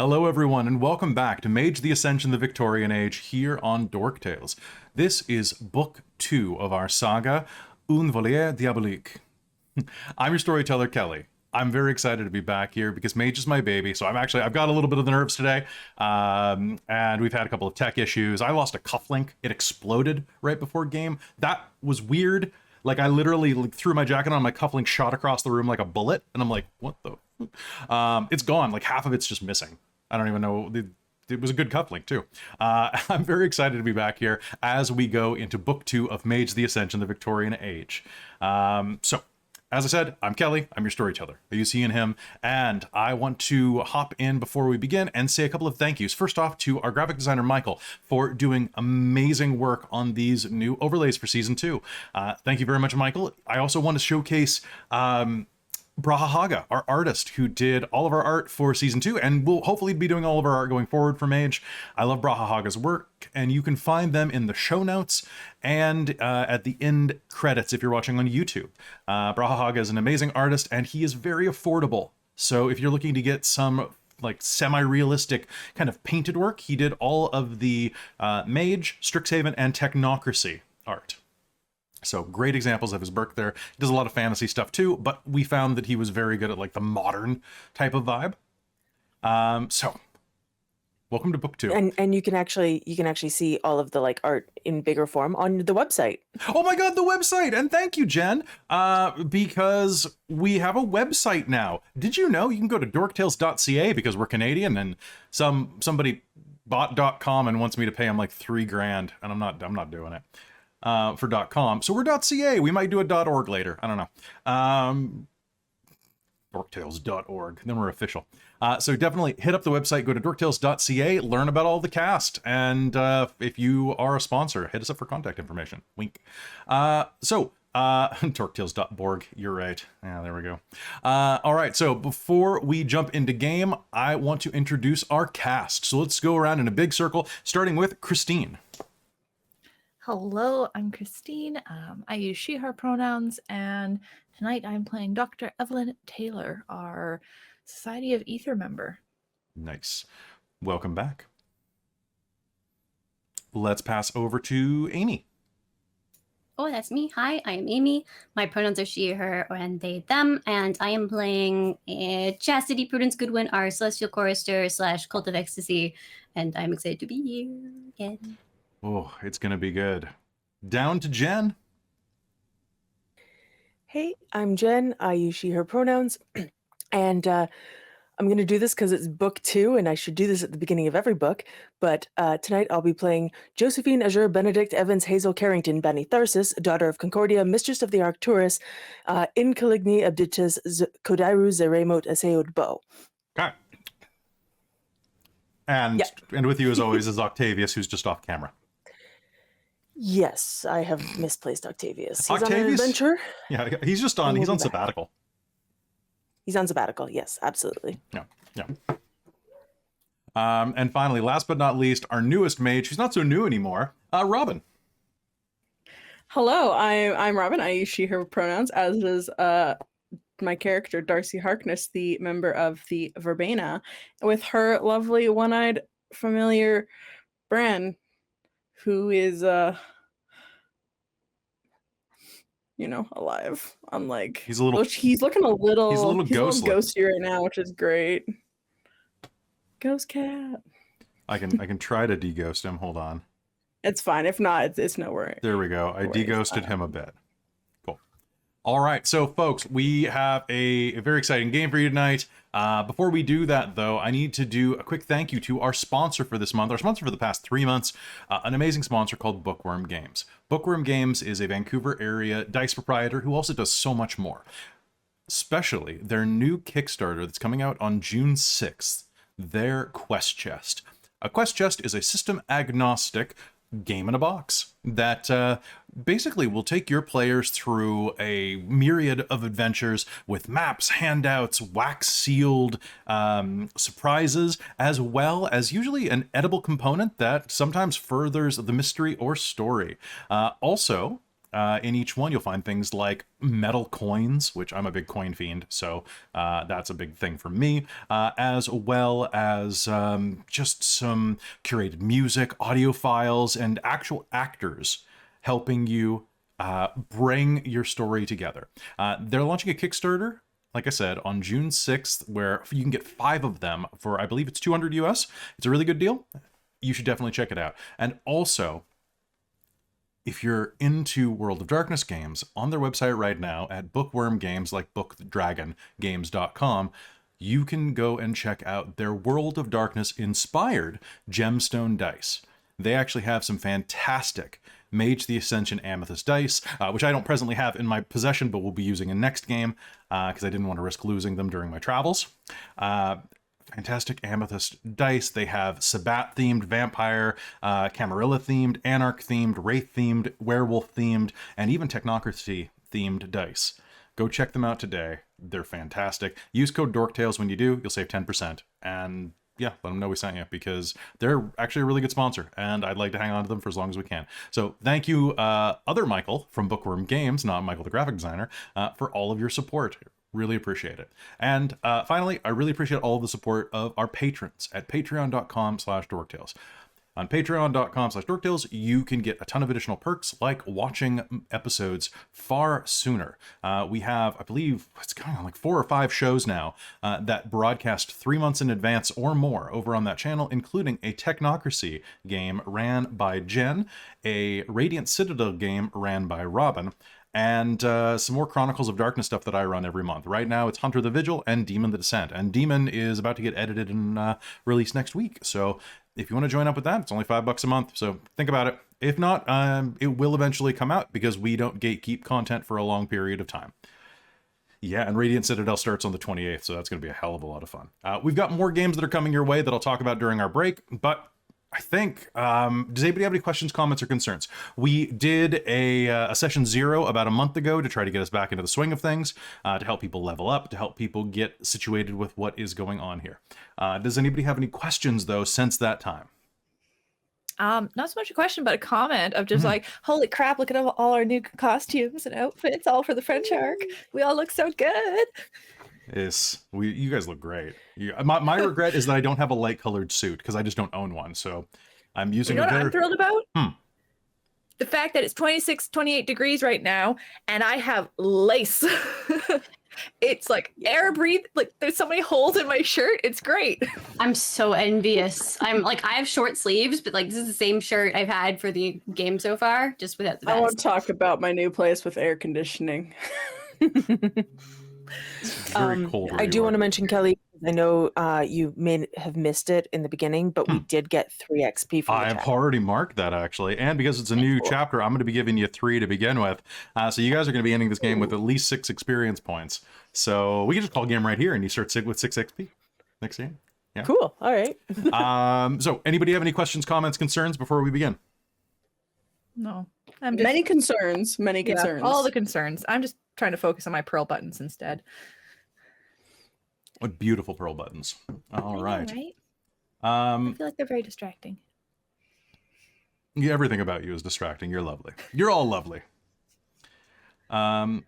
Hello everyone, and welcome back to Mage the Ascension the Victorian Age here on Dork Tales. This is Book 2 of our saga, Un Voliere Diabolique. I'm your storyteller, Kelly. I'm very excited to be back here because Mage is my baby, so I've got a little bit of the nerves today, and we've had a couple of tech issues. I lost a cufflink. It exploded right before game. That was weird. Like, I literally threw my jacket on, my cufflink shot across the room like a bullet, and I'm like, what the... it's gone. Like, half of it's just missing. I don't even know. It was a good cufflink, too. I'm very excited to be back here as we go into Book 2 of Mage the Ascension, the Victorian Age. So, as I said, I'm Kelly. I'm your storyteller. You see in him. And I want to hop in before we begin and say a couple of thank yous. First off, to our graphic designer, Michael, for doing amazing work on these new overlays for Season 2. Thank you very much, Michael. I also want to showcase... Brahahaga, our artist, who did all of our art for Season 2, and will hopefully be doing all of our art going forward for Mage. I love Brahahaga's work, and you can find them in the show notes and at the end credits if you're watching on YouTube. Brahahaga is an amazing artist, and he is very affordable. So if you're looking to get some like semi-realistic kind of painted work, he did all of the Mage, Strixhaven, and Technocracy art. So great examples of his work there. He does a lot of fantasy stuff too, but we found that he was very good at like the modern type of vibe. So welcome to Book 2. And you can actually see all of the like art in bigger form on the website. Oh my god, the website! And thank you, Jen, because we have a website now. Did you know you can go to dorktales.ca because we're Canadian, and somebody bought .com and wants me to pay him like $3,000, and I'm not doing it. For .com. So we're .ca. We might do a .org later. I don't know. Dorktales.org. Then we're official. So definitely hit up the website, go to dorktales.ca, learn about all the cast. And if you are a sponsor, hit us up for contact information. Wink. Dorktales.borg. You're right. Yeah, there we go. All right. So before we jump into game, I want to introduce our cast. So let's go around in a big circle, starting with Christine. Hello, I'm Christine. I use she, her pronouns, and tonight I'm playing Dr. Evelyn Taylor, our Society of Ether member. Nice. Welcome back. Let's pass over to Amy. Oh, that's me. Hi, I am Amy. My pronouns are she, her, and they, them, and I am playing Chastity, Prudence, Goodwin, our Celestial Chorister / Cult of Ecstasy, and I'm excited to be here again. Oh, it's going to be good. Down to Jen. Hey, I'm Jen. I use she, her pronouns. And I'm going to do this because it's Book 2, and I should do this at the beginning of every book. But tonight I'll be playing Josephine, Azure, Benedict, Evans, Hazel, Carrington, Bani Tharsis, daughter of Concordia, mistress of the Arcturus, in Caligni, Abditus, Kodairu, Zeremot, Aseod, Bo. Okay. And with you, as always, is Octavius, who's just off camera. Yes, I have misplaced Octavius. He's on an adventure. Yeah, he's just on. He's on sabbatical. He's on sabbatical. Yes, absolutely. Yeah. And finally, last but not least, our newest mage, who's not so new anymore, Robin. Hello, I'm Robin. I use she, her pronouns, as is my character, Darcie Harkness, the member of the Verbena, with her lovely one-eyed familiar Bran, who is, alive. Unlike he's looking a little ghosty right now, which is great. Ghost cat. I can try to de-ghost him. Hold on. It's fine. If not, it's no worry. There we go. I de-ghosted him a bit. Cool. All right, so folks, we have a very exciting game for you tonight. Before we do that, though, I need to do a quick thank you to our sponsor for this month, our sponsor for the past 3 months, an amazing sponsor called Bookwyrm Games. Bookwyrm Games is a Vancouver area dice proprietor who also does so much more. Especially their new Kickstarter that's coming out on June 6th, their Quest Chest. A Quest Chest is a system agnostic game in a box that basically will take your players through a myriad of adventures with maps, handouts, wax sealed surprises, as well as usually an edible component that sometimes furthers the mystery or story. Also, In each one, you'll find things like metal coins, which I'm a big coin fiend, so that's a big thing for me, as well as just some curated music, audio files, and actual actors helping you bring your story together. They're launching a Kickstarter, like I said, on June 6th, where you can get 5 of them for, I believe it's 200 US. It's a really good deal. You should definitely check it out. And also, if you're into World of Darkness games, on their website right now at Bookwyrm Games, like bookdragongames.com, you can go and check out their World of Darkness inspired gemstone dice. They actually have some fantastic Mage the Ascension amethyst dice, which I don't presently have in my possession, but will be using in next game because I didn't want to risk losing them during my travels. Fantastic amethyst dice. They have Sabbat-themed, vampire, Camarilla-themed, Anarch-themed, Wraith-themed, Werewolf-themed, and even Technocracy-themed dice. Go check them out today. They're fantastic. Use code DorkTales when you do. You'll save 10%. And yeah, let them know we sent you because they're actually a really good sponsor, and I'd like to hang on to them for as long as we can. So thank you, other Michael from Bookwyrm Games, not Michael the graphic designer, for all of your support. Really appreciate it. And finally, I really appreciate all of the support of our patrons at patreon.com/dorktales. On patreon.com/dorktales, you can get a ton of additional perks, like watching episodes far sooner. We have, I believe, it's going on like 4 or 5 shows now that broadcast 3 months in advance or more over on that channel, including a Technocracy game ran by Jen, a Radiant Citadel game ran by Robin, and some more Chronicles of Darkness stuff that I run every month. Right now, it's Hunter the Vigil and Demon the Descent. And Demon is about to get edited and released next week. So if you want to join up with that, it's only $5 a month. So think about it. If not, it will eventually come out because we don't gatekeep content for a long period of time. Yeah, and Radiant Citadel starts on the 28th, so that's going to be a hell of a lot of fun. We've got more games that are coming your way that I'll talk about during our break, but I think, does anybody have any questions, comments, or concerns? We did a session 0 about a month ago to try to get us back into the swing of things, to help people level up, to help people get situated with what is going on here. Does anybody have any questions, though, since that time? Not so much a question, but a comment of just like, holy crap, look at all our new costumes and outfits, all for the French arc. We all look so good. Yes, you guys look great. My regret is that I don't have a light-colored suit because I just don't own one. So I'm using. You know what I'm thrilled about? The fact that it's 26, 28 degrees right now, and I have lace. It's like air breathe. Like there's so many holes in my shirt. It's great. I'm so envious. I have short sleeves, but like this is the same shirt I've had for the game so far, just without the vest. I want to talk about my new place with air conditioning. It's very cold. I do want to mention, Kelly, I know you may have missed it in the beginning, but we did get 3 XP from the I've chapter. already marked that, actually. And because it's a new chapter, I'm going to be giving you 3 to begin with. So you guys are going to be ending this game with at least 6 experience points. So we can just call game right here, and you start with 6 XP next game. Yeah. Cool. All right. So anybody have any questions, comments, concerns before we begin? No. I'm just, Many concerns. Many concerns. all the concerns. I'm just trying to focus on my pearl buttons instead. What beautiful pearl buttons. All right. Right? Um, I feel like they're very distracting. Yeah, everything about you is distracting. You're lovely. You're all lovely. All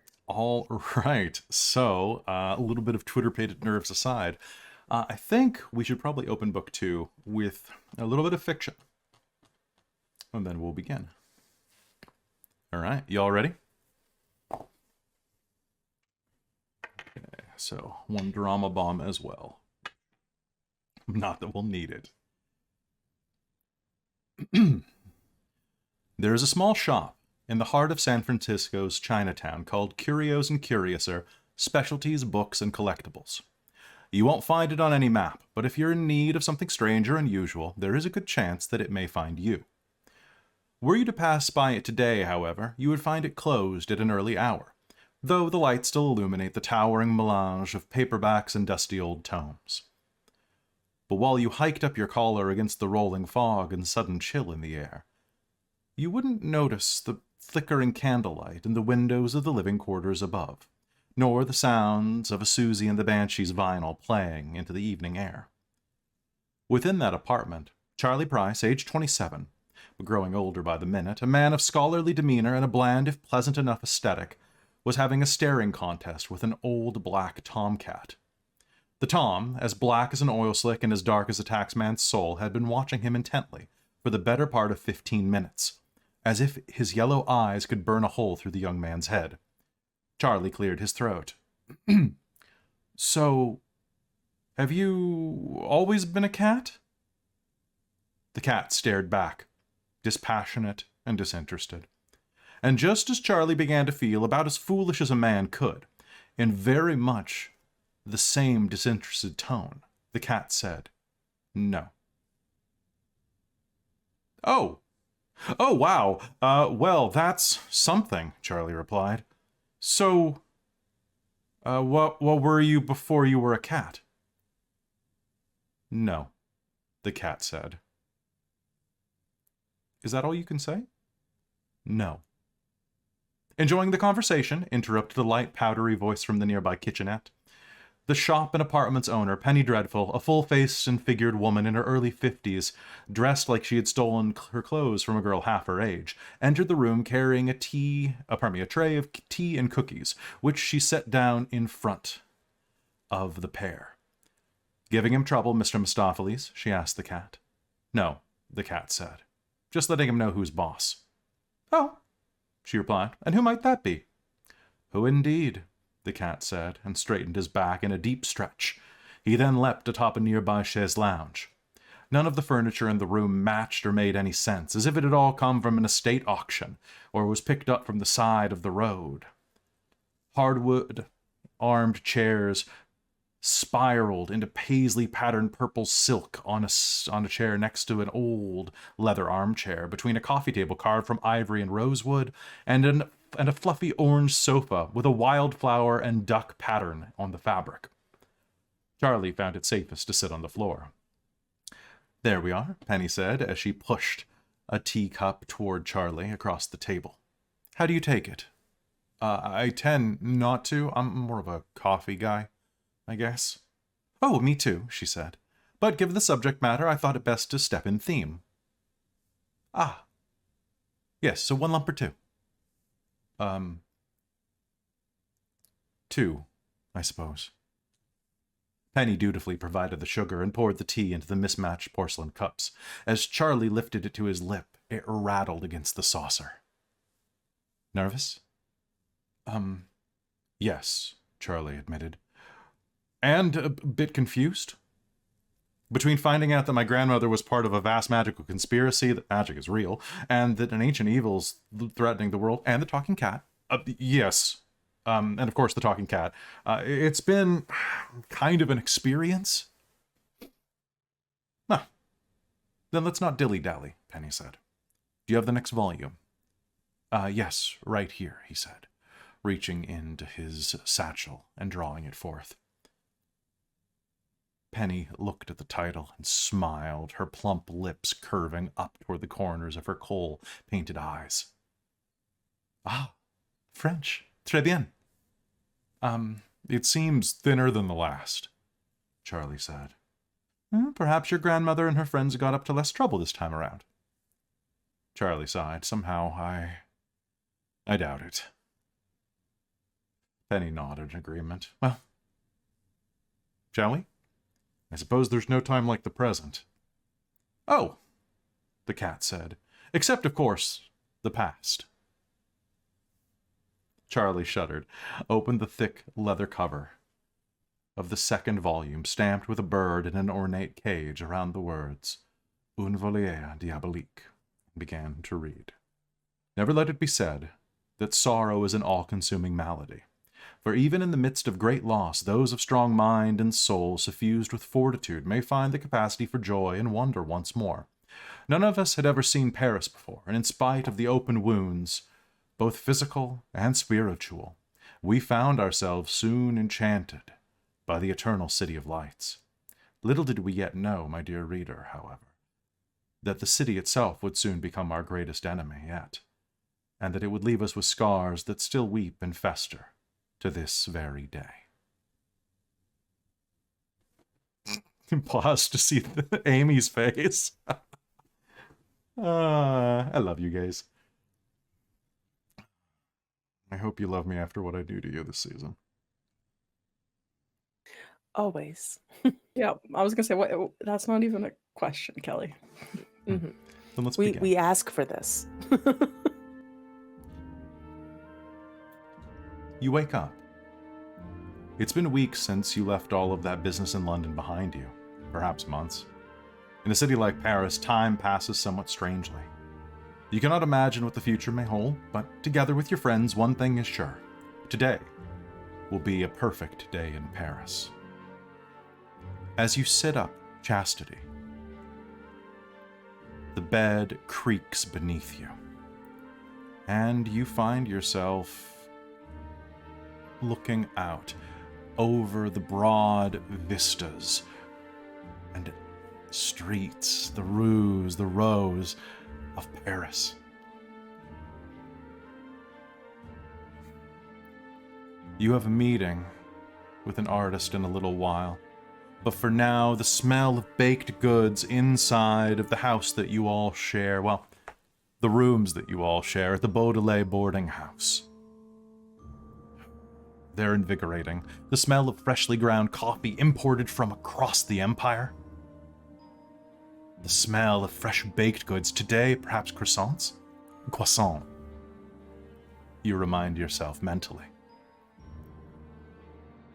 right. So, a little bit of Twitter-pated nerves aside, I think we should probably open book 2 with a little bit of fiction. And then we'll begin. All right. You all ready? Okay. So, 1 drama bomb as well. Not that we'll need it. There is a small shop in the heart of San Francisco's Chinatown called Curios and Curiouser, Specialties, Books, and Collectibles. You won't find it on any map, but if you're in need of something strange or unusual, there is a good chance that it may find you. Were you to pass by it today, however, you would find it closed at an early hour, though the lights still illuminate the towering melange of paperbacks and dusty old tomes. But while you hiked up your collar against the rolling fog and sudden chill in the air, you wouldn't notice the flickering candlelight in the windows of the living quarters above, nor the sounds of a Susie and the Banshees vinyl playing into the evening air. Within that apartment, Charlie Price, age 27, growing older by the minute, a man of scholarly demeanor and a bland, if pleasant enough aesthetic, was having a staring contest with an old black tomcat. The tom, as black as an oil slick and as dark as a taxman's soul, had been watching him intently for the better part of 15 minutes, as if his yellow eyes could burn a hole through the young man's head. Charlie cleared his throat. So, have you always been a cat? The cat stared back, dispassionate and disinterested. And just as Charlie began to feel about as foolish as a man could, in very much the same disinterested tone, the cat said, "No." Oh, wow. Well, that's something," Charlie replied. "So, what were you before you were a cat?" "No," the cat said. "Is that all you can say?" "No." Enjoying the conversation, interrupted a light, powdery voice from the nearby kitchenette. The shop and apartment's owner, Penny Dreadful, a full-faced and figured woman in her early 50s, dressed like she had stolen her clothes from a girl half her age, entered the room carrying a tray of tea and cookies, which she set down in front of the pair. "Giving him trouble, Mr. Mistopheles?" she asked the cat. "No," the cat said. "Just letting him know who's boss." "Oh," she replied. "And who might that be?" "Who indeed?" the cat said, and straightened his back in a deep stretch. He then leapt atop a nearby chaise lounge. None of the furniture in the room matched or made any sense, as if it had all come from an estate auction, or was picked up from the side of the road. Hardwood armed chairs spiraled into paisley-patterned purple silk on a chair next to an old leather armchair, between a coffee table carved from ivory and rosewood, and a fluffy orange sofa with a wildflower and duck pattern on the fabric. Charlie found it safest to sit on the floor. "There we are," Penny said, as she pushed a teacup toward Charlie across the table. "How do you take it?" I tend not to. I'm more of a coffee guy, I guess." "Oh, me too," she said. "But given the subject matter, I thought it best to step in theme." "Ah. Yes, so 1 lump or 2? 2, I suppose." Penny dutifully provided the sugar and poured the tea into the mismatched porcelain cups. As Charlie lifted it to his lip, it rattled against the saucer. "Nervous?" Yes," Charlie admitted. "And a bit confused. Between finding out that my grandmother was part of a vast magical conspiracy, that magic is real, and that an ancient evil's threatening the world, and the talking cat. Yes. And of course the talking cat. It's been kind of an experience." "Ah, then let's not dilly-dally," Penny said. "Do you have the next volume?" Yes, right here," he said, reaching into his satchel and drawing it forth. Penny looked at the title and smiled, her plump lips curving up toward the corners of her coal-painted eyes. "Ah, French. Très bien." It seems thinner than the last," Charlie said. Perhaps your grandmother and her friends got up to less trouble this time around." Charlie sighed. "Somehow, I doubt it." Penny nodded in agreement. "Well, shall we? I suppose there's no time like the present." "Oh," the cat said. "Except, of course, the past." Charlie shuddered, opened the thick leather cover of the second volume, stamped with a bird in an ornate cage around the words, "Un voliere diabolique," and began to read. Never let it be said that sorrow is an all-consuming malady. For even in the midst of great loss, those of strong mind and soul suffused with fortitude may find the capacity for joy and wonder once more. None of us had ever seen Paris before, and in spite of the open wounds, both physical and spiritual, we found ourselves soon enchanted by the eternal city of lights. Little did we yet know, my dear reader, however, that the city itself would soon become our greatest enemy yet, and that it would leave us with scars that still weep and fester to this very day. Pause to see Amy's face. I love you guys. I hope you love me after what I do to you this season. Always. Yeah, I was gonna say what. That's not even a question, Kelly. Mhm. Then let's We begin. ask for this. You wake up. It's been weeks since you left all of that business in London behind you, perhaps months. In a city like Paris, time passes somewhat strangely. You cannot imagine what the future may hold, but together with your friends, one thing is sure. Today will be a perfect day in Paris. As you sit up, Chastity, the bed creaks beneath you, and you find yourself looking out over the broad vistas and streets, the rues, the rows of Paris. You have a meeting with an artist in a little while, but for now, the smell of baked goods inside of the house that you all share, well, the rooms that you all share at the Baudelaire boarding house. They're invigorating. The smell of freshly ground coffee imported from across the empire. The smell of fresh baked goods. Today, perhaps croissants? Croissant. You remind yourself mentally.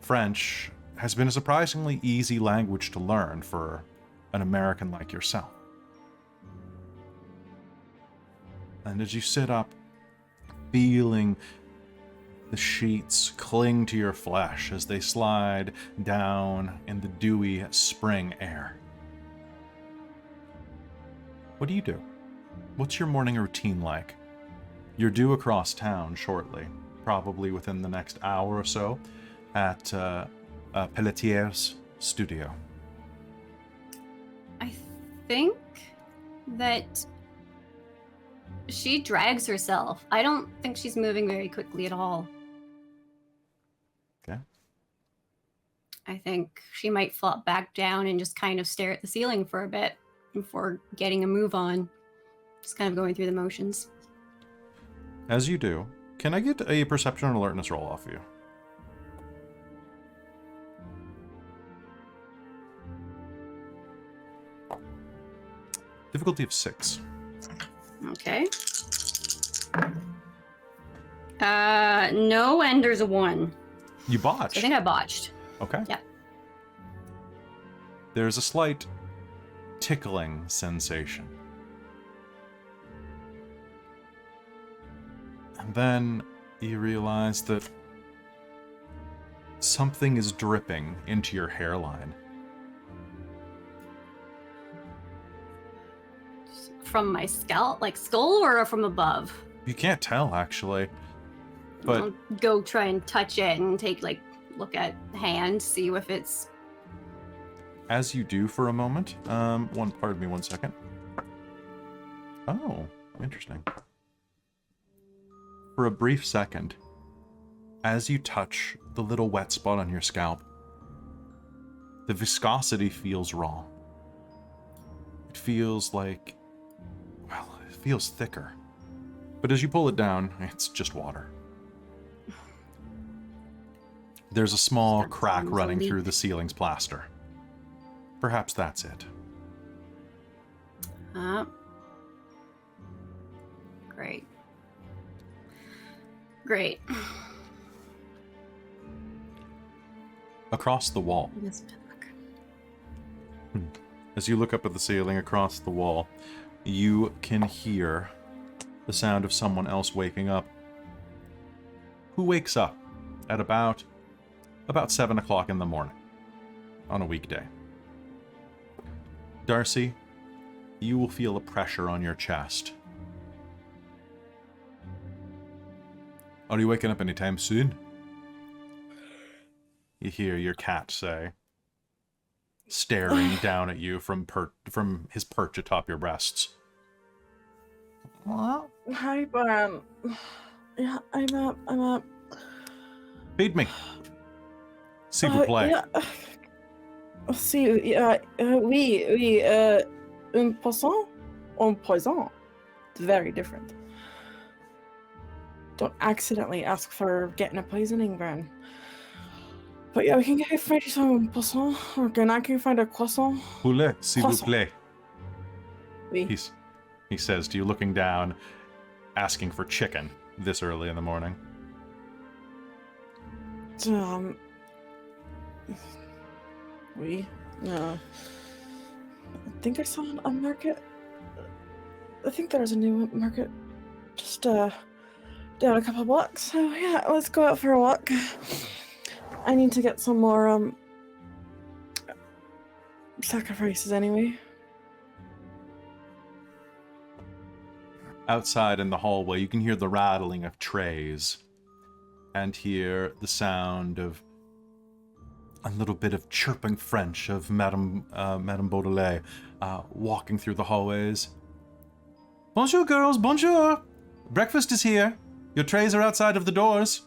French has been a surprisingly easy language to learn for an American like yourself. And as you sit up, feeling the sheets cling to your flesh as they slide down in the dewy spring air. What do you do? What's your morning routine like? You're due across town shortly, probably within the next hour or so, at Pelletier's studio. I think that she drags herself. I don't think she's moving very quickly at all. Okay. I think she might flop back down and just kind of stare at the ceiling for a bit before getting a move on. Just kind of going through the motions. As you do, can I get a perception and alertness roll off you? Difficulty of 6. Okay. No, and there's a 1. You botched. So I think I botched. Okay. Yeah. There's a slight tickling sensation. And then you realize that something is dripping into your hairline. From my scalp, like skull, or from above? You can't tell, actually. But I'll go try and touch it and take, look at the hand, see if it's... as you do for a moment, pardon me 1 second. Oh, interesting. For a brief second, as you touch the little wet spot on your scalp, the viscosity feels wrong. It feels like, well, it feels thicker. But as you pull it down, it's just water. There's a small Start crack forming a running leak. through the ceiling's plaster. Perhaps that's it. Great. Great. Across the wall, as you look up at the ceiling across the wall, you can hear the sound of someone else waking up. Who wakes up at about 7 o'clock in the morning on a weekday? Darcie, you will feel a pressure on your chest. Are you waking up anytime soon? You hear your cat say, staring down at you from his perch atop your breasts. Hi, yeah, I'm up. Feed me. S'il vous plaît. Yeah. Si, oui, un poisson? en poison. It's very different. Don't accidentally ask for getting a poisoning burn. But yeah, we can get Freddy some poisson, or can I can find a croissant? Poulet, s'il vous Croissant. plaît. Oui. He says to you, looking down, asking for chicken this early in the morning. Oui. I think I saw a market. I think there's a new market just down a couple blocks. So yeah, let's go out for a walk. I need to get some more sacrifices anyway. Outside in the hallway, you can hear the rattling of trays and hear the sound of a little bit of chirping French of Madame Baudelaire walking through the hallways. Bonjour, girls, bonjour! Breakfast is here. Your trays are outside of the doors.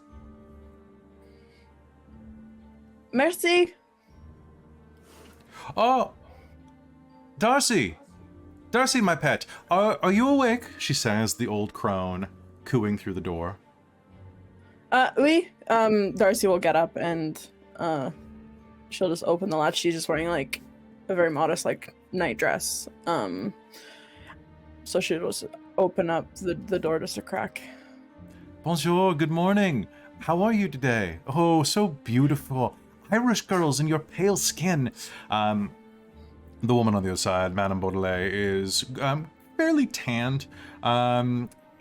Merci. Oh, Darcie! Darcie, my pet, are you awake? She says, the old crone, cooing through the door. Oui. Darcie will get up and she'll just open the latch. She's just wearing like a very modest like night dress. So she'll just open up the door just a crack. Bonjour, good morning. How are you today? Oh, so beautiful. Irish girls in your pale skin. The woman on the other side, Madame Baudelaire, is fairly tanned.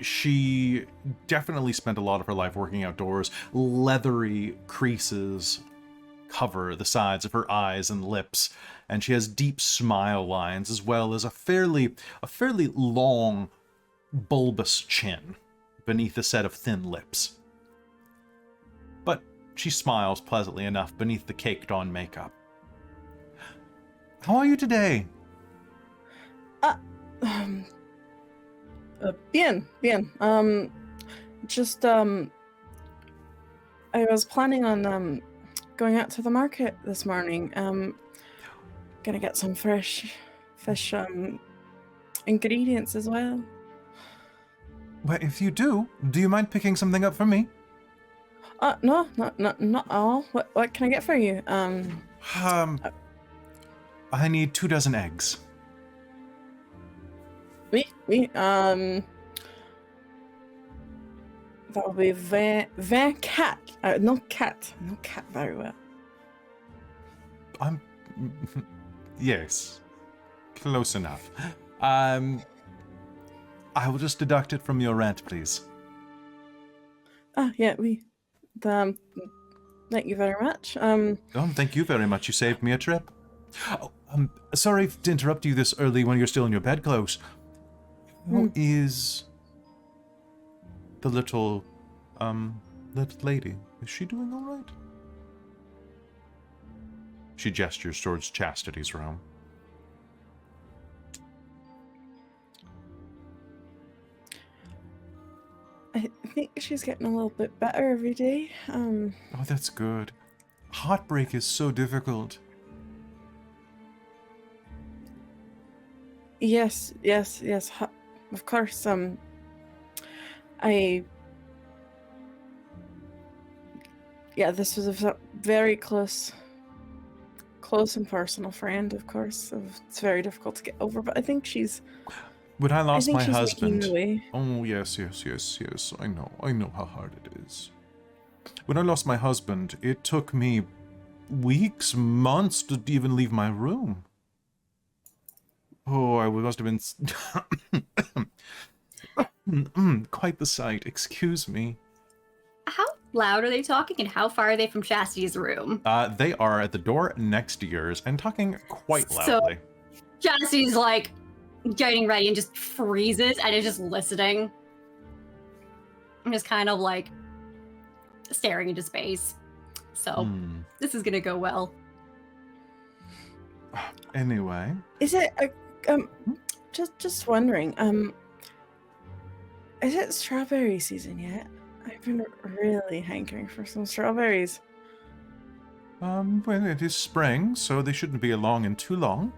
She definitely spent a lot of her life working outdoors. Leathery creases cover the sides of her eyes and lips, and she has deep smile lines as well as a fairly long, bulbous chin beneath a set of thin lips. But she smiles pleasantly enough beneath the caked-on makeup. How are you today? Bien. Just I was planning on going out to the market this morning. Gonna get some fresh fish ingredients as well. Well, if you do you mind picking something up for me? No, not all. What can I get for you? I need 24 eggs. Oui. That will be 20 cat. No cat very well. Yes. Close enough. I will just deduct it from your rent, please. Yeah, we. Thank you very much. Thank you very much. You saved me a trip. Oh, sorry to interrupt you this early when you're still in your bedclothes. How is the little lady? Is she doing all right? She gestures towards Chastity's room. I think she's getting a little bit better every day. Oh, that's good. Heartbreak is so difficult. Yes. Of course. This was a very close and personal friend, of course. It's very difficult to get over, but I think she's. When I lost my she's husband. making the way. Oh, yes. I know how hard it is. When I lost my husband, it took me weeks, months to even leave my room. Oh, I must have been quite the sight. Excuse me. How loud are they talking, and how far are they from Chastity's room? They are at the door next to yours and talking quite loudly. So Chastity's like getting ready and just freezes and is just listening. I'm just kind of like staring into space. So this is gonna go well. Anyway. Is it just wondering, is it strawberry season yet? I've been really hankering for some strawberries. Well, it is spring, so they shouldn't be along in too long.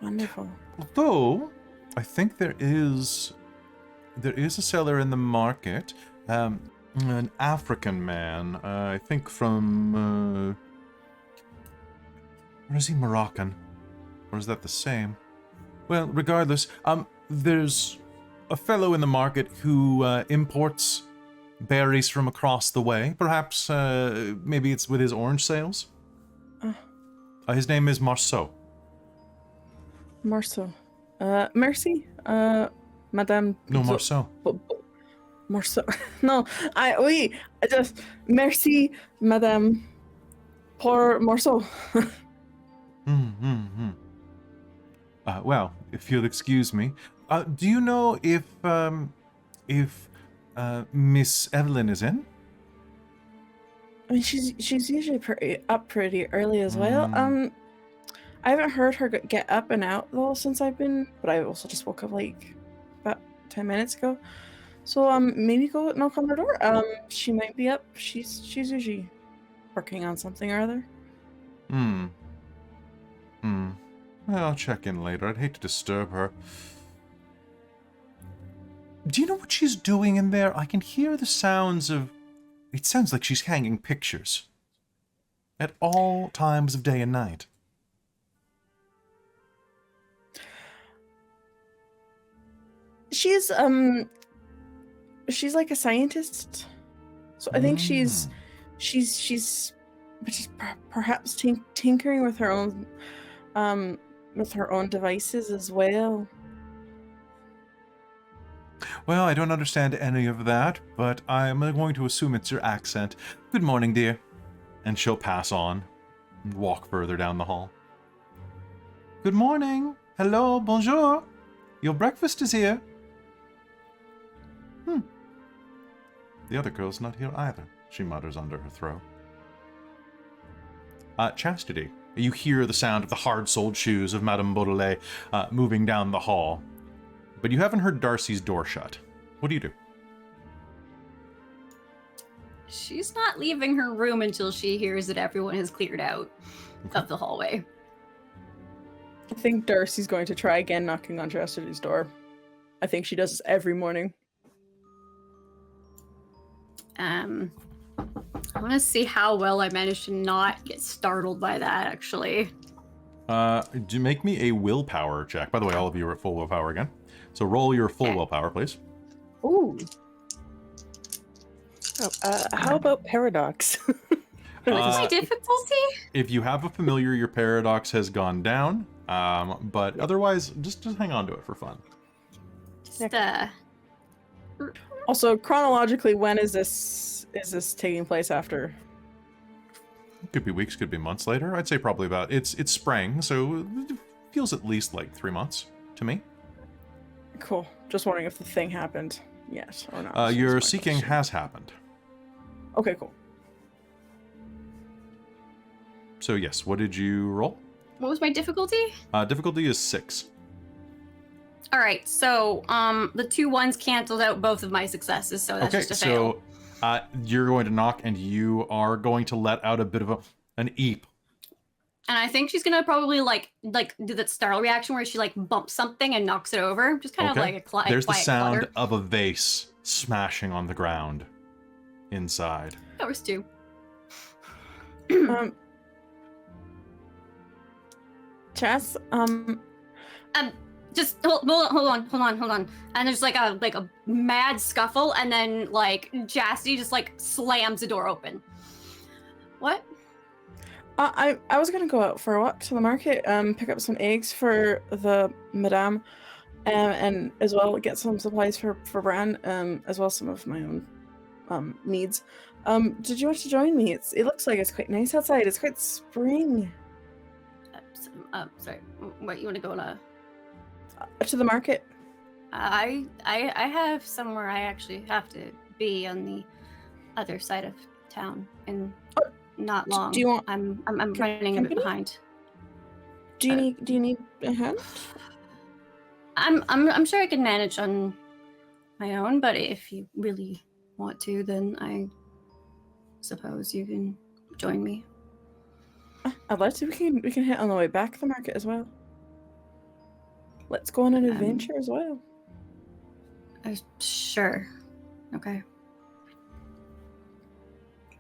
Wonderful. Although, I think there is a seller in the market. An African man. I think from. Or is he Moroccan? Or is that the same? Well, regardless, there's a fellow in the market who imports berries from across the way. Perhaps, maybe it's with his orange sales? His name is Marceau. Marceau. Merci, Madame. No, Marceau. Marceau. No, oui, just merci, Madame. Pour Marceau. Well, if you'll excuse me, do you know if Miss Evelyn is in? I mean, she's usually pretty early as well. I haven't heard her get up and out though since I've been, but I also just woke up like about 10 minutes ago. So maybe go knock on her door. She might be up. She's usually working on something or other. Well, I'll check in later. I'd hate to disturb her. Do you know what she's doing in there? I can hear the sounds of... It sounds like she's hanging pictures. At all times of day and night. She's like a scientist. So I think she's perhaps tinkering with her own devices as well. Well, I don't understand any of that, but I'm going to assume it's your accent. Good morning, dear. And she'll pass on and walk further down the hall. Good morning. Hello, bonjour. Your breakfast is here. The other girl's not here either, she mutters under her throat. Chastity, you hear the sound of the hard-soled shoes of Madame Baudelaire moving down the hall, but you haven't heard Darcie's door shut. What do you do? She's not leaving her room until she hears that everyone has cleared out of the hallway. I think Darcie's going to try again knocking on Chastity's door. I think she does this every morning. I want to see how well I managed to not get startled by that, actually. Do make me a willpower check. By the way, all of you are at full willpower again. So roll your full willpower, please. Ooh. How about paradox? What's my difficulty? If you have a familiar, your paradox has gone down. But otherwise, just hang on to it for fun. Just, Also, chronologically, when is this taking place after? Could be weeks, could be months later. I'd say probably about it's spring, so it feels at least like 3 months to me. Cool. Just wondering if the thing happened yet or not. Your seeking has happened. Okay, cool. So yes, what did you roll? What was my difficulty? Difficulty is 6. All right, so the 2 1s canceled out both of my successes, so that's just a fail. So you're going to knock, and you are going to let out a bit of an eep. And I think she's gonna probably like do that startle reaction where she like bumps something and knocks it over, just kind of like a quiet. There's the sound clutter. of a vase smashing on the ground inside. Yours too. Chess. Just hold on. And there's like a mad scuffle, and then like Chastity just like slams the door open. What? I was gonna go out for a walk to the market, pick up some eggs for the madame, and as well get some supplies for Bran, as well as some of my own needs. Did you want to join me? It looks like it's quite nice outside. It's quite spring. Sorry. What, you want to go on To the market. I have somewhere I actually have to be on the other side of town in not long. Do you want? I'm running a bit behind. Do you need a hand? I'm sure I can manage on my own, but if you really want to, then I suppose you can join me. I'd like to. We can hit on the way back to the market as well. let's go on an adventure as well. Sure. Okay.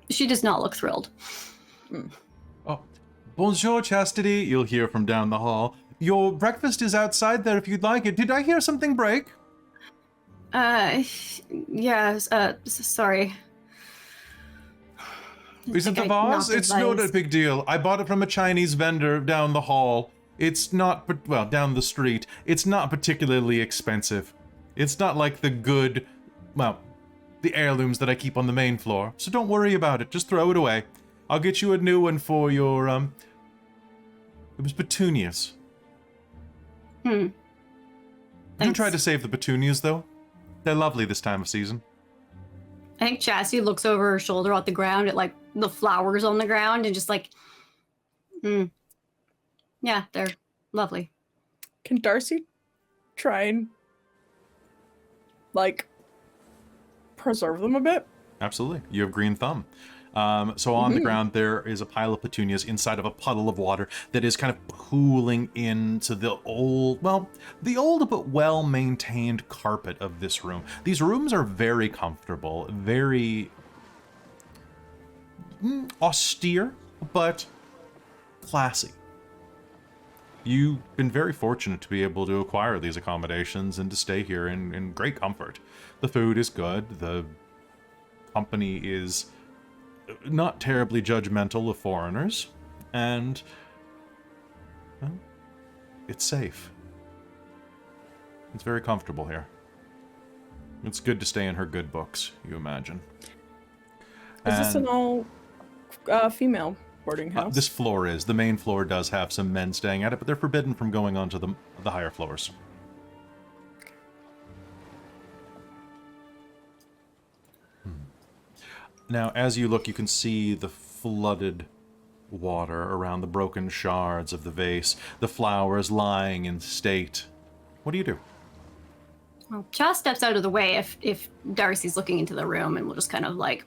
She does not look thrilled. Oh, bonjour, Chastity, you'll hear from down the hall. Your breakfast is outside there if you'd like it. Did I hear something break? Yeah, sorry. Is it the vase? It's not a big deal. I bought it from a Chinese vendor down the hall. It's not, well, down the street. It's not particularly expensive. It's not like the good, well, the heirlooms that I keep on the main floor. So don't worry about it. Just throw it away. I'll get you a new one for your, it was petunias. You try to save the petunias, though. They're lovely this time of season. I think Chastity looks over her shoulder at the ground at, like, the flowers on the ground and just like, yeah, they're lovely. Can Darcie try and, like, preserve them a bit? Absolutely. You have green thumb. So on the ground, there is a pile of petunias inside of a puddle of water that is kind of pooling into the old but well-maintained carpet of this room. These rooms are very comfortable, very austere, but classy. You've been very fortunate to be able to acquire these accommodations and to stay here in great comfort. The food is good. The company is not terribly judgmental of foreigners, and well, it's safe. It's very comfortable here. It's good to stay in her good books, you imagine. Is this an all female boarding house? This floor is. The main floor does have some men staying at it, but they're forbidden from going on to the higher floors. Now, as you look, you can see the flooded water around the broken shards of the vase, the flowers lying in state. What do you do? Well, Cha steps out of the way if Darcie's looking into the room, and we'll just kind of like,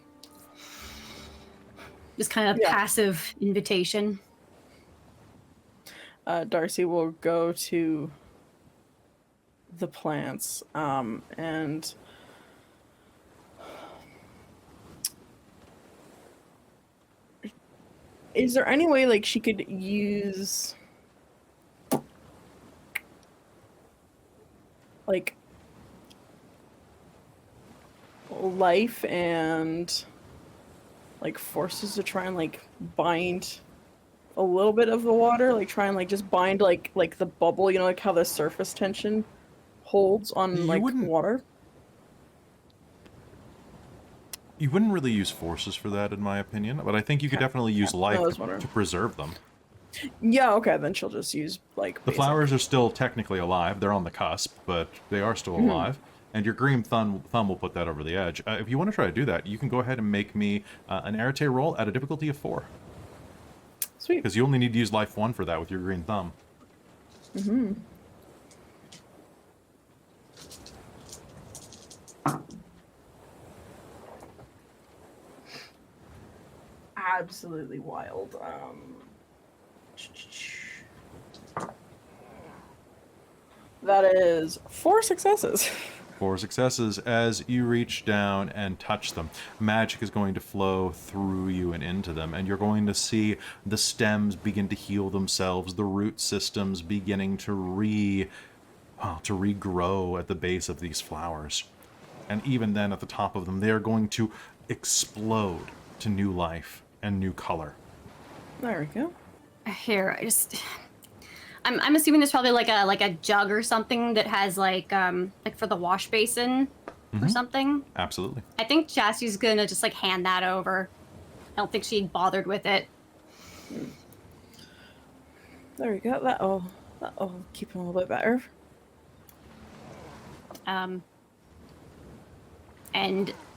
passive invitation. Darcie will go to the plants, and is there any way, like, she could use, like, life and, like, forces to try and, like, bind a little bit of the water? Like, try and, like, just bind, like the bubble, you know, like how the surface tension holds on, like, water? You wouldn't really use forces for that, in my opinion, but I think you could definitely use life to preserve them. Yeah, okay, then she'll just use, like, the flowers are still technically alive. They're on the cusp, but they are still alive. And your green thumb will put that over the edge. If you want to try to do that, you can go ahead and make me an Rattray roll at a difficulty of 4. Sweet. Because you only need to use life 1 for that with your green thumb. Absolutely wild. That is 4 successes. 4 successes. As you reach down and touch them, magic is going to flow through you and into them, and you're going to see the stems begin to heal themselves, the root systems beginning to regrow at the base of these flowers. And even then, at the top of them, they are going to explode to new life and new color. There we go. Here, I'm assuming there's probably like a jug or something that has like for the wash basin or something. Absolutely. I think Chastity's gonna just like hand that over. I don't think she bothered with it. There we go. That'll keep him a little bit better. And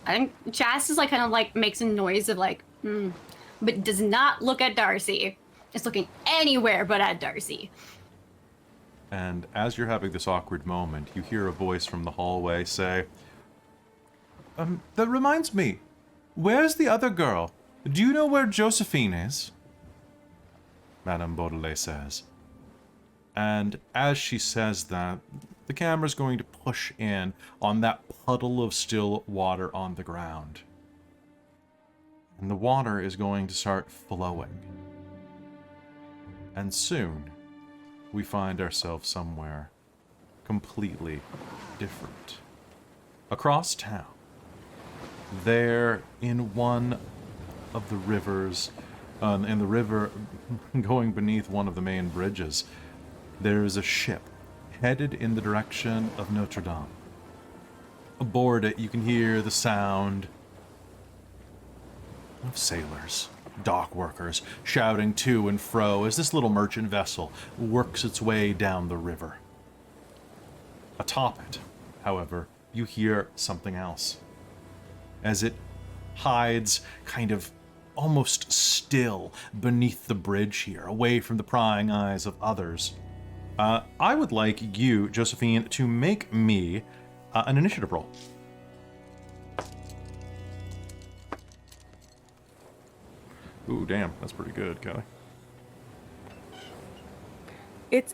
I think Chast is like kind of like makes a noise of like, but does not look at Darcie. It's looking anywhere but at Darcie. And as you're having this awkward moment, you hear a voice from the hallway say, that reminds me, where's the other girl? Do you know where Josephine is? Madame Baudelaire says. And as she says that, the camera's going to push in on that puddle of still water on the ground. And the water is going to start flowing. And soon, we find ourselves somewhere completely different. Across town, there in one of the rivers, in the river going beneath one of the main bridges, there is a ship headed in the direction of Notre Dame. Aboard it, you can hear the sound of sailors, dock workers, shouting to and fro as this little merchant vessel works its way down the river. Atop it, however, you hear something else. As it hides kind of almost still beneath the bridge here, away from the prying eyes of others. I would like you, Josephine, to make me an initiative roll. Ooh, damn, that's pretty good, Kelly. It's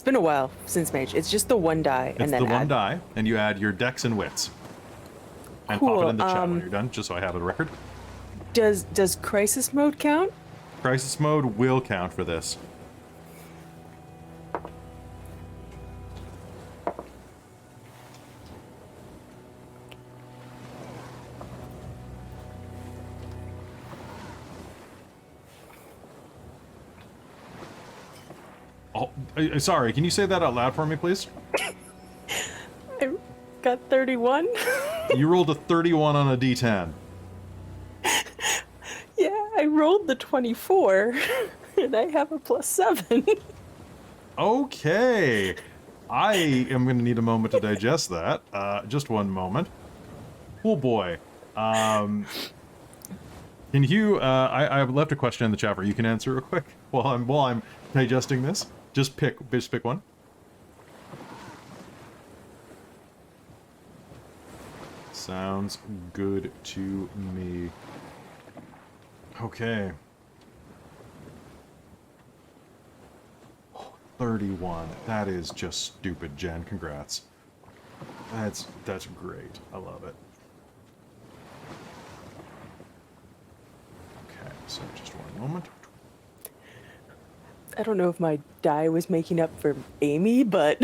been a while since Mage. It's just the one die, It's and then the one add. die, and you add your dex and wits. And Cool, pop it in the chat when you're done, just so I have a record. Does crisis mode count? Crisis mode will count for this. Oh, sorry, can you say that out loud for me, please? I got 31. You rolled a 31 on a d10. Yeah, I rolled the 24, and I have a +7. Okay. I am going to need a moment to digest that. Just one moment. Oh boy. Can you, I've left a question in the chat for you can answer real quick while I'm digesting this. Just pick one. Sounds good to me. Okay. 31. That is just stupid, Jen. Congrats. That's great. I love it. Okay, so just one moment. I don't know if my die was making up for Amy, but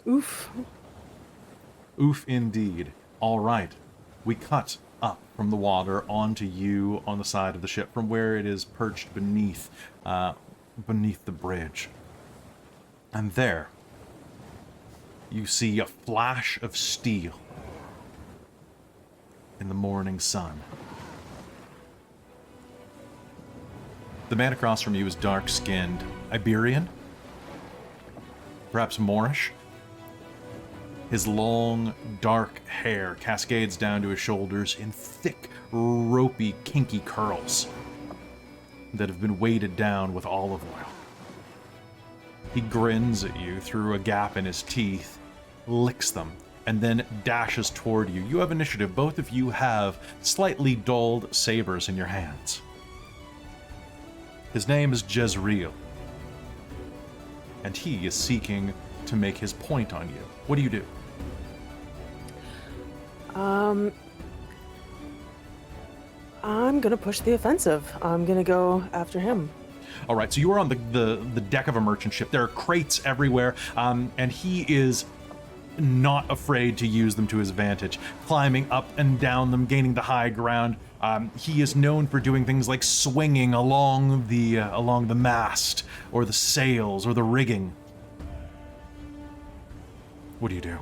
oof. Oof indeed. All right. We cut up from the water onto you on the side of the ship from where it is perched beneath the bridge. And there you see a flash of steel in the morning sun. The man across from you is dark-skinned, Iberian, perhaps Moorish. His long, dark hair cascades down to his shoulders in thick, ropey, kinky curls that have been weighted down with olive oil. He grins at you through a gap in his teeth, licks them, and then dashes toward you. You have initiative. Both of you have slightly dulled sabers in your hands. His name is Jezreel, and he is seeking to make his point on you. What do you do? I'm gonna push the offensive. I'm gonna go after him. All right, so you are on the deck of a merchant ship. There are crates everywhere, and he is not afraid to use them to his advantage, climbing up and down them, gaining the high ground. He is known for doing things like swinging along the mast, or the sails, or the rigging. What do you do?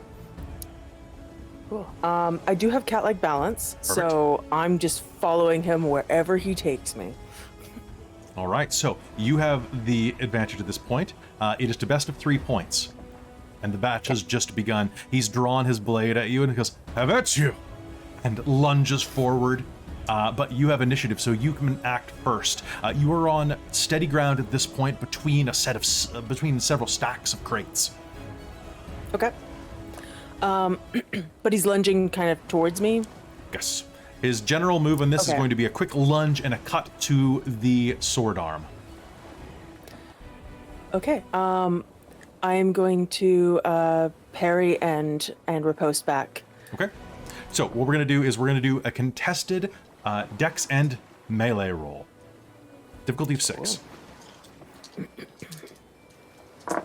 Cool. I do have cat-like balance, Perfect. so I'm just following him wherever he takes me. All right, so you have the advantage at this point. It is to best of 3 points, and the match has just begun. He's drawn his blade at you and he goes, "Have at you!" and lunges forward. But you have initiative, so you can act first. You are on steady ground at this point between between several stacks of crates. Okay. But he's lunging kind of towards me. Yes. His general move on this is Okay. going to be a quick lunge and a cut to the sword arm. Okay. I am going to parry and riposte back. Okay. So what we're going to do is we're going to do a contested dex and melee roll. Difficulty of 6. Cool.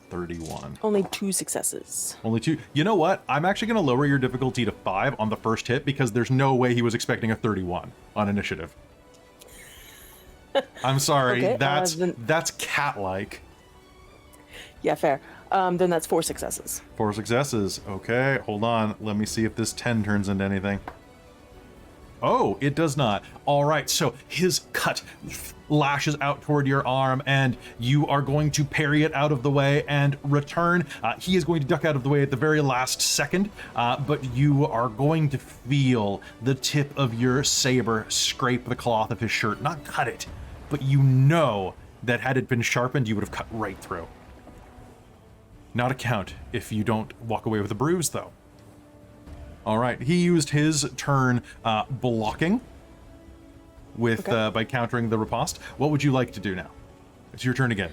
31. Only 2 successes. Only 2. You know what? I'm actually going to lower your difficulty to 5 on the first hit because there's no way he was expecting a 31 on initiative. I'm sorry. Okay, that's cat-like. Yeah, fair. Then that's 4 successes. 4 successes. Okay, hold on. Let me see if this 10 turns into anything. Oh, it does not. All right, so his cut lashes out toward your arm, and you are going to parry it out of the way and return. He is going to duck out of the way at the very last second, but you are going to feel the tip of your saber scrape the cloth of his shirt. Not cut it, but you know that had it been sharpened, you would have cut right through. Not a count if you don't walk away with a bruise, though. All right, he used his turn blocking with by countering the riposte. What would you like to do now? It's your turn again.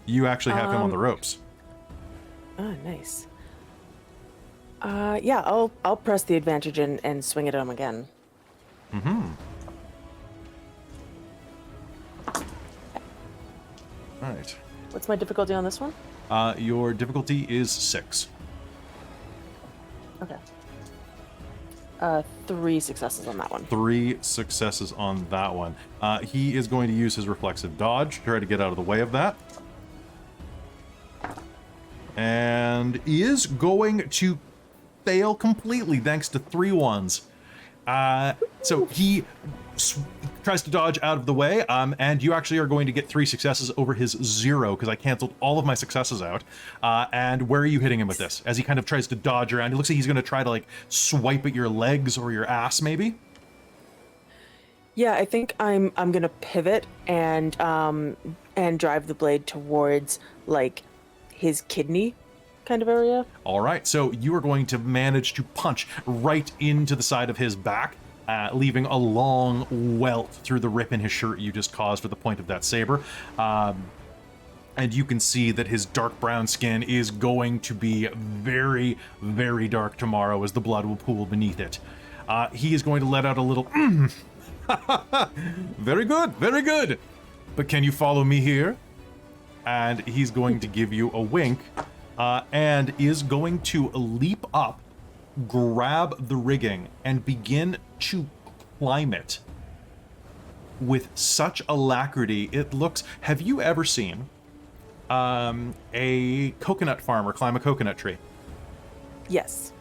You actually have him on the ropes. Oh, nice. Yeah, I'll press the advantage and swing at him again. Mm-hmm. All right. What's my difficulty on this one? Your difficulty is 6. Okay. 3 successes on that one. 3 successes on that one. He is going to use his reflexive dodge to try to get out of the way of that. And he is going to fail completely thanks to 3 ones. So he tries to dodge out of the way, and you actually are going to get 3 successes over his 0 because I canceled all of my successes out. And where are you hitting him with this? As he kind of tries to dodge around, it looks like he's going to try to like swipe at your legs or your ass, maybe. Yeah, I think I'm gonna pivot and drive the blade towards like his kidney kind of area. All right, so you are going to manage to punch right into the side of his back, leaving a long welt through the rip in his shirt you just caused with the point of that saber. And you can see that his dark brown skin is going to be very, very dark tomorrow as the blood will pool beneath it. He is going to let out a little, very good, very good. But can you follow me here? And he's going to give you a wink, and is going to leap up, grab the rigging, and begin to climb it with such alacrity. It looks... Have you ever seen a coconut farmer climb a coconut tree? Yes.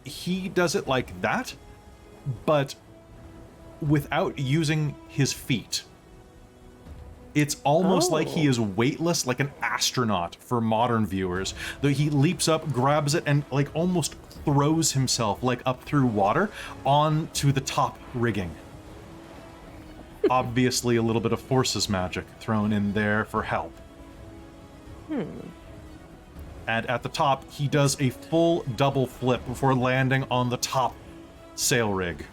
He does it like that, but without using his feet. It's almost like he is weightless, like an astronaut for modern viewers. Though he leaps up, grabs it, and like almost throws himself like up through water onto the top rigging. Obviously a little bit of forces magic thrown in there for help. And at the top, he does a full double flip before landing on the top sail rig.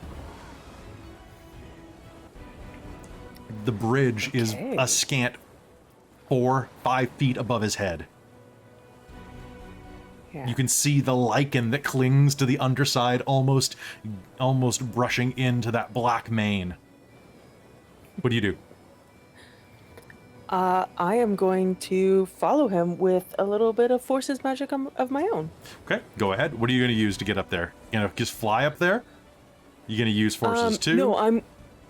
The bridge is a scant 4-5 feet above his head. Yeah. You can see the lichen that clings to the underside, almost brushing into that black mane. What do you do? I am going to follow him with a little bit of forces magic of my own. Okay, go ahead. What are you going to use to get up there? You know, just fly up there? You going to use forces too? No,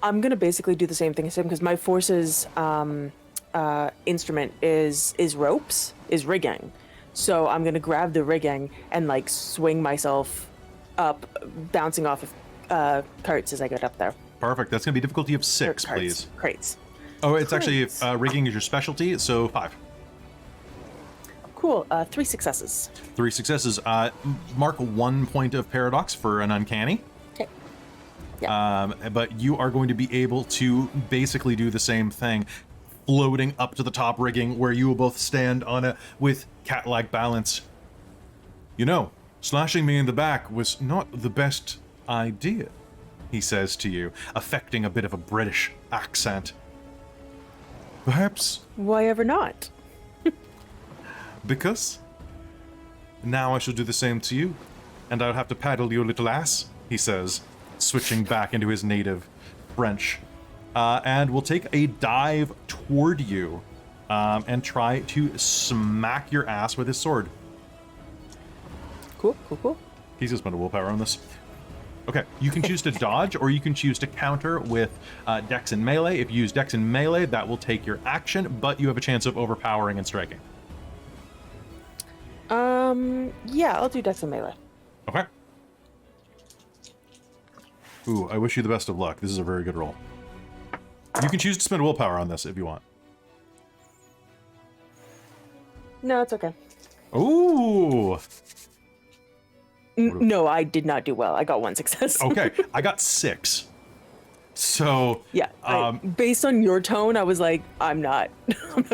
I'm gonna basically do the same thing as him because my forces instrument is ropes, is rigging. So I'm gonna grab the rigging and like swing myself up, bouncing off of carts as I get up there. Perfect. That's gonna be difficulty of 6, please. Crates. Oh, it's actually rigging is your specialty, so 5. Cool. 3 successes. 3 successes. Mark 1 point of paradox for an uncanny. Okay. Yeah. But you are going to be able to basically do the same thing, floating up to the top rigging where you will both stand on it with cat-like balance. You know, slashing me in the back was not the best idea. he says to you, affecting a bit of a British accent. Perhaps Why ever not? because now I shall do the same to you, and I'll have to paddle your little ass, he says, switching back into his native French, and will take a dive toward you and try to smack your ass with his sword. Cool, cool, cool. He's gonna spend a willpower on this. Okay, you can choose to dodge, or you can choose to counter with Dex and Melee. If you use Dex and Melee, that will take your action, but you have a chance of overpowering and striking. Yeah, I'll do Dex and Melee. Okay. Ooh, I wish you the best of luck. This is a very good roll. You can choose to spend willpower on this if you want. No, it's okay. Ooh! No, I did not do well. I got 1 success. Okay, I got 6. So... Yeah, based on your tone, I was like, I'm not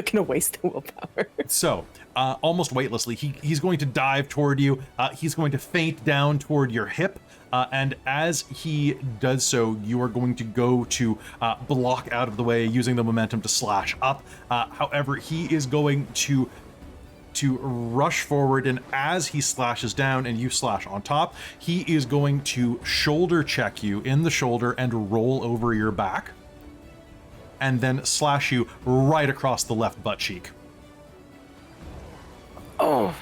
gonna waste the willpower. So, almost weightlessly, he's going to dive toward you. He's going to feint down toward your hip. And as he does so, you are going to go to block out of the way using the momentum to slash up. However, he is going to rush forward, and as he slashes down and you slash on top, he is going to shoulder check you in the shoulder and roll over your back, and then slash you right across the left butt cheek. Oh,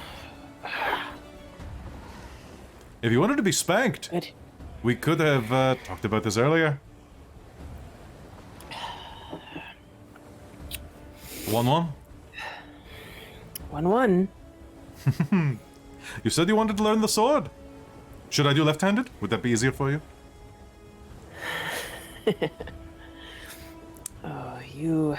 If you wanted to be spanked, good. we could have talked about this earlier. 1-1. 1-1. You said you wanted to learn the sword. Should I do left-handed? Would that be easier for you? Oh, you...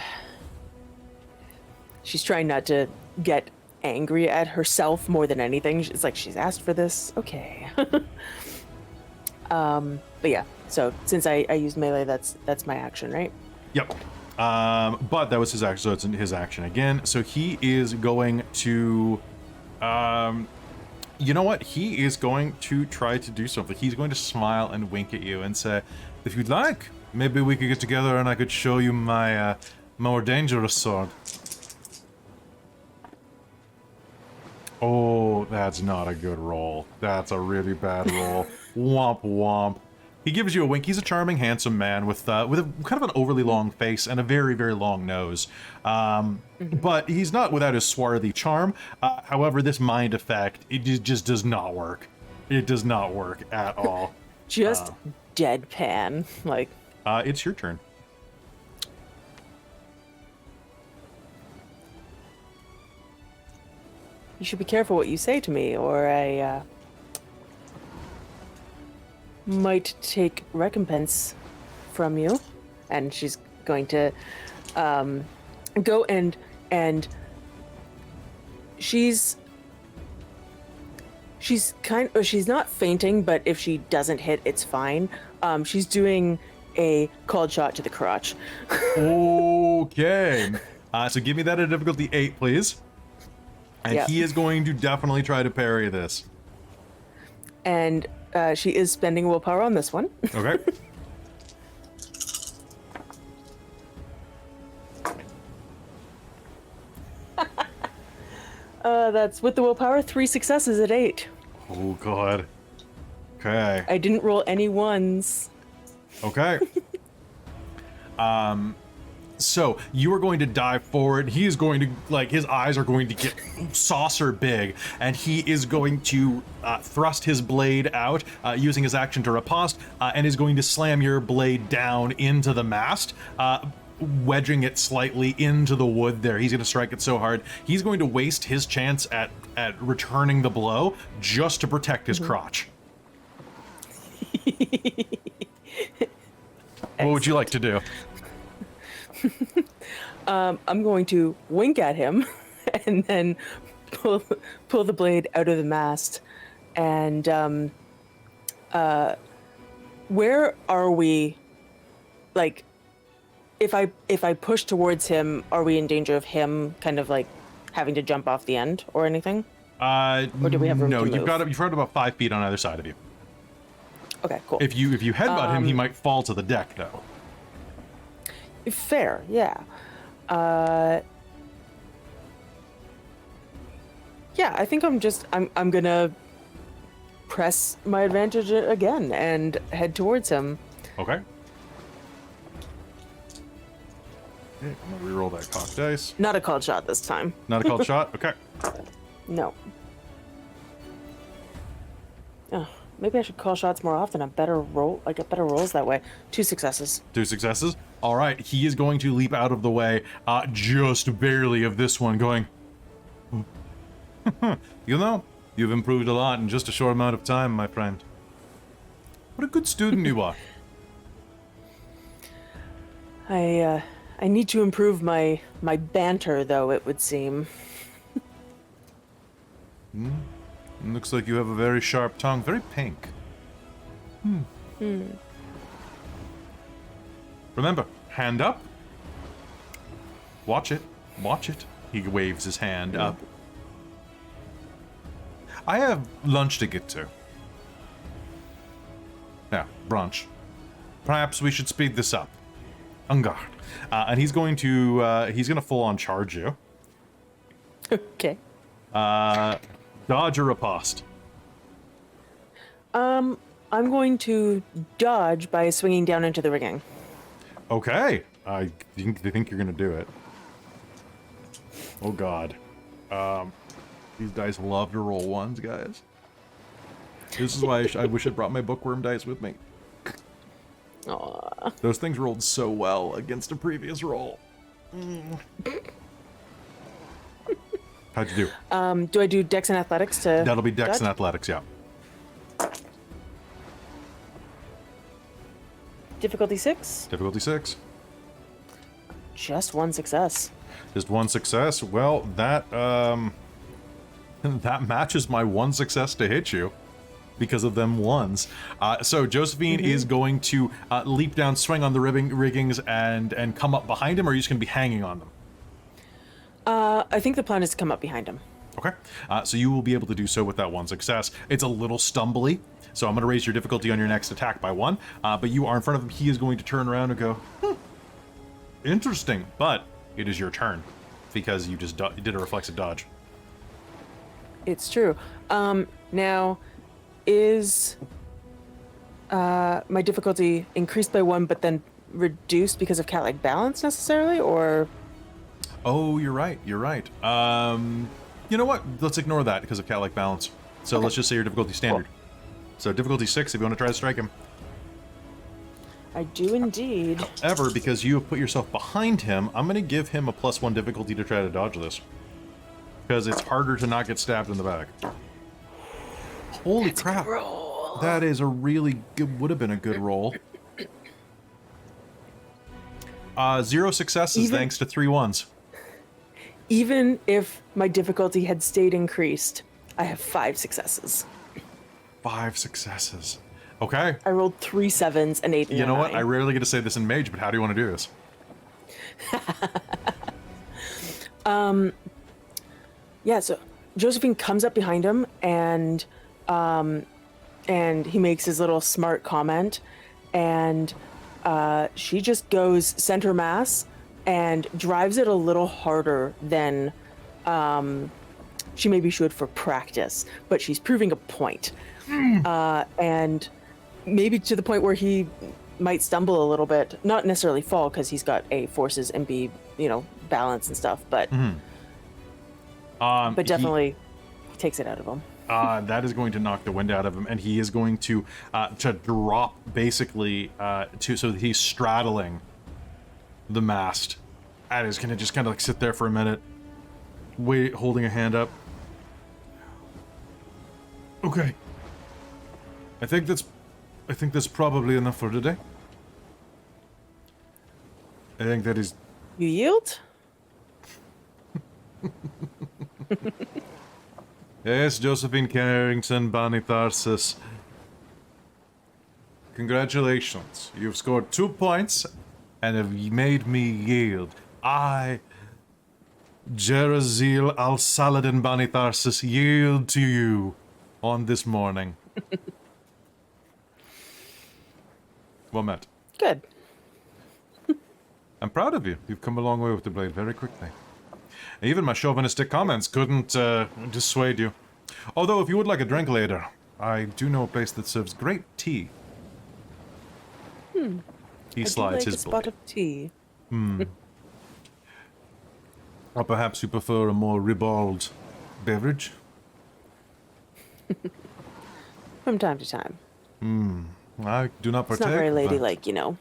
She's trying not to get angry at herself more than anything. It's like, she's asked for this. Okay. But yeah, so since I used melee, that's my action, right? Yep. But that was his action, so it's his action again. So he is going to... you know what? He is going to try to do something. He's going to smile and wink at you and say, if you'd like, maybe we could get together and I could show you my more dangerous sword. Oh, that's not a good roll. That's a really bad roll. Womp womp. He gives you a wink. He's a charming, handsome man with a kind of an overly long face and a very, very long nose. But he's not without his swarthy charm. However, this mind effect, it just does not work. It does not work at all. Just deadpan. Like, it's your turn. you should be careful what you say to me, or I might take recompense from you. And she's going to go and she's not fainting, but if she doesn't hit, it's fine. She's doing a cold shot to the crotch. Okay. So give me that at difficulty 8, please. And Yep. he is going to definitely try to parry this. And she is spending willpower on this one. Okay. That's with the willpower, 3 successes at 8. Oh, God. Okay. I didn't roll any ones. Okay. So you are going to dive forward. He is going to, like, his eyes are going to get saucer big, and he is going to thrust his blade out using his action to riposte, and is going to slam your blade down into the mast, wedging it slightly into the wood there. He's going to strike it so hard. He's going to waste his chance at returning the blow just to protect his crotch. What would you like to do? I'm going to wink at him and then pull the blade out of the mast. And where are we? Like, if I push towards him, are we in danger of him kind of like having to jump off the end or anything? Or do we have room no, to you've move? got about 5 feet on either side of you. Okay, cool. If you headbutt him, he might fall to the deck, though. Fair, yeah. Yeah, I think I'm gonna press my advantage again and head towards him. Okay. I'm gonna reroll that cocked dice. Not a called shot this time. Not a called shot? Okay. No. Oh, maybe I should call shots more often. I get better rolls that way. 2 successes. 2 successes. All right, he is going to leap out of the way, just barely of this one, going, you know, you've improved a lot in just a short amount of time, my friend. What a good student you are. I need to improve my banter, though, it would seem. Looks like you have a very sharp tongue, very pink. Remember, hand up. Watch it. Watch it. He waves his hand up. I have lunch to get to. Yeah, brunch. Perhaps we should speed this up. En garde. And he's going to full on charge you. Okay. Dodge or riposte? I'm going to dodge by swinging down into the rigging. Okay. I think you're gonna do it. Oh god. These dice love to roll ones, guys. This is why I wish I brought my Bookwyrm dice with me. Aww. Those things rolled so well against a previous roll. How'd you do? Do I do Dex and Athletics to That'll be Dex dodge? and Athletics, yeah. Difficulty 6? Difficulty 6. Just 1 success. Just 1 success. Well, that that matches my 1 success to hit you because of them ones. So Josephine is going to leap down, swing on the riggings, and come up behind him, or are you just going to be hanging on them? I think the plan is to come up behind him. Okay. So you will be able to do so with that 1 success. It's a little stumbly, so I'm going to raise your difficulty on your next attack by 1. But you are in front of him. He is going to turn around and go, interesting, but it is your turn because you just did a reflexive dodge. It's true. Now, is my difficulty increased by 1 but then reduced because of cat-like balance necessarily, or? Oh, you're right. You're right. You know what? Let's ignore that because of cat-like balance. So Okay. let's just say your difficulty standard. Cool. So difficulty 6 if you want to try to strike him. I do indeed. However, because you have put yourself behind him, I'm going to give him a +1 difficulty to try to dodge this. Because it's harder to not get stabbed in the back. Holy crap. Roll. That is a really good, would have been a good roll. 0 successes thanks to 3 ones. Even if my difficulty had stayed increased, I have 5 successes. 5 successes. Okay. I rolled 3 7s and 8 and You know what? 9. I rarely get to say this in Mage, but how do you want to do this? Yeah, so Josephine comes up behind him and he makes his little smart comment, and she just goes center mass and drives it a little harder than she maybe should for practice, but she's proving a point. And maybe to the point where he might stumble a little bit, not necessarily fall because he's got A, forces, and B, balance and stuff, but definitely takes it out of him. That is going to knock the wind out of him, and he is going to drop basically so that he's straddling the mast, and is going to just kind of like sit there for a minute, wait, holding a hand up. Okay. I think that's probably enough for today. I think that is. You yield? Yes, Josephine Carrington, Bonnie Tharsis. Congratulations. You've scored 2 points and have made me yield. I, Jerazil al-Saladin Bonnie Tharsis, yield to you on this morning. Well met. Good. I'm proud of you. You've come a long way with the blade very quickly. Even my chauvinistic comments couldn't dissuade you. Although, if you would like a drink later, I do know a place that serves great tea. He slides his a spot of tea. Or perhaps you prefer a more ribald beverage? From time to time. I do not It's partake. not very but- ladylike, you know.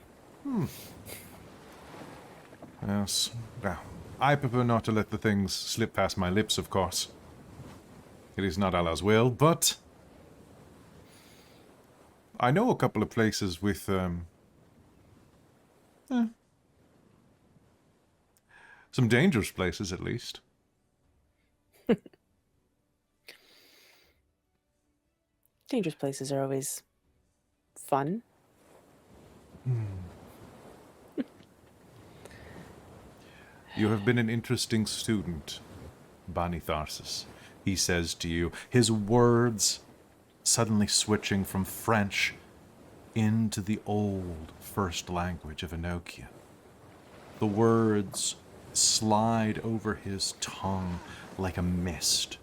Yes. Well, I prefer not to let the things slip past my lips, of course. It is not Allah's will, but I know a couple of places with, some dangerous places, at least. Dangerous places are always fun. You have been an interesting student, Bani Tharsis, he says to you, his words suddenly switching from French into the old first language of Enochian. The words slide over his tongue like a mist.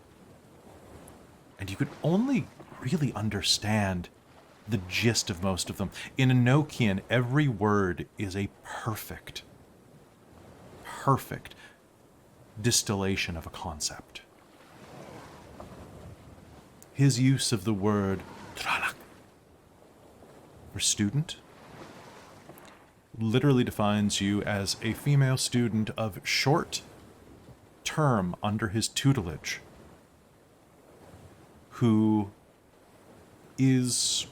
And you could only really understand the gist of most of them. In Enochian, every word is a perfect distillation of a concept. His use of the word Tralak for student literally defines you as a female student of short term under his tutelage who is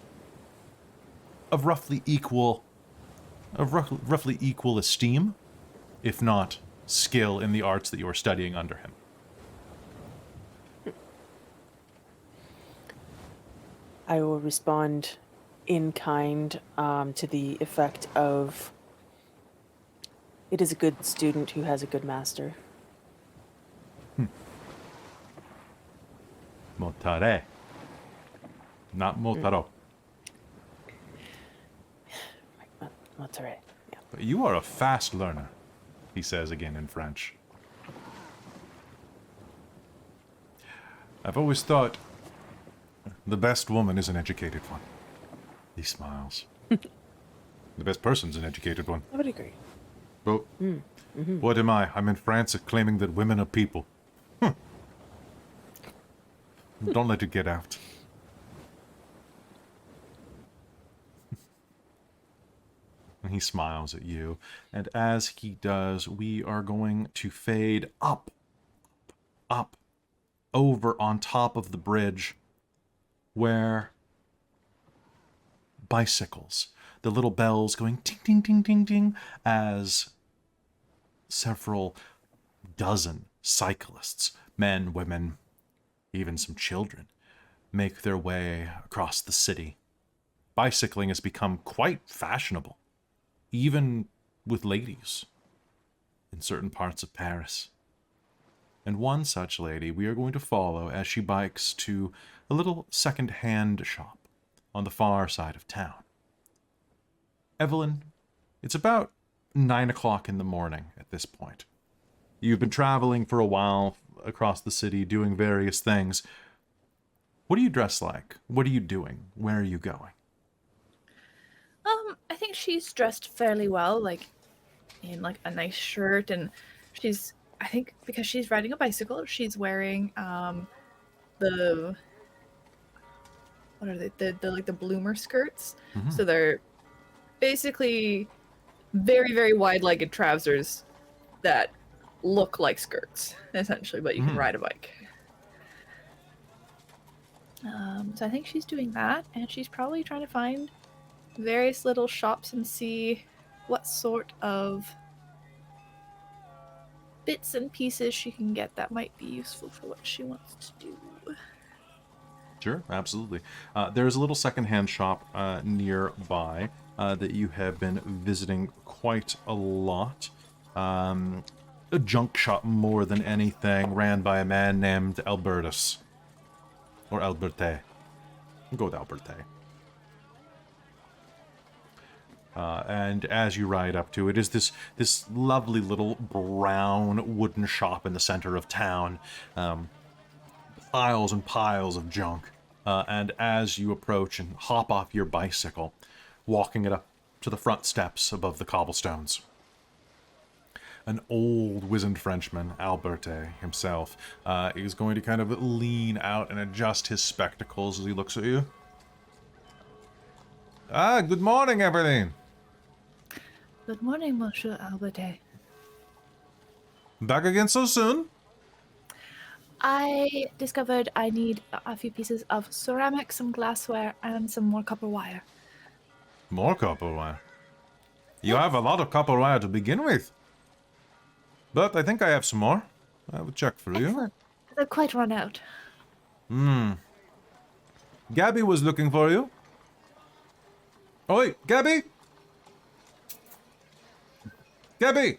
of roughly equal esteem, if not skill, in the arts that you are studying under him. I will respond in kind to the effect of, it is a good student who has a good master. Motare. Not motaro. Motare, yeah. But you are a fast learner, he says again in French. I've always thought the best woman is an educated one. He smiles. The best person's an educated one. I would agree. But what am I? I'm in France claiming that women are people. Don't let it get out. And he smiles at you. And as he does, we are going to fade up, over on top of the bridge where bicycles, the little bells going ting, ting, ting, ting, ting, as several dozen cyclists, men, women, even some children, make their way across the city. Bicycling has become quite fashionable, even with ladies in certain parts of Paris. And one such lady we are going to follow as she bikes to a little second-hand shop on the far side of town. Evelyn, it's about 9 o'clock in the morning at this point. You've been traveling for a while across the city, doing various things. What do you dress like? What are you doing? Where are you going? I think she's dressed fairly well, like in like a nice shirt, and she's, I think because she's riding a bicycle, she's wearing the, what are they? The like the bloomer skirts. Mm-hmm. So they're basically very, very wide-legged trousers that look like skirts, essentially, but you can ride a bike. So I think she's doing that, and she's probably trying to find various little shops and see what sort of bits and pieces she can get that might be useful for what she wants to do. Sure, absolutely. There's a little secondhand shop nearby that you have been visiting quite a lot. A junk shop more than anything, ran by a man named Albertus. Or Alberte. We'll go with Alberte. And as you ride up to it, is this lovely little brown wooden shop in the center of town. Piles and piles of junk. And as you approach and hop off your bicycle, walking it up to the front steps above the cobblestones, an old, wizened Frenchman, Alberte himself, is going to kind of lean out and adjust his spectacles as he looks at you. Ah, good morning, Evelyn. Good morning, Monsieur Alberte. Back again so soon? I discovered I need a few pieces of ceramic, some glassware, and some more copper wire. More copper wire. You have a lot of copper wire to begin with. But I think I have some more. I will check for you. Excellent. They're quite run out. Gabby was looking for you. Oi, Gabby! Gabby!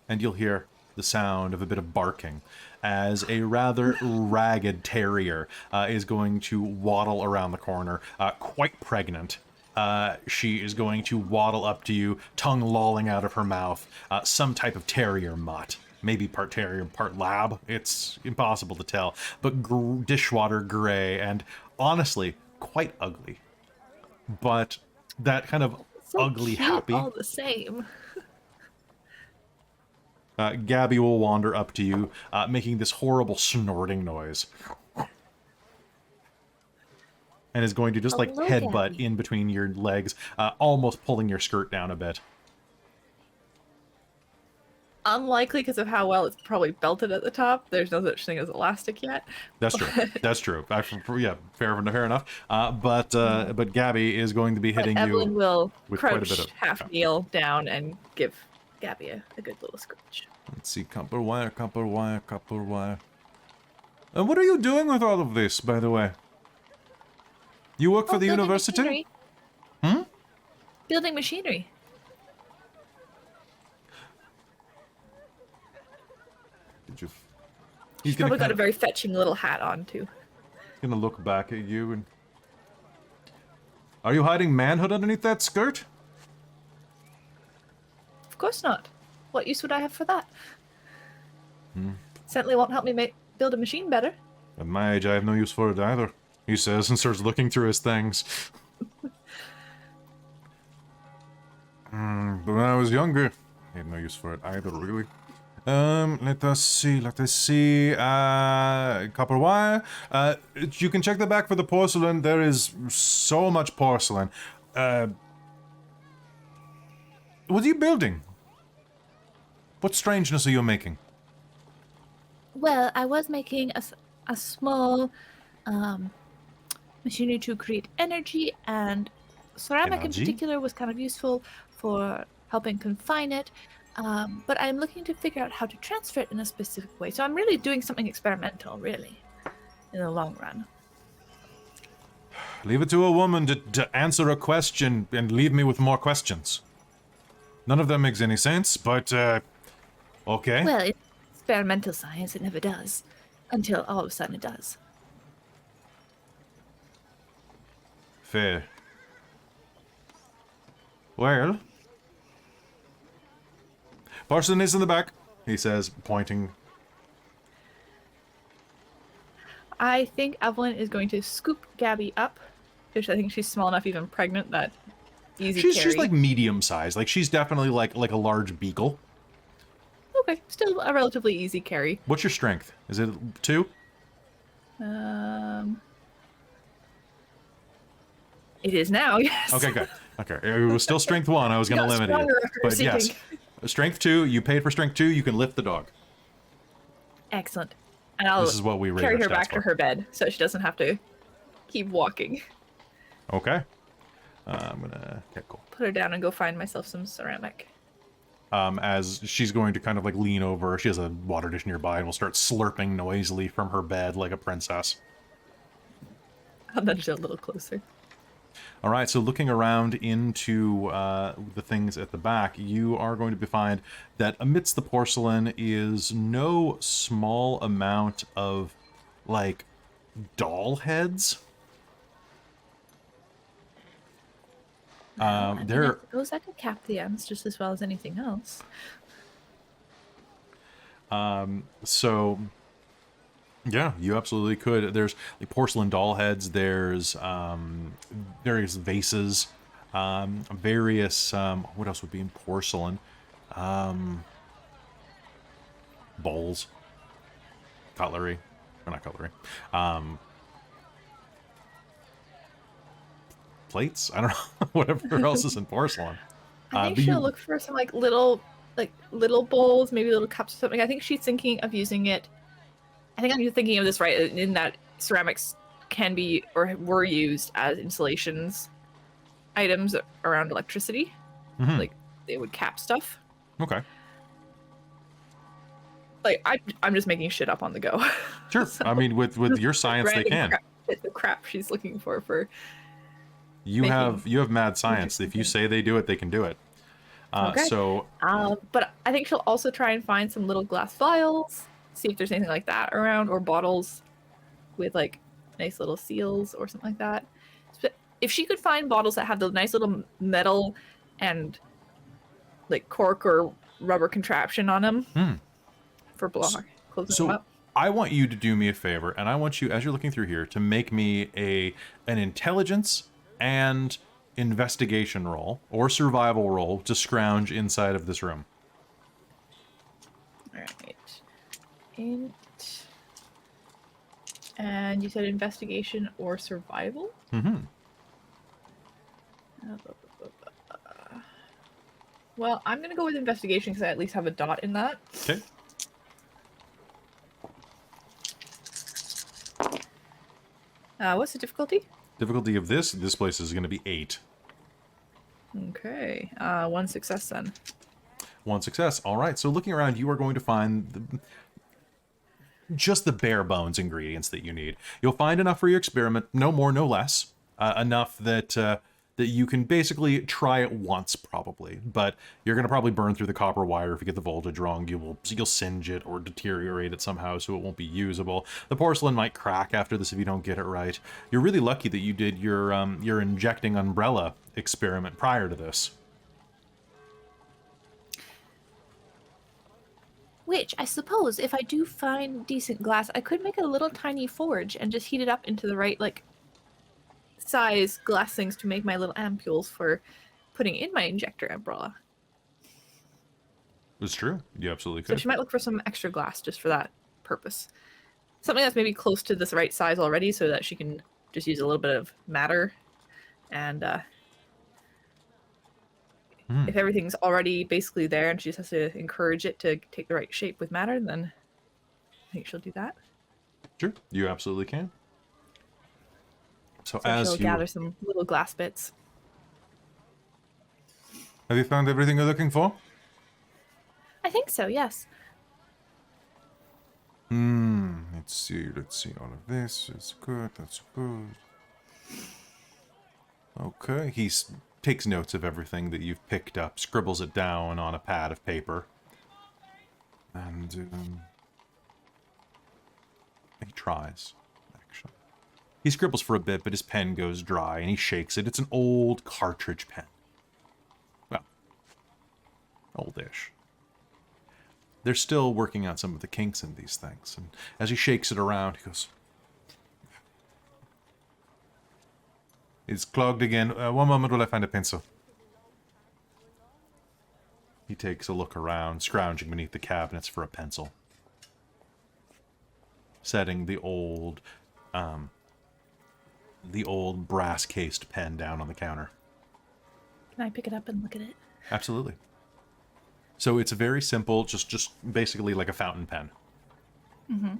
And you'll hear the sound of a bit of barking as a rather ragged terrier is going to waddle around the corner, quite pregnant. She is going to waddle up to you, tongue lolling out of her mouth, some type of terrier mutt. Maybe part terrier, part lab. It's impossible to tell. But dishwater gray and honestly quite ugly. But that kind of So ugly cute, happy. all the same. Gabby will wander up to you, making this horrible snorting noise. And is going to just like Hello, headbutt Gabby. in between your legs, almost pulling your skirt down a bit. Unlikely because of how well it's probably belted at the top. There's no such thing as elastic yet. That's true. That's true. Yeah, fair enough. But Gabby is going to be hitting Evelyn you will with quite a crouch, bit of half kneel down and give Gabby a good little scratch. Let's see, copper wire, copper wire, copper wire. And what are you doing with all of this, by the way? You work for the building university? machinery. Building machinery. Did you? He's probably got a very fetching little hat on too. Gonna look back at you and... Are you hiding manhood underneath that skirt? Of course not. What use would I have for that? Certainly won't help me build a machine better. At my age, I have no use for it either, he says, and starts looking through his things. But when I was younger, I had no use for it either, really. Let us see. Copper wire. You can check the back for the porcelain. There is so much porcelain. What are you building? What strangeness are you making? Well, I was making a small machinery to create energy, and ceramic Energy? in particular was kind of useful for helping confine it. But I'm looking to figure out how to transfer it in a specific way. So I'm really doing something experimental, really, in the long run. Leave it to a woman to answer a question and leave me with more questions. None of that makes any sense, but, okay. Well, it's experimental science, it never does. Until all of a sudden it does. Fair. Well... Porcelain is in the back, he says, pointing. I think Evelyn is going to scoop Gabby up, because I think she's small enough, even pregnant, that easy carry. She's like medium sized. Like she's definitely like a large beagle. Okay, still a relatively easy carry. What's your strength? Is it 2? It is now, yes. Okay, good. Okay, it was still strength 1. I was going to limit it. But yes, strength 2. You paid for strength 2. You can lift the dog. Excellent. And I'll This is what we rate carry our her stats back for. to her bed, so she doesn't have to keep walking. Okay. I'm gonna. Okay, cool. Put her down and go find myself some ceramic. As she's going to kind of like lean over, she has a water dish nearby and will start slurping noisily from her bed like a princess. I'll nudge her a little closer. All right, so looking around into the things at the back, you are going to find that amidst the porcelain is no small amount of, like, doll heads. I mean, I There, suppose I could cap the ends just as well as anything else. so yeah, you absolutely could. There's like porcelain doll heads. There's various vases, various what else would be in porcelain? Bowls, cutlery, or not cutlery. Plates. I don't know. Whatever else is in porcelain. I think but she'll you- look for some like little bowls, maybe little cups or something. I think she's thinking of using it. I think I'm thinking of this right in that ceramics can be or were used as installations items around electricity. Mhm. Like they would cap stuff. Okay. Like I'm just making shit up on the go. Sure. I mean, with your science, they Random can. the crap she's looking for. You have mad science. interesting If you things. say they do it, they can do it. Okay. So But I think she'll also try and find some little glass vials, see if there's anything like that around, or bottles with like nice little seals or something like that. But if she could find bottles that have the nice little metal and like cork or rubber contraption on them for closing so them up. I want you to do me a favor, and I want you, as you're looking through here, to make me an intelligence and investigation roll or survival roll to scrounge inside of this room. All right. And you said investigation or survival? Mm-hmm. Well, I'm going to go with investigation because I at least have a dot in that. Okay. What's the difficulty? Difficulty of this place is going to be 8. Okay. One success then. 1 success. All right. So looking around, you are going to find just the bare bones ingredients that you need. You'll find enough for your experiment, no more, no less. Enough that that you can basically try it once, probably. But you're going to probably burn through the copper wire if you get the voltage wrong. You'll singe it or deteriorate it somehow, so it won't be usable. The porcelain might crack after this if you don't get it right. You're really lucky that you did your injecting umbrella experiment prior to this. Which, I suppose, if I do find decent glass, I could make a little tiny forge and just heat it up into the right, like, size glass things to make my little ampules for putting in my injector umbrella. It's true. You absolutely So could. she might look for some extra glass just for that purpose. Something that's maybe close to this right size already so that she can just use a little bit of matter. And if everything's already basically there and she just has to encourage it to take the right shape with matter, then I think she'll do that. Sure. You absolutely can. So So as she'll you... gather some little glass bits. Have you found everything you're looking for? I think so, yes. Let's see. All of this is good. That's good. Okay. He takes notes of everything that you've picked up, scribbles it down on a pad of paper. And he tries, actually. He scribbles for a bit, but his pen goes dry, and he shakes it. It's an old cartridge pen. Well, oldish. They're still working out some of the kinks in these things. And as he shakes it around, he goes, "It's clogged again. One moment while I find a pencil." He takes a look around, scrounging beneath the cabinets for a pencil. Setting the old brass-cased pen down on the counter. Can I pick it up and look at it? Absolutely. So it's a very simple, just basically like a fountain pen. Mm-hmm.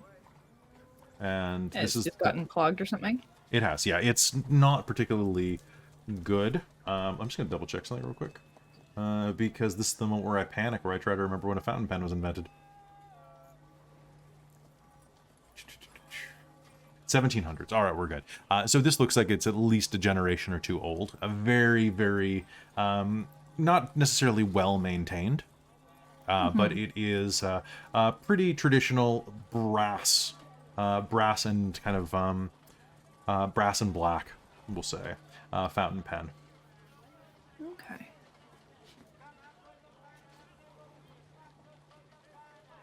And this It's is just gotten clogged or something. It has, yeah. It's not particularly good. I'm just going to double check something real quick. Because this is the moment where I panic, where I try to remember when a fountain pen was invented. 1700s. All right, we're good. So this looks like it's at least a generation or two old. A very, very, not necessarily well-maintained. But it is pretty traditional brass and kind of brass and black, we'll say, fountain pen.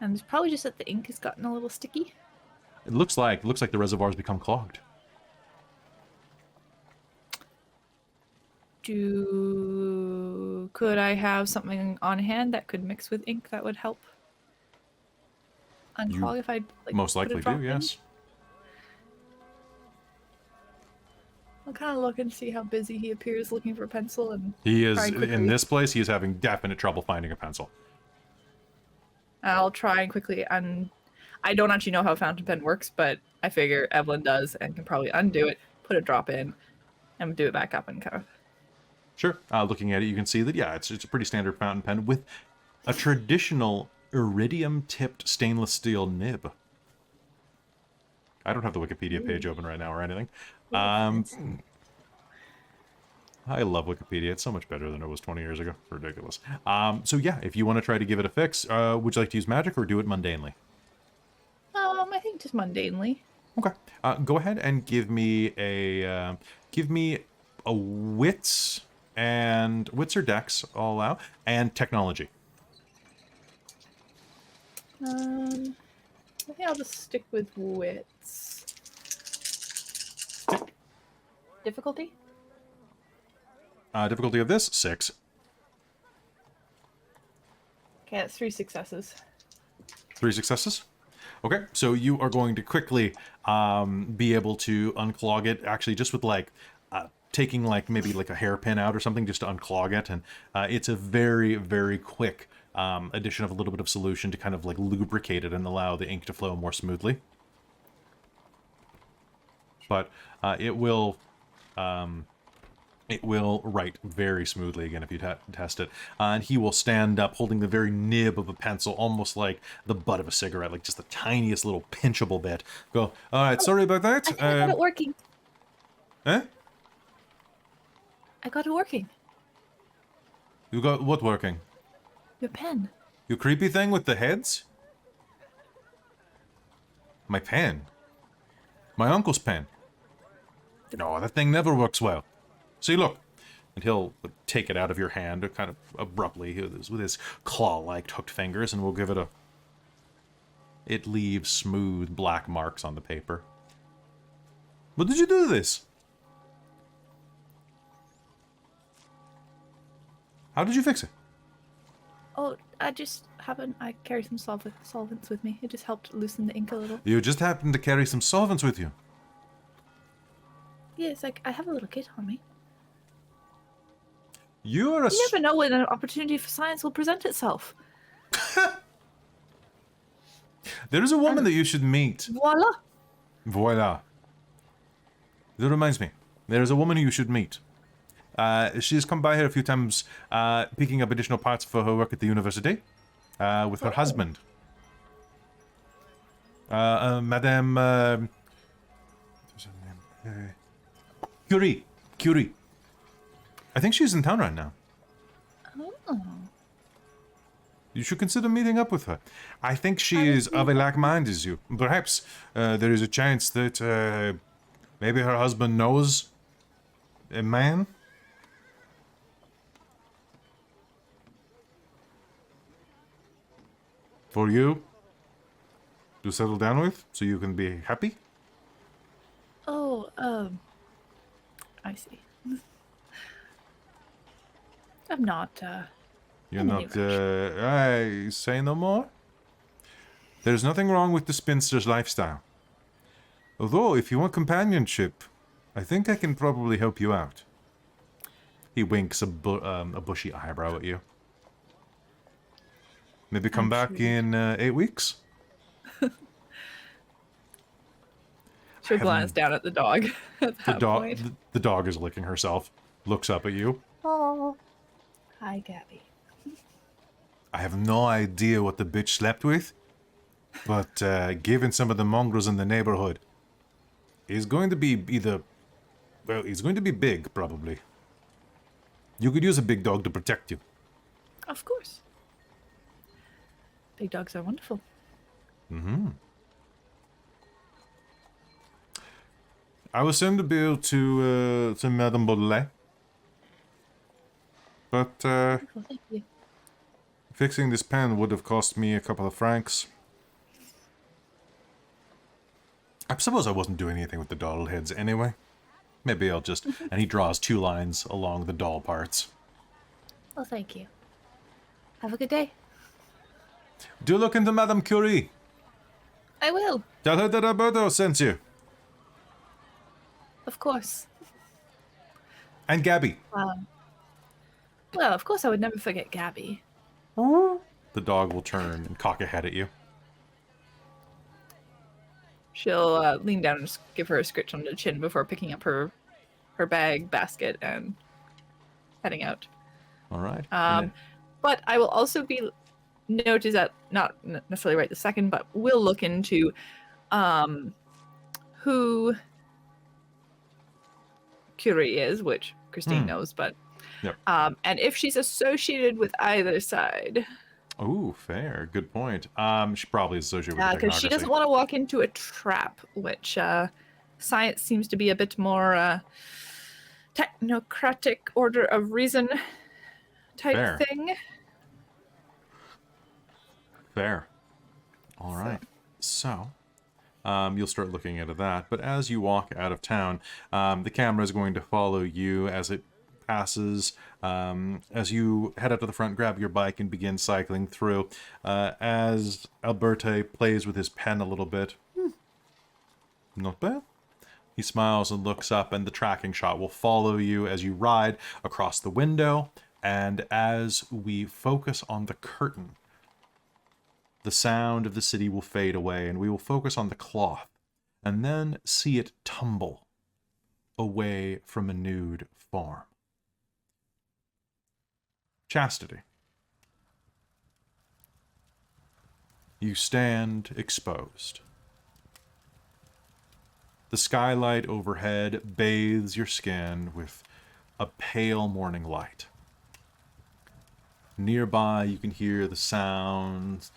And it's probably just that the ink has gotten a little sticky. It looks like the reservoir's become clogged. Could I have something on hand that could mix with ink that would help unclog if I like, Most put a likely drop do, in? yes. I'll kind of look and see how busy he appears looking for a pencil, and He is, try in quickly. this place, he is having definite trouble finding a pencil. I'll try and quickly I don't actually know how a fountain pen works, but I figure Evelyn does and can probably undo it, put a drop in, and do it back up and kind of. Sure. Looking at it, you can see that, yeah, it's a pretty standard fountain pen with a traditional iridium-tipped stainless steel nib. I don't have the Wikipedia page open right now or anything. I love Wikipedia. It's so much better than it was 20 years ago. It's ridiculous. So yeah, if you want to try to give it a fix, would you like to use magic or do it mundanely? I think just mundanely. Okay. Go ahead and give me a wits and wits or dex, I'll allow, and technology. I think I'll just stick with wits. Difficulty? Difficulty of this, 6. Okay, that's 3 successes. 3 successes. Okay, so you are going to quickly be able to unclog it, actually just with like taking like maybe like a hairpin out or something just to unclog it, and it's a very, very quick addition of a little bit of solution to kind of like lubricate it and allow the ink to flow more smoothly. But it will write very smoothly again if you test it. And he will stand up holding the very nib of a pencil, almost like the butt of a cigarette, like just the tiniest little pinchable bit. Go, all right, sorry about that. I think I got it working. Eh? I got it working. You got what working? Your pen. You creepy thing with the heads? My pen? My uncle's pen? No, that thing never works well. See, look. And he'll take it out of your hand kind of abruptly with his claw-like hooked fingers, and we'll give it a... It leaves smooth black marks on the paper. What did you do to this? How did you fix it? Oh, I carry some solvents with me. It just helped loosen the ink a little. You just happened to carry some solvents with you. Yeah, it's like I have a little kit on me. You are a... You never know when an opportunity for science will present itself. There is a woman that you should meet. Voila! Voila. That reminds me. There is a woman who you should meet. She has come by here a few times, picking up additional parts for her work at the university, with her husband. Madame... Curie. I think she's in town right now. Oh. You should consider meeting up with her. I think she is of a like mind as you. Perhaps there is a chance that maybe her husband knows a man. For you to settle down with, so you can be happy? Oh, I see. I'm not, You're in not, any rush. I say no more? There's nothing wrong with the spinster's lifestyle. Although, if you want companionship, I think I can probably help you out. He winks a bushy eyebrow at you. Maybe come back in 8 weeks? She'll glance down at the dog at that point. The dog is licking herself, looks up at you. Oh. Hi, Gabby. I have no idea what the bitch slept with, but given some of the mongrels in the neighborhood, he's going to be he's going to be big, probably. You could use a big dog to protect you. Of course. Big dogs are wonderful. Mm-hmm. I will send a bill to Madame Baudelaire. But Well, thank you. Fixing this pen would have cost me a couple of francs. I suppose I wasn't doing anything with the doll heads anyway. Maybe I'll just... And he draws 2 lines along the doll parts. Well, thank you. Have a good day. Do look into Madame Curie. I will. Tell her that Alberto sent you. Of course. And Gabby. Well, of course I would never forget Gabby. The dog will turn and cock a head at you. She'll lean down and just give her a scritch on the chin before picking up her basket and heading out. All right. But I will also be notice that, not necessarily right this second, but we'll look into who Curie is, which Christine knows, but Yep. And if she's associated with either side. Oh, fair. Good point. She probably is associated with Because she doesn't want to walk into a trap, which science seems to be a bit more technocratic order of reason type thing. Fair. All right. So, you'll start looking into that. But as you walk out of town, the camera is going to follow you as it passes. As you head up to the front, grab your bike and begin cycling through. As Alberto plays with his pen a little bit. Not bad. He smiles and looks up, and the tracking shot will follow you as you ride across the window. And as we focus on the curtain, the sound of the city will fade away, and we will focus on the cloth, and then see it tumble away from a nude form. Chastity. You stand exposed. The skylight overhead bathes your skin with a pale morning light. Nearby, you can hear the sounds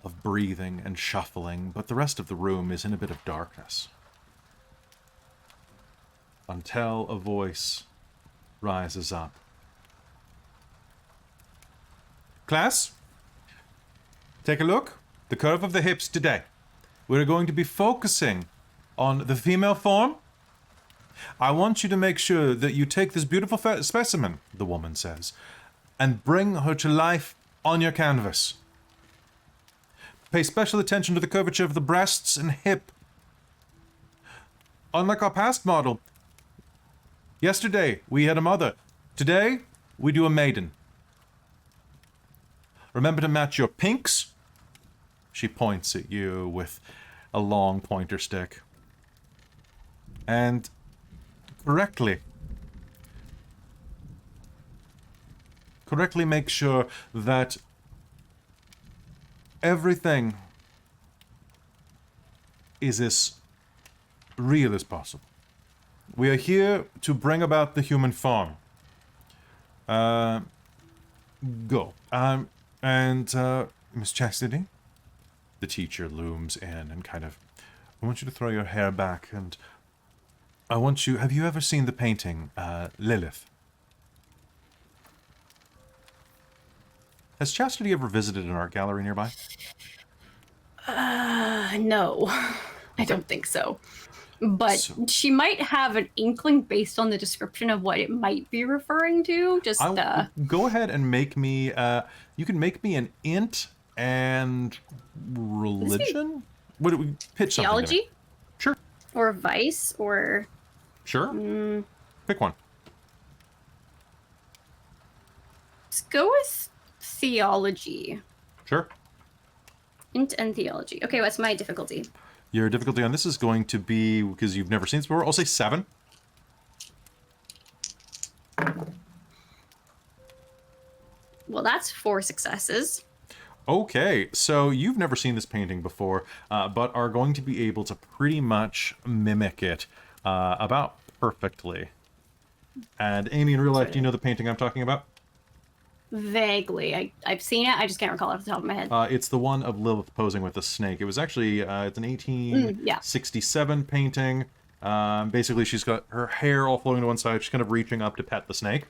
of breathing and shuffling, but the rest of the room is in a bit of darkness. Until a voice rises up. Class, take a look. The curve of the hips today. We're going to be focusing on the female form. I want you to make sure that you take this beautiful specimen, the woman says, and bring her to life on your canvas. Pay special attention to the curvature of the breasts and hip. Unlike our past model, yesterday we had a mother. Today, we do a maiden. Remember to match your pinks. She points at you with a long pointer stick. And correctly make sure that everything is as real as possible. We are here to bring about the human form. Go. Miss Chastity? The teacher looms in and kind of, I want you to throw your hair back, and I want you, have you ever seen the painting, Lilith? Has Chastity ever visited an art gallery nearby? No, I don't think so. But she might have an inkling based on the description of what it might be referring to. Just go ahead and make me. You can make me an int and religion. What do we pitch? Theology? Sure. Or vice? Or sure. Pick one. Let's go with theology. Sure. Int and theology. Okay, what's my difficulty? Your difficulty on this is going to be, because you've never seen this before, I'll say 7. Well, that's 4 successes. Okay, so you've never seen this painting before, but are going to be able to pretty much mimic it about perfectly. And Amy, in real life, do you know the painting I'm talking about? Vaguely. I've seen it, I just can't recall it off the top of my head. It's the one of Lilith posing with a snake. It was actually, it's an 1867 painting. Basically, she's got her hair all flowing to one side. She's kind of reaching up to pet the snake.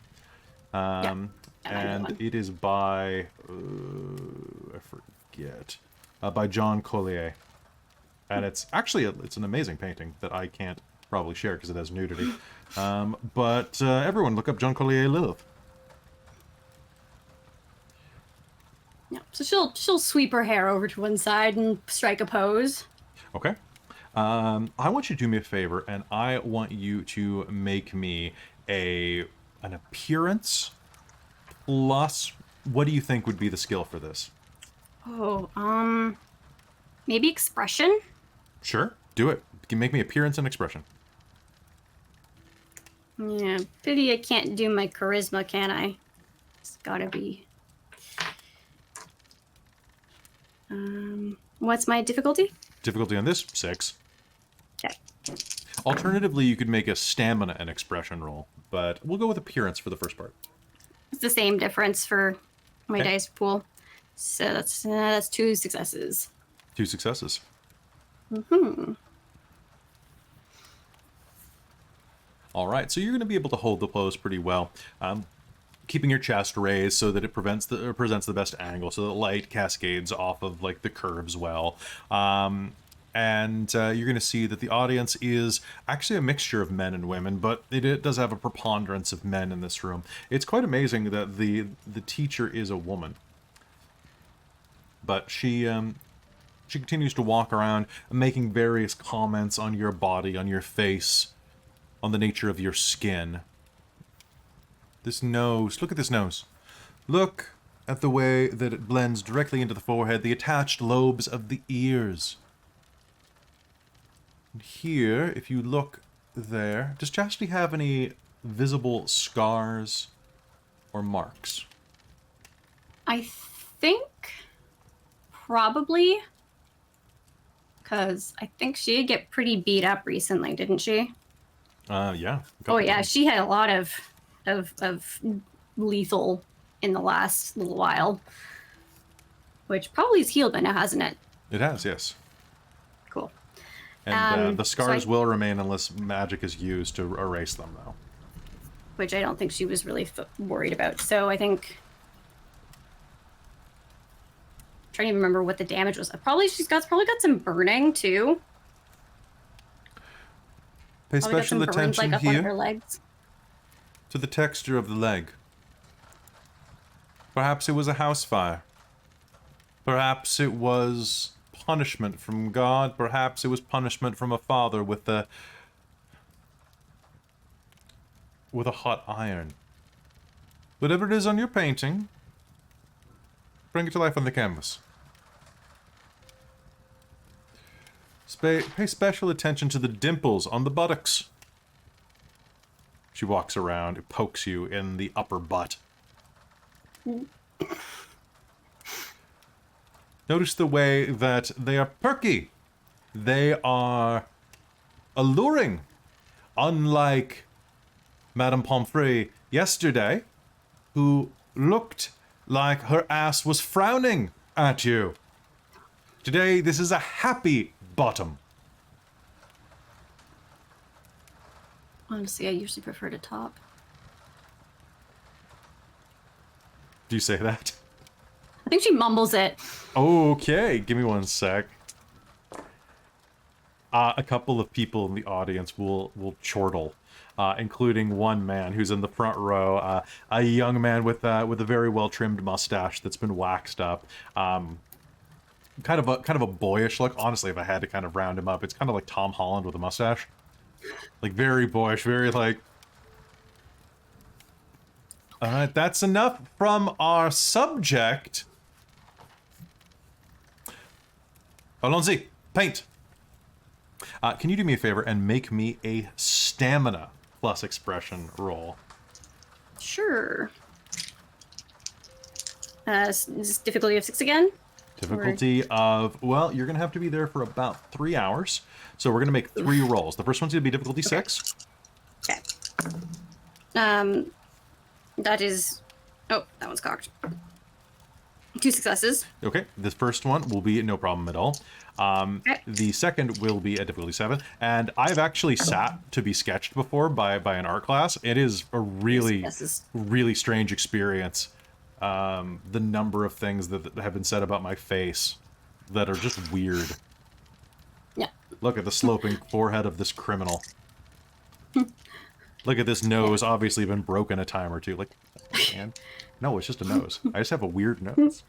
and it is by I forget, by John Collier, and it's actually it's an amazing painting that I can't probably share because it has nudity. But everyone, look up John Collier Lilith. Yeah. So she'll sweep her hair over to one side and strike a pose. Okay. I want you to do me a favor, and I want you to make me an appearance plus. What do you think would be the skill for this? Oh, maybe expression? Sure, do it. You can make me appearance and expression. Yeah, pity I can't do my charisma, can I? It's gotta be. What's my difficulty? Difficulty on this, 6. Okay. Alternatively, you could make a stamina and expression roll, but we'll go with appearance for the first part. It's the same difference for my Okay. dice pool. So that's 2 successes. 2 successes. Mm-hmm. All right, so you're going to be able to hold the pose pretty well, keeping your chest raised so that it presents the best angle, so that light cascades off of like the curves well. And you're going to see that the audience is actually a mixture of men and women, but it does have a preponderance of men in this room. It's quite amazing that the teacher is a woman, but she continues to walk around making various comments on your body, on your face, on the nature of your skin. This nose, look at this nose. Look at the way that it blends directly into the forehead, the attached lobes of the ears. And here, if you look there, does Chastity have any visible scars or marks? I think probably, because I think she did get pretty beat up recently, didn't she? Yeah. Oh yeah, she had a lot of lethal in the last little while, which probably is healed by now, hasn't it? It has, yes. Cool. And the scars so will remain unless magic is used to erase them, though. which I don't think she was really worried about. So I think, trying to remember what the damage was. She's probably got some burning too. Pay Probably got special some burns, attention like, up on her here legs. to the texture of the leg. Perhaps it was a house fire. Perhaps it was punishment from God. Perhaps it was punishment from a father with a hot iron. Whatever it is on your painting, bring it to life on the canvas. Pay special attention to the dimples on the buttocks. She walks around, pokes you in the upper butt. Notice the way that they are perky. They are alluring. Unlike Madame Pomfrey yesterday, who looked like her ass was frowning at you. Today, this is a happy bottom. Honestly, I usually prefer to top. Do you say that? I think she mumbles it. Okay, give me one sec. A couple of people in the audience will chortle, including one man who's in the front row, a young man with a very well trimmed mustache that's been waxed up. Kind of a boyish look. Honestly, if I had to kind of round him up, it's kind of like Tom Holland with a mustache. Like very boyish, very like. All right, that's enough from our subject. Allons-y, paint. Can you do me a favor and make me a stamina plus expression roll? Sure. Is this difficulty of 6 again? Difficulty of, well, you're going to have to be there for about 3 hours. So we're going to make 3 rolls. The first one's going to be difficulty 6. Okay. That is... Oh, that one's cocked. 2 successes. Okay, this first one will be no problem at all. Okay. The second will be a difficulty 7. And I've actually sat to be sketched before by an art class. It is a really, This is... really strange experience the number of things that have been said about my face that are just weird. Yeah. Look at the sloping forehead of this criminal. Look at this nose, obviously been broken a time or two. Like, man, no, it's just a nose. I just have a weird nose.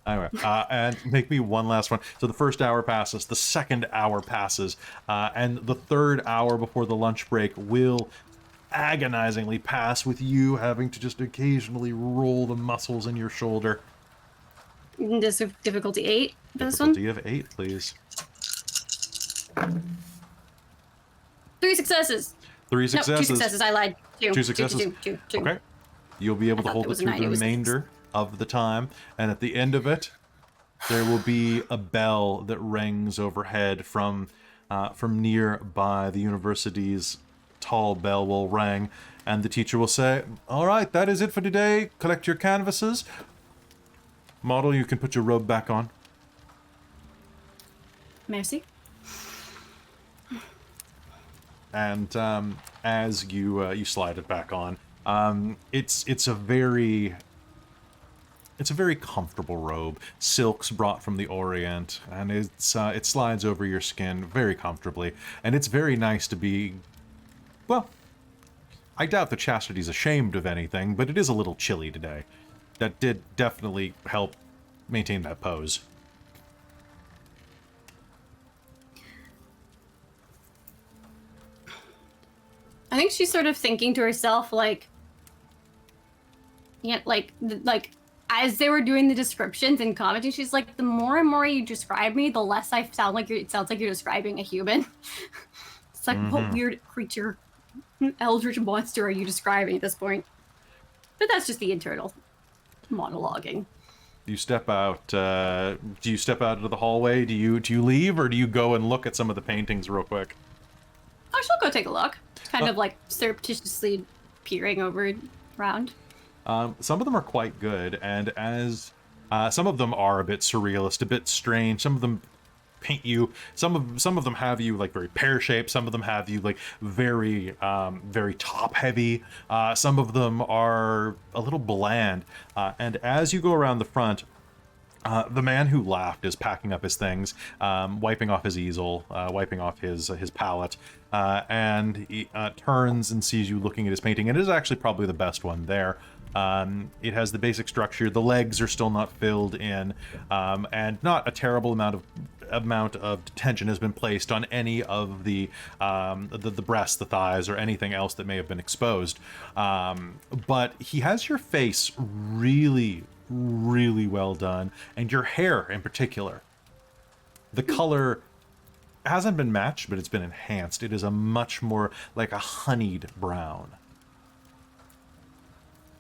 Anyway, and make me one last one. So the first hour passes, the second hour passes, and the third hour before the lunch break will agonizingly pass with you having to just occasionally roll the muscles in your shoulder. This is difficulty 8. This one. Difficulty of 8, please. 3 successes. 3 No, successes. 2 successes. I lied. 2. 2 successes. Two. Okay. You'll be able to hold it through the remainder of the time, and at the end of it, there will be a bell that rings overhead from nearby. The university's tall bell will ring, and the teacher will say, "All right, that is it for today. Collect your canvases. Model, you can put your robe back on." Merci. And as you slide it back on, it's a very comfortable robe, silks brought from the Orient, and it slides over your skin very comfortably, and it's very nice to be. Well, I doubt that Chastity's ashamed of anything, but it is a little chilly today. That did definitely help maintain that pose. I think she's sort of thinking to herself, like, yeah, like as they were doing the descriptions and commenting, she's like, the more and more you describe me, the less I sound like it sounds like you're describing a human. It's like, what weird creature, eldritch monster are you describing at this point? But that's just the internal monologuing. You step out. Do you step out into the hallway? Do you leave, or do you go and look at some of the paintings real quick? Oh, she'll go take a look. Kind of like surreptitiously peering around. Some of them are quite good, and as some of them are a bit surrealist, a bit strange. Some of them paint you. Some of them have you like very pear-shaped. Some of them have you like very top-heavy. Some of them are a little bland. And as you go around the front, the man who laughed is packing up his things, wiping off his easel, wiping off his palette, and he turns and sees you looking at his painting. And it is actually probably the best one there. It has the basic structure. The legs are still not filled in, and not a terrible amount of tension has been placed on any of the breasts, the thighs, or anything else that may have been exposed. But he has your face really well done, and your hair in particular. The color hasn't been matched, but it's been enhanced. It is a much more like a honeyed brown.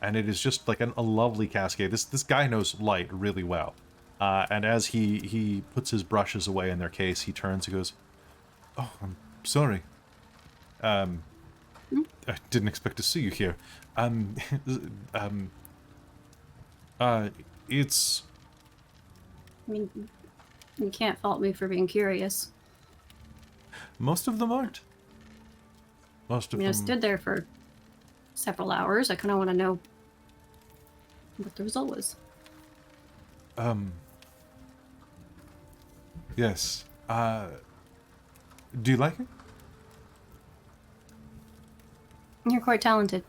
And it is just like a lovely cascade. This guy knows light really well. And as he puts his brushes away in their case, he turns and goes, "Oh, I'm sorry. I didn't expect to see you here. It's..." I mean, you can't fault me for being curious. Most of them aren't. Most of them... I stood there for several hours. I kind of want to know what the result was. Yes. Do you like it? You're quite talented.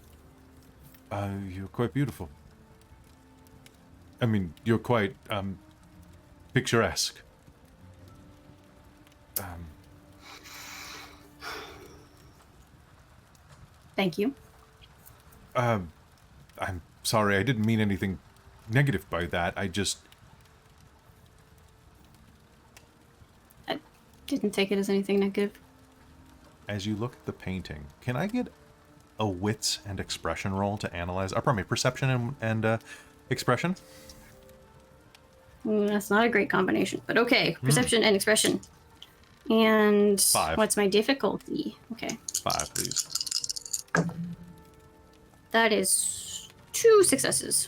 You're quite beautiful. I mean, you're quite, picturesque. Thank you. I'm sorry, I didn't mean anything negative by that. I didn't take it as anything negative. As you look at the painting, can I get a wits and expression roll to analyze? Pardon me, perception and expression? That's not a great combination, but okay. Perception and expression. And 5. What's my difficulty? Okay. 5, please. That is 2 successes.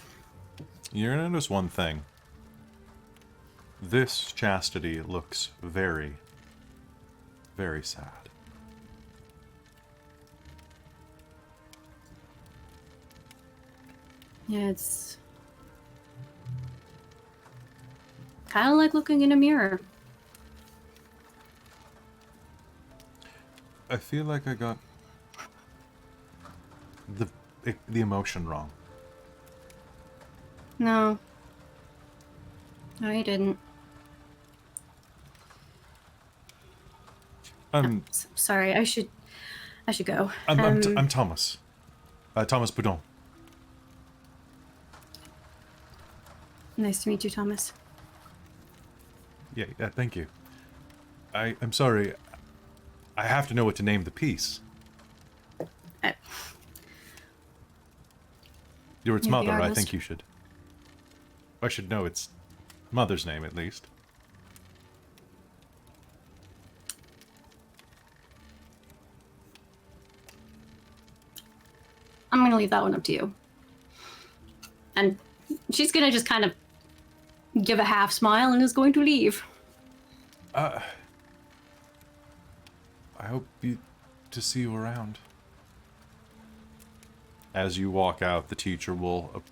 You're gonna notice one thing. This Chastity looks very, very sad. Yeah, it's kind of like looking in a mirror. I feel like I got the emotion wrong. No. No, you didn't. Sorry, I should go. I'm Thomas. Thomas Boudon. Nice to meet you, Thomas. Yeah, thank you. I'm sorry. I have to know what to name the piece. You're its You're the mother. I artist. think you should. I should know its mother's name, at least. I'm going to leave that one up to you. And she's going to just kind of give a half smile and is going to leave. I hope to see you around. As you walk out, the teacher will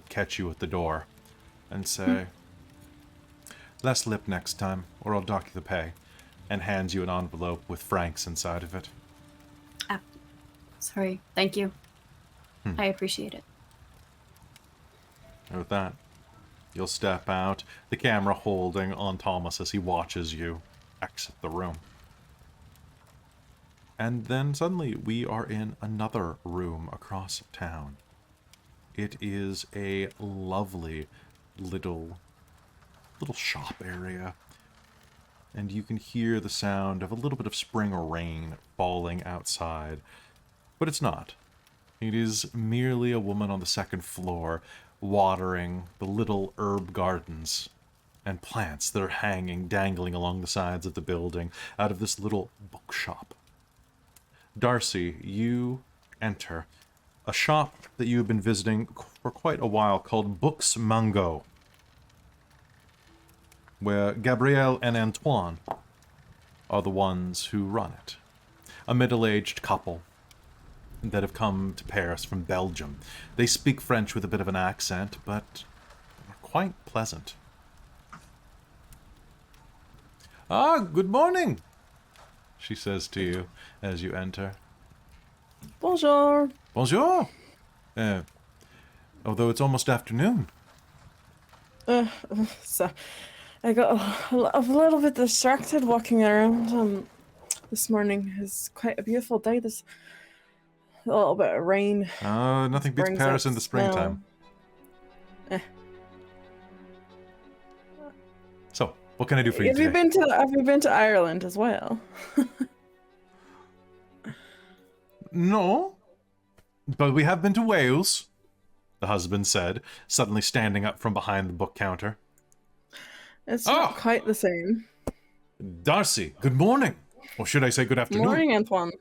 catch you at the door and say, "Less lip next time, or I'll dock you the pay," and hands you an envelope with francs inside of it. Sorry. Thank you. I appreciate it. And with that, you'll step out, the camera holding on Thomas as he watches you exit the room. And then suddenly we are in another room across town. It is a lovely little shop area. And you can hear the sound of a little bit of spring rain falling outside. But it's not. It is merely a woman on the second floor watering the little herb gardens and plants that are dangling along the sides of the building out of this little bookshop. Darcie, you enter a shop that you have been visiting for quite a while called Books Mango, where Gabrielle and Antoine are the ones who run it. A middle-aged couple that have come to Paris from Belgium. They speak French with a bit of an accent, but are quite pleasant. "Ah, good morning," she says to you as you enter. Bonjour. "Bonjour." Although it's almost afternoon. So I got a little bit distracted walking around. This morning is quite a beautiful day. There's a little bit of rain. Nothing beats Brings Paris out in the springtime. smell. So, what can I do for you Have today? have you been to Ireland as well? No, but we have been to Wales, the husband said, suddenly standing up from behind the book counter. It's not quite the same. Darcie, good morning. Or should I say good afternoon? Morning, Antoine.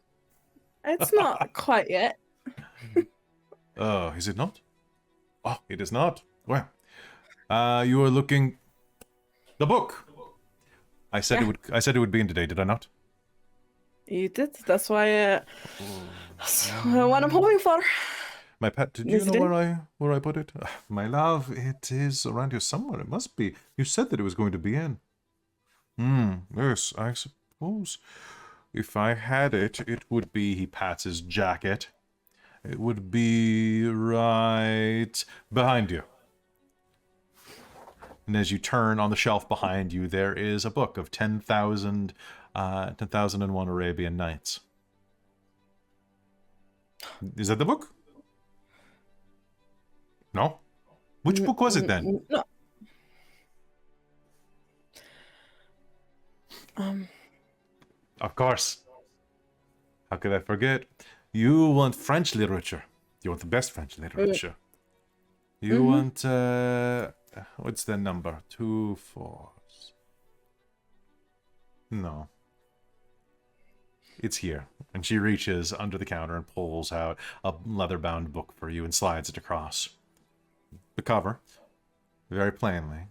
It's not quite yet. Is it not? Oh, it is not. Well, you are looking... The book. I said it would be in today, did I not? You did. That's why. That's what I'm hoping for. My pet, did you know where I put it? My love, it is around here somewhere. It must be. You said that it was going to be in. Yes, I suppose. If I had it, it would be, he pats his jacket. It would be right behind you. And as you turn on the shelf behind you, there is a book of 10,001 Arabian Nights. Is that the book? No? Which book was it then? No. Of course. How could I forget? You want French literature. You want the best French literature. You want, what's the number? 2 4s. No. It's here. And she reaches under the counter and pulls out a leather-bound book for you and slides it across. The cover, very plainly,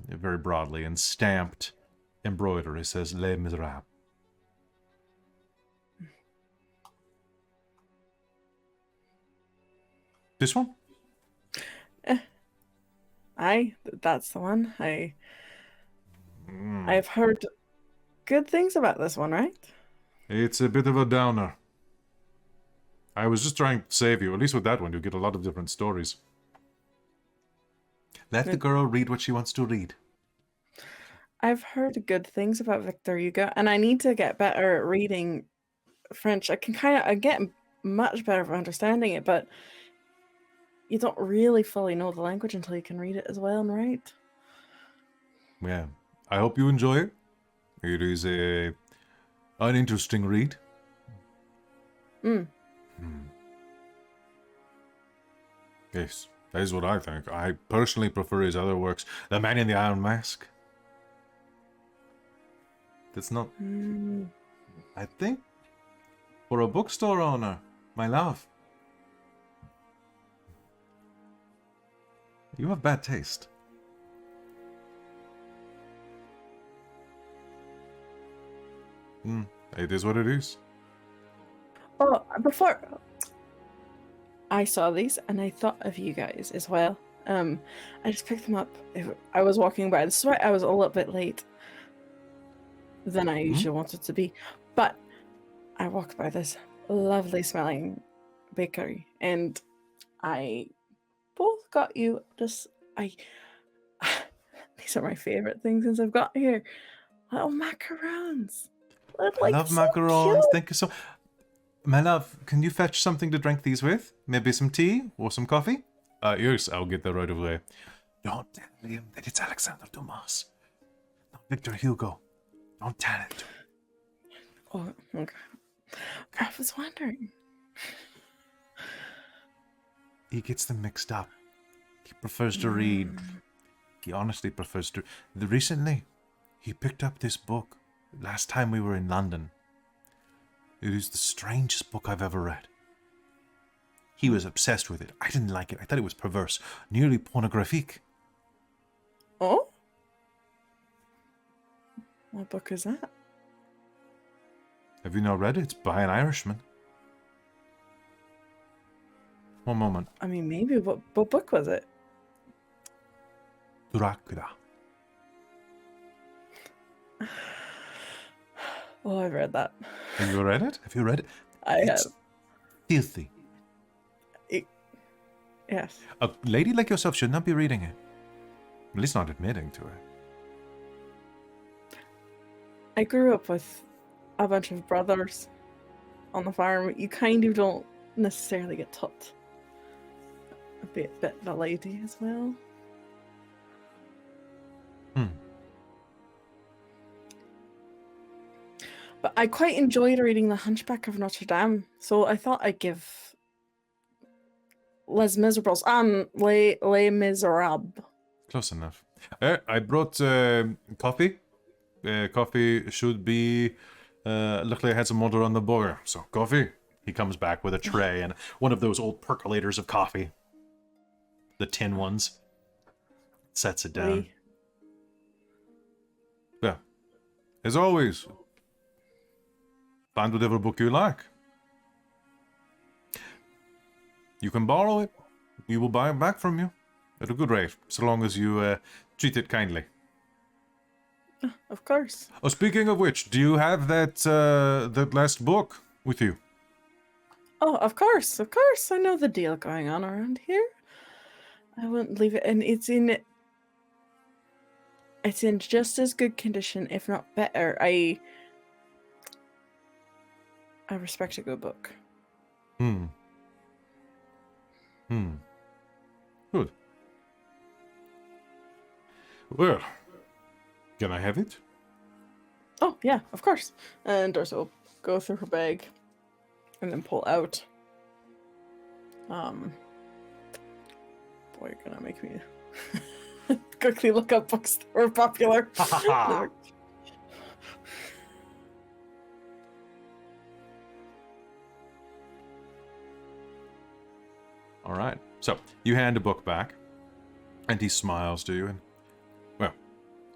very broadly, in stamped embroidery, says Les Miserables. This one? Aye, that's the one. Mm. I've heard good things about this one, right? It's a bit of a downer. I was just trying to save you. At least with that one, you get a lot of different stories. Let the girl read what she wants to read. I've heard good things about Victor Hugo, and I need to get better at reading French. I get much better for understanding it, but you don't really fully know the language until you can read it as well and write. Yeah. I hope you enjoy it. It is an interesting read. Yes, that is what I think. I personally prefer his other works. The Man in the Iron Mask. That's not... I think, for a bookstore owner, my love, you have bad taste. It is what it is. Oh, before I saw these, and I thought of you guys as well. I just picked them up. I was walking by. This is why I was a little bit late than I usually wanted to be. But I walked by this lovely smelling bakery, and I both got you these are my favorite things since I've got here. Little macarons. I love macarons. Cute. Thank you so... My love, can you fetch something to drink these with? Maybe some tea or some coffee? Yes, I'll get that right away. Don't tell him that it's Alexander Dumas. Not Victor Hugo. Don't tell it. Oh, okay. I was wondering. He gets them mixed up. He prefers to read. He honestly prefers to... Recently, he picked up this book last time we were in London. It is the strangest book I've ever read. He was obsessed with it. I didn't like it. I thought it was perverse. Nearly pornographic. Oh? What book is that? Have you not read it? It's by an Irishman. One moment. I mean, maybe. What book was it? Dracula. Oh, I've read that. Have you read it? Have you read it? I have. It's filthy. Yes. A lady like yourself should not be reading it. At least not admitting to it. I grew up with a bunch of brothers on the farm. You kind of don't necessarily get taught a bit of a lady as well. But I quite enjoyed reading The Hunchback of Notre Dame, so I thought I'd give Les Miserables, Les Miserables. Close enough. I brought coffee. Coffee should be... luckily I had some water on the boil. So, coffee. He comes back with a tray and one of those old percolators of coffee. The tin ones. Sets it down. Yeah. As always, find whatever book you like. You can borrow it. We will buy it back from you. At a good rate, so long as you treat it kindly. Of course. Oh, speaking of which, do you have that last book with you? Oh, of course. I know the deal going on around here. I wouldn't leave it, and it's in just as good condition, if not better. I respect a good book. Good. Well, can I have it? Oh, yeah, of course. And Darcie will go through her bag and then pull out. Boy, you're gonna make me quickly look up books that were popular. All right. So, you hand a book back, and he smiles to you, and, well,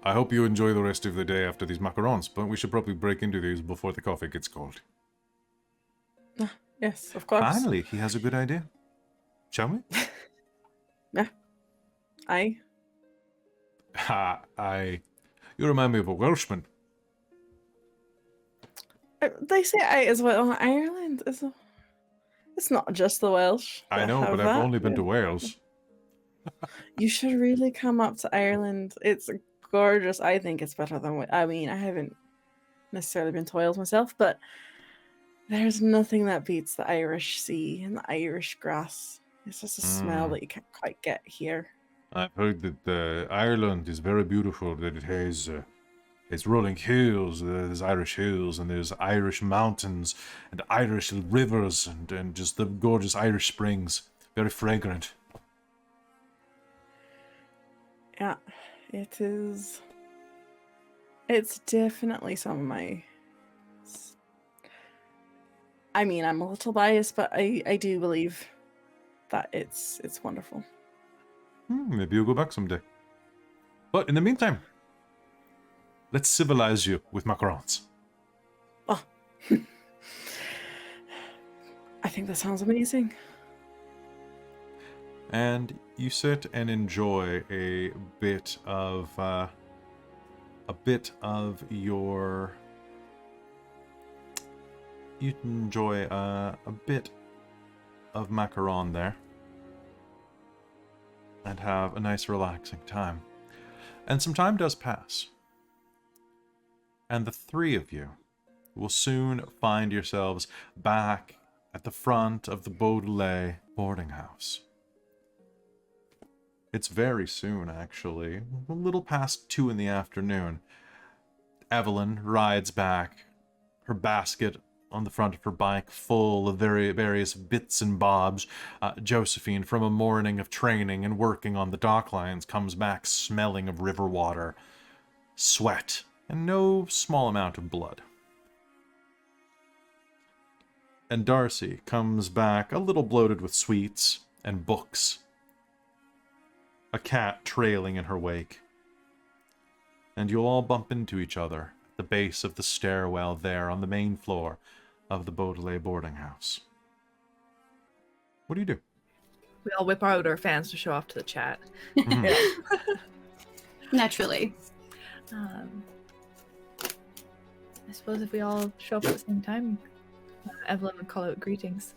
I hope you enjoy the rest of the day after these macarons, but we should probably break into these before the coffee gets cold. Yes, of course. Finally, he has a good idea. Shall we? Yeah. Aye. You remind me of a Welshman. They say I as well. Ireland is a... It's not just the Welsh. I that know, have but I've that. only been to Wales. You should really come up to Ireland. It's gorgeous. I think it's better than... I mean, I haven't necessarily been to Wales myself, but there's nothing that beats the Irish sea and the Irish grass. It's just a smell that you can't quite get here. I've heard that Ireland is very beautiful, that it has it's rolling hills, there's Irish hills, and there's Irish mountains, and Irish rivers, and just the gorgeous Irish springs. Very fragrant. Yeah, it is. It's definitely some of my... I mean, I'm a little biased, but I do believe that it's wonderful. Maybe you'll go back someday. But in the meantime, let's civilize you with macarons. Oh. I think that sounds amazing. And you sit and enjoy a bit of your... You enjoy a bit of macaron there. And have a nice relaxing time. And some time does pass. And the three of you will soon find yourselves back at the front of the Beaudelet boarding house. It's very soon, actually. A little past 2 in the afternoon. Evelyn rides back, her basket on the front of her bike, full of various bits and bobs. Josephine, from a morning of training and working on the dock lines, comes back smelling of river water, sweat, and no small amount of blood. And Darcie comes back a little bloated with sweets and books, a cat trailing in her wake. And you'll all bump into each other at the base of the stairwell there on the main floor of the Beaudelet boarding house. What do you do? We all whip out our fans to show off to the chat. Naturally. I suppose if we all show up at the same time, Evelyn would call out greetings.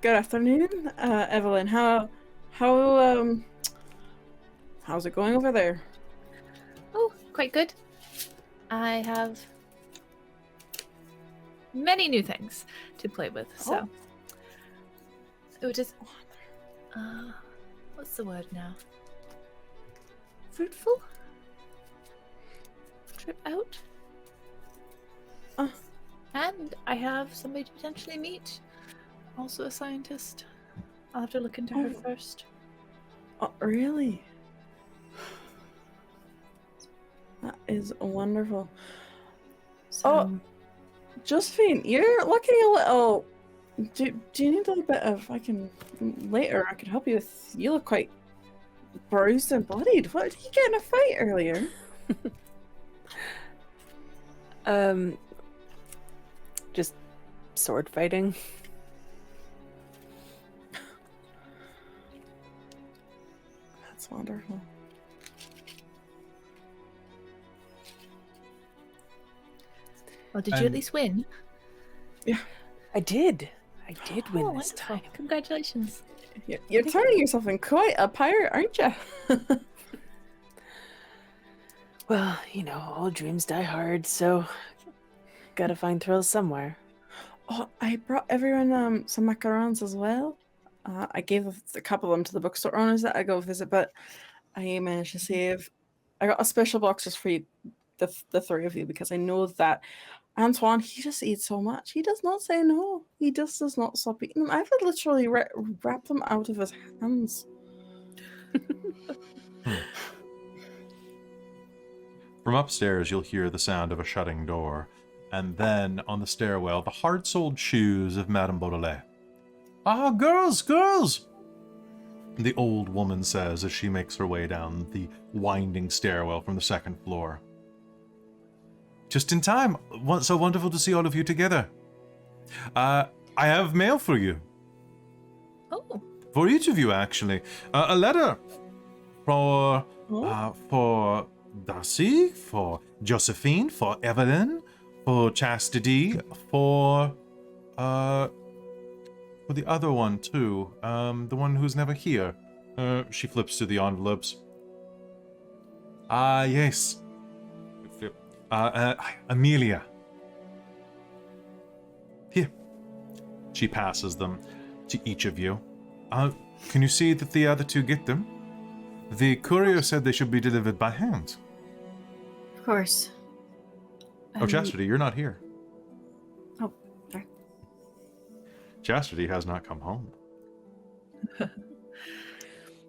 Good afternoon, Evelyn. How's it going over there? Oh, quite good. I have many new things to play with, so it would just what's the word now? Fruitful? Trip out? And I have somebody to potentially meet. Also a scientist. I'll have to look into her first. Oh, really? That is wonderful. So, Josephine, you're looking a little... Do you need a little bit of... Later, I can help you with... You look quite bruised and bloodied. What, did you get in a fight earlier? Just sword fighting. That's wonderful. well, did you at least win? Yeah. I did win Oh, this wonderful. time. Congratulations. You're turning yourself in quite a pirate, aren't you? Well, you know, all dreams die hard, so gotta find thrills somewhere. Oh, I brought everyone some macarons as well. I gave a couple of them to the bookstore owners that I go visit, but I managed to save. I got a special box just for you, the three of you, because I know that Antoine, he just eats so much. He does not say no. He just does not stop eating them. I would literally wrap them out of his hands. From upstairs, you'll hear the sound of a shutting door, and then, on the stairwell, the hard-soled shoes of Madame Beaudelet. "Ah, girls, girls!" the old woman says as she makes her way down the winding stairwell from the second floor. "Just in time. So wonderful to see all of you together. I have mail for you." Oh, for each of you, actually. A letter for Darcie, for Josephine, for Evelyn, for Chastity, for the other one too. The one who's never here. She flips through the envelopes. Yes. Amelia. Here. She passes them to each of you. Can you see that the other two get them? The courier said they should be delivered by hand. Of course. Oh, Chastity, you're not here. Oh, sorry. Chastity has not come home.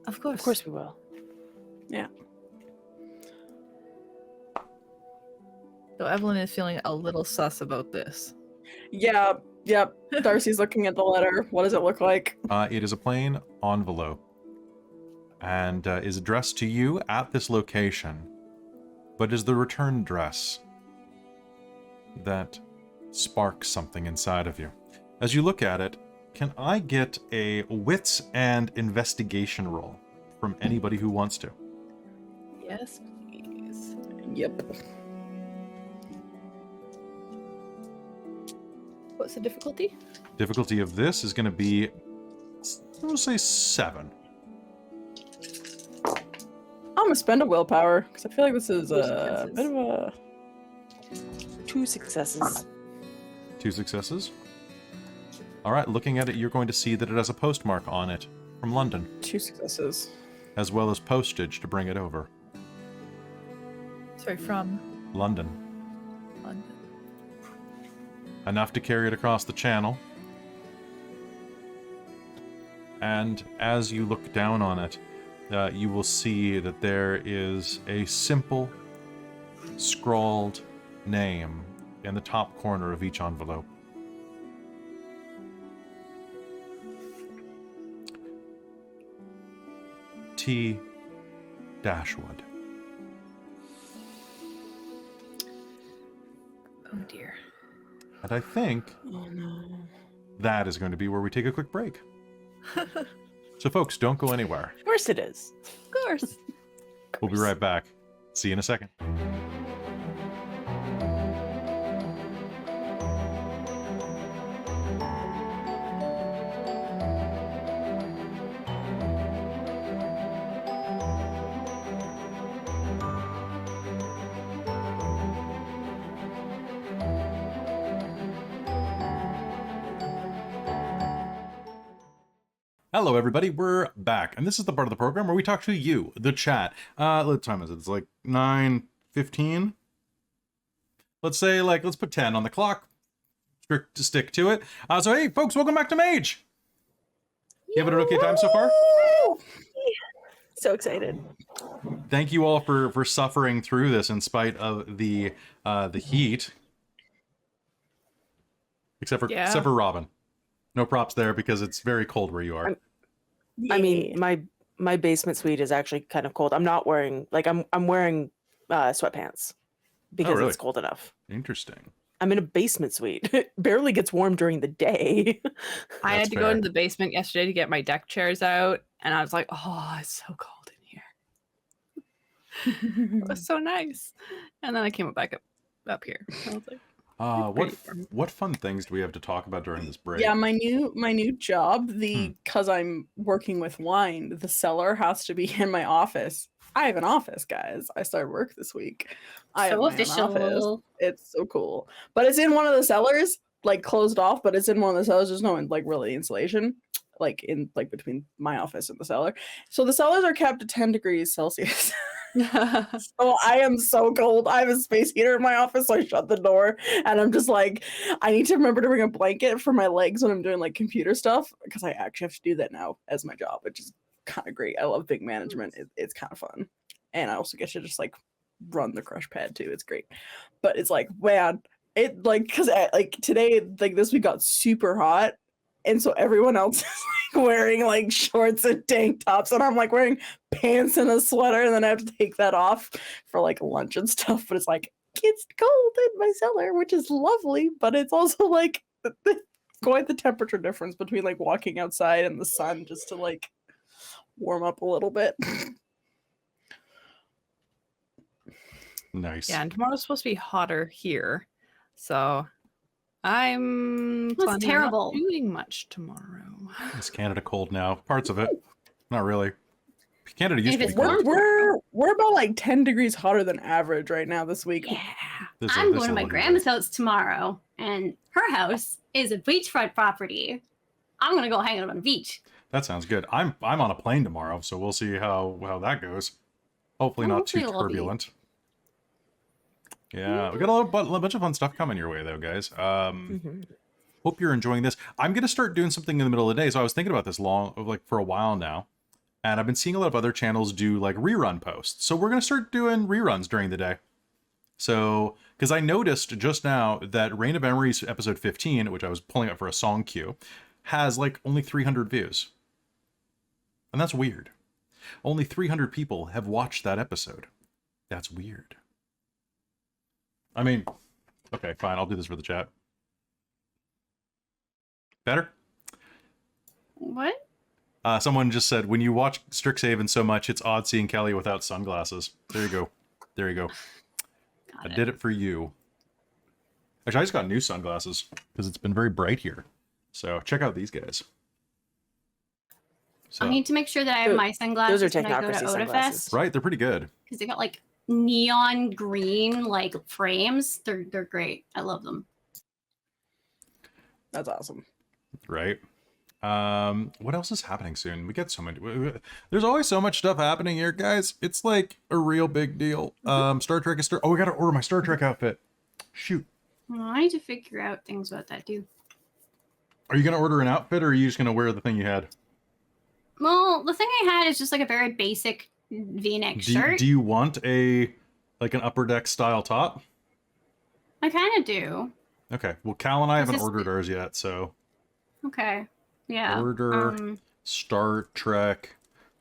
Of course. Of course we will. Yeah. So Evelyn is feeling a little sus about this. Yeah. Yep. Darcie's looking at the letter. What does it look like? It is a plain envelope and is addressed to you at this location, but is the return address that sparks something inside of you. As you look at it, can I get a wits and investigation roll from anybody who wants to? Yes, please. Yep. What's the difficulty? Difficulty of this is going to be, we'll say 7. I'm gonna spend a willpower because I feel like this is a successes. bit of a 2 successes. 2 successes. All right, looking at it, you're going to see that it has a postmark on it from London, 2 successes. as well as postage to bring it over. Sorry, from London. London. Enough to carry it across the channel. And as you look down on it, you will see that there is a simple, scrawled name in the top corner of each envelope. T. Dashwood. Oh dear. And I think Oh no. that is going to be where we take a quick break. So folks, don't go anywhere. Of course it is. Of course. We'll be right back. See you in a second. Hello, everybody. We're back, and this is the part of the program where we talk to you, the chat. What time is it? It's like 9:15. Let's say, let's put 10 on the clock. Stick to it. So, hey, folks, welcome back to Mage. You having an okay time so far? So excited. Thank you all for suffering through this in spite of the heat. Except for Robin. No props there because it's very cold where you are. I mean, my basement suite is actually kind of cold. I'm not wearing I'm wearing sweatpants because really? it's cold enough. Interesting. I'm in a basement suite. It barely gets warm during the day. I That's had to go fair. into the basement yesterday to get my deck chairs out, and I was like, oh, it's so cold in here. It was so nice. And then I came back up here. I was like, What fun things do we have to talk about during this break? Yeah, my new job, because I'm working with wine, the cellar has to be in my office. I have an office, guys. I started work this week. I have So my own official. office. It's so cool. But it's in one of the cellars, closed off, but it's in one of the cellars. There's no really insulation, between my office and the cellar. So the cellars are kept at 10 degrees Celsius. So I am so cold. I have a space heater in my office, so I shut the door and I'm just like, I need to remember to bring a blanket for my legs when I'm doing computer stuff, because I actually have to do that now as my job, which is kind of great. I love big management. It's kind of fun. And I also get to just run the crush pad too. It's great. But it's man, it because today, this week got super hot. And so everyone else is wearing shorts and tank tops, and I'm wearing pants and a sweater, and then I have to take that off for lunch and stuff. But it's it's cold in my cellar, which is lovely, but it's also quite the temperature difference between like walking outside and the sun just to like warm up a little bit. Nice. Yeah, and tomorrow's supposed to be hotter here. So I'm That's planning on terrible. not doing much tomorrow. Is Canada cold now? Parts of it. Not really. Canada used If to be it's cold. We're about like 10 degrees hotter than average right now this week. Yeah. This is- I'm this going is to my a little grandma's house tomorrow, and her house is a beachfront property. I'm gonna go hang out on the beach. That sounds good. I'm on a plane tomorrow, so we'll see how that goes. Hopefully not too Hopefully it'll be- turbulent. Yeah, we got a bunch of fun stuff coming your way though, guys. Hope you're enjoying this. I'm gonna start doing something in the middle of the day. So I was thinking about this for a while now, and I've been seeing a lot of other channels do like rerun posts. So we're gonna start doing reruns during the day. So, because I noticed just now that Reign of Emery's episode 15, which I was pulling up for a song queue, has like only 300 views. And that's weird. Only 300 people have watched that episode. That's weird. I mean, okay, fine. I'll do this for the chat. Better? What? Someone just said, when you watch Strixhaven so much, it's odd seeing Kelly without sunglasses. There you go. There you go. I did it for you. Actually, I just got new sunglasses because it's been very bright here. So check out these guys. So, I need to make sure that I have my sunglasses Those are when I go to technocracy sunglasses. Odafest, right, they're pretty good. because they got like neon green like frames. They're great. I love them. That's awesome. Right. What else is happening soon? We get so many. There's always so much stuff happening here, guys. It's like a real big deal. Star Trek is oh, we gotta order my Star Trek outfit. Shoot. Well, I need to figure out things about that too. Are you gonna order an outfit, or are you just gonna wear the thing you had? Well, the thing I had is just like a very basic V-neck shirt. Do you want an upper deck style top? I kind of do. Okay. Well, Cal and I Is haven't this- ordered ours yet, so Okay. Yeah. order Star Trek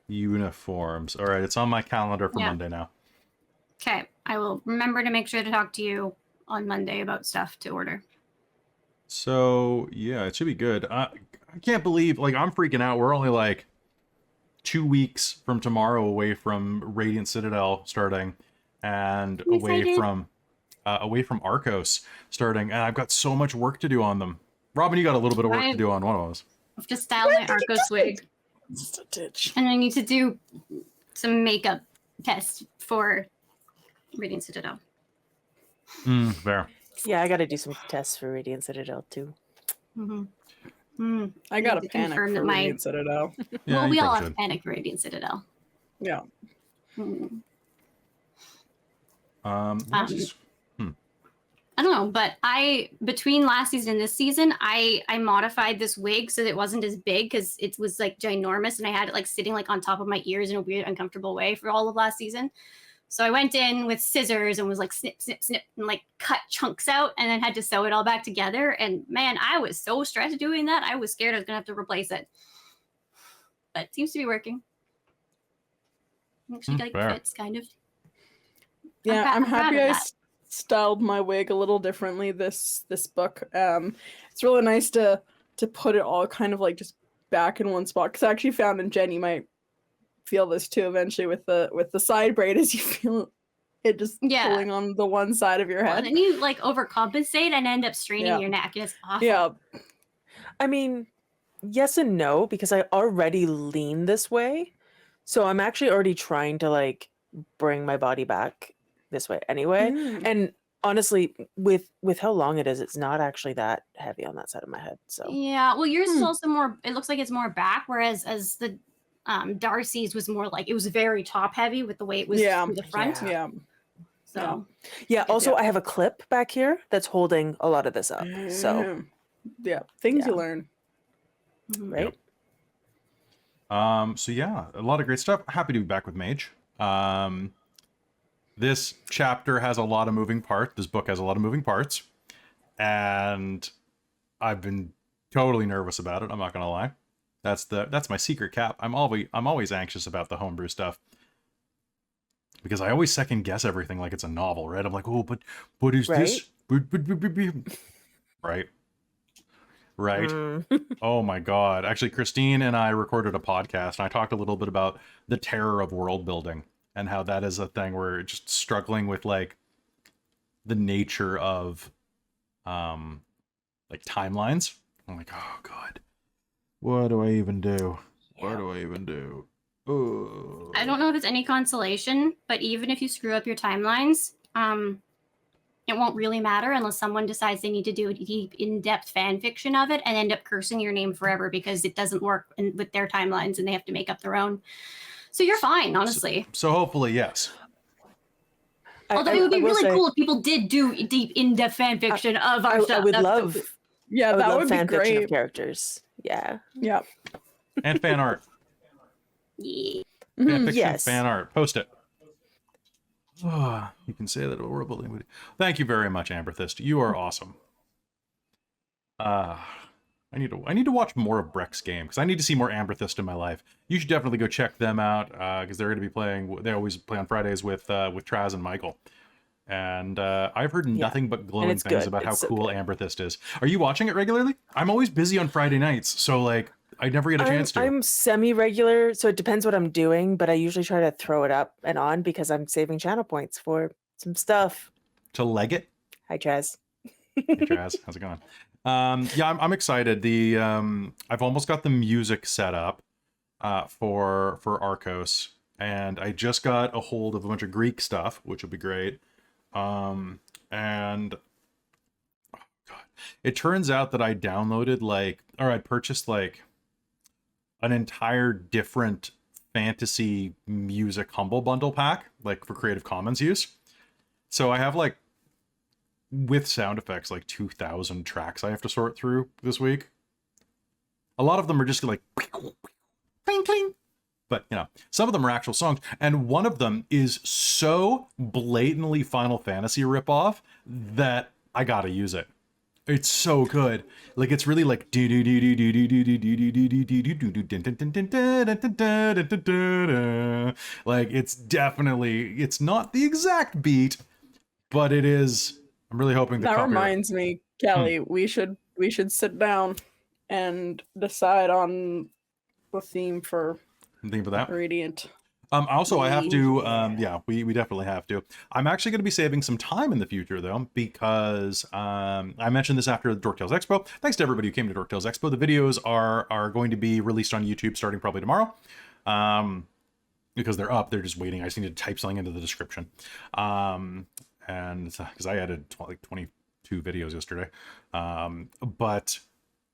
uniforms. All right, it's on my calendar for Yeah. Monday now. Okay. I will remember to make sure to talk to you on Monday about stuff to order. So yeah, it should be good. I can't believe, like, I'm freaking out. We're only like 2 weeks from tomorrow away from Radiant Citadel starting, and I'm away excited. away from Arcos starting, and I've got so much work to do on them. Robin, you got a little bit of work to do on one of those. I have to style my Arcos wig, Just a ditch. and I need to do some makeup tests for Radiant Citadel. Fair. Yeah, I got to do some tests for Radiant Citadel too. Mm-hmm. I got a need to panic confirm for that my- Radiant Citadel. Yeah, Well, you we all probably have should. panic for Radiant Citadel. Yeah. Mm. What else is- I don't know, but between last season and this season, I modified this wig so that it wasn't as big because it was like ginormous, and I had it like sitting like on top of my ears in a weird, uncomfortable way for all of last season. So I went in with scissors and was like snip, snip, snip, and like cut chunks out, and then had to sew it all back together. And man, I was so stressed doing that. I was scared I was gonna have to replace it, but it seems to be working. Actually, like fair. fits kind of. Yeah, I'm I'm proud happy of I that. styled my wig a little differently this book. It's really nice to put it all kind of like just back in one spot, because I actually found, and Jen, you might feel this too eventually with the side braid, as you feel it just Yeah. pulling on the one side of your Well, head. and then you like overcompensate and end up straining Yeah. your neck, and it's awful. Yeah, I mean, yes and no, because I already lean this way. So I'm actually already trying to like bring my body back this way anyway. Mm. And honestly, with how long it is, it's not actually that heavy on that side of my head. So Yeah, well, yours is Hmm. also more. It looks like it's more back, whereas as the Darcie's was more like it was very top heavy with the way it was Yeah. through the front. Yeah. yeah. So yeah, also Yeah. I have a clip back here that's holding a lot of this up. So yeah, things you Yeah. learn. mhm. right. So yeah, a lot of great stuff. Happy to be back with Mage. This chapter has a lot of moving parts. This book has a lot of moving parts, and I've been totally nervous about it. I'm not gonna lie. That's my secret cap. I'm always anxious about the homebrew stuff, because I always second guess everything like it's a novel, right? I'm like, oh, but is this right? right? Oh my God. Actually, Christine and I recorded a podcast and I talked a little bit about the terror of world building and how that is a thing where just struggling with like the nature of like timelines. I'm like, oh God, what do I even do? What do I even do? Oh. I don't know if it's any consolation, but even if you screw up your timelines, it won't really matter unless someone decides they need to do a deep, in-depth fan fiction of it and end up cursing your name forever because it doesn't work with their timelines and they have to make up their own. So you're fine, honestly. So hopefully, yes. Although it would be really cool if people did do deep, in-depth fan fiction of our stuff. I would love. Yeah, that would be fan fiction great. of characters. Yeah. Yep. And fan art. Yeah. Fan fiction, Yes. fan art. Post it. Oh, you can say that about world building. Thank you very much, Amberthist. You are awesome. I need to watch more of Breck's game because I need to see more Amberthist in my life. You should definitely go check them out because they're going to be playing. They always play on Fridays with Traz and Michael. And I've heard nothing but glowing things about how cool Amberthist is. Are you watching it regularly? I'm always busy on Friday nights, so like I never get a chance to. I'm semi-regular, so it depends what I'm doing, but I usually try to throw it up and on because I'm saving channel points for some stuff. To leg it? Hi, Chaz. Hey, Chaz, how's it going? Yeah, I'm excited. I've almost got the music set up for Arcos, and I just got a hold of a bunch of Greek stuff, which will be great. And oh God, it turns out that I downloaded I purchased like an entire different fantasy music humble bundle pack, like for Creative Commons use. So I have like, with sound effects, like 2,000 tracks I have to sort through this week. A lot of them are just like cling, cling. But, you know, some of them are actual songs. And one of them is so blatantly Final Fantasy ripoff that I gotta use it. It's so good. Like, it's really like... Like, it's definitely... It's not the exact beat, but it is... I'm really hoping that reminds me, Kelly, we should sit down and decide on the theme for that Radiant. Also, I have to, yeah, we definitely have to. I'm actually going to be saving some time in the future, though, because I mentioned this after the Dork Tales Expo. Thanks to everybody who came to Dork Tales Expo. The videos are going to be released on YouTube starting probably tomorrow. Because they're up, they're just waiting. I just need to type something into the description. And because I added like 22 videos yesterday. But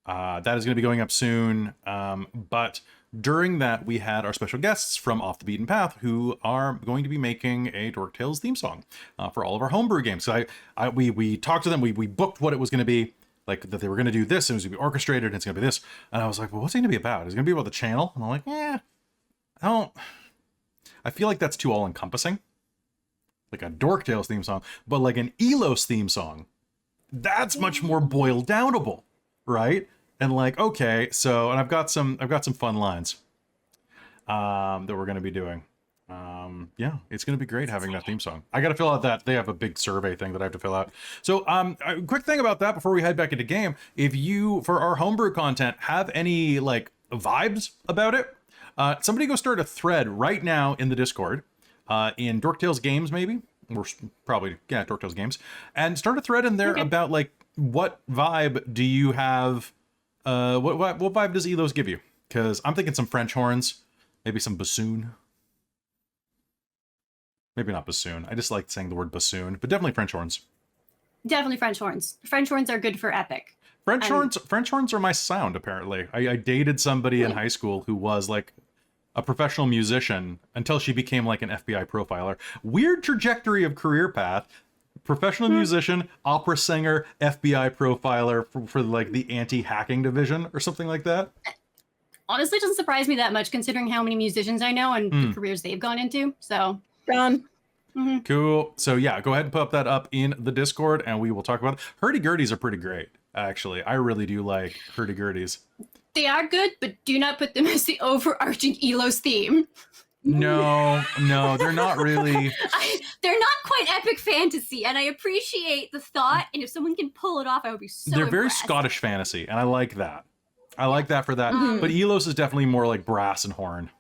that is going to be going up soon. But during that, we had our special guests from Off the Beaten Path who are going to be making a Dork Tales theme song for all of our homebrew games. So we talked to them, we booked what it was going to be, like that they were going to do this, and it was going to be orchestrated, and it's going to be this. And I was like, well, what's it going to be about? Is it going to be about the channel? And I'm like, I feel like that's too all-encompassing. Like a Dork Tales theme song, but like an Elos theme song, that's much more boiled downable, right? And like, okay, so, and I've got some fun lines that we're going to be doing. Yeah, it's going to be great having that theme song. I got to fill out that, they have a big survey thing that I have to fill out. So, a quick thing about that before we head back into game, if you, for our homebrew content, have any like vibes about it, somebody go start a thread right now in the Discord, in Dork Tales Games, maybe, or probably, yeah, Dork Tales Games, and start a thread in there about like, what vibe do you have? What vibe does Elos give you? Because I'm thinking some French horns, maybe some bassoon. Maybe not bassoon. I just like saying the word bassoon, but definitely French horns. Definitely French horns. French horns are good for epic. French horns are my sound, apparently. I dated somebody in high school who was like a professional musician until she became like an FBI profiler. Weird trajectory of career path. Professional musician, opera singer, FBI profiler for like the anti-hacking division or something like that. Honestly, it doesn't surprise me that much considering how many musicians I know and the careers they've gone into. So done. Cool. So yeah, go ahead and put that up in the Discord and we will talk about it. Hurdy-gurdies are pretty great, actually. I really do like hurdy-gurdies. They are good, but do not put them as the overarching Elos theme. No, they're not really. They're not quite epic fantasy, and I appreciate the thought. And if someone can pull it off, I would be so. They're very impressed. Scottish fantasy, and I like that. I like that for that. Mhm. But Elos is definitely more like brass and horn.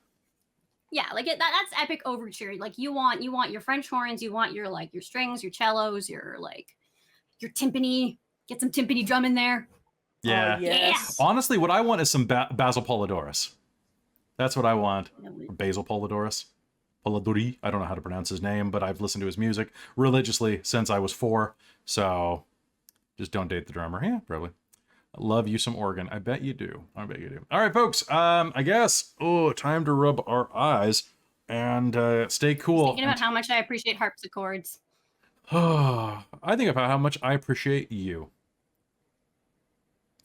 Yeah, like that's epic overture. Like you want your French horns, you want your your strings, your cellos, your timpani. Get some timpani drum in there. Yeah. Oh, yes. Honestly, what I want is some Basil Polidorus. That's what I want. Basil Polidorus. Polidori. I don't know how to pronounce his name, but I've listened to his music religiously since I was 4. So just don't date the drummer. Yeah, probably. I love you some organ. I bet you do. I bet you do. All right, folks. I guess. Oh, time to rub our eyes and stay cool. Thinking about how much I appreciate harpsichords. I think about how much I appreciate you.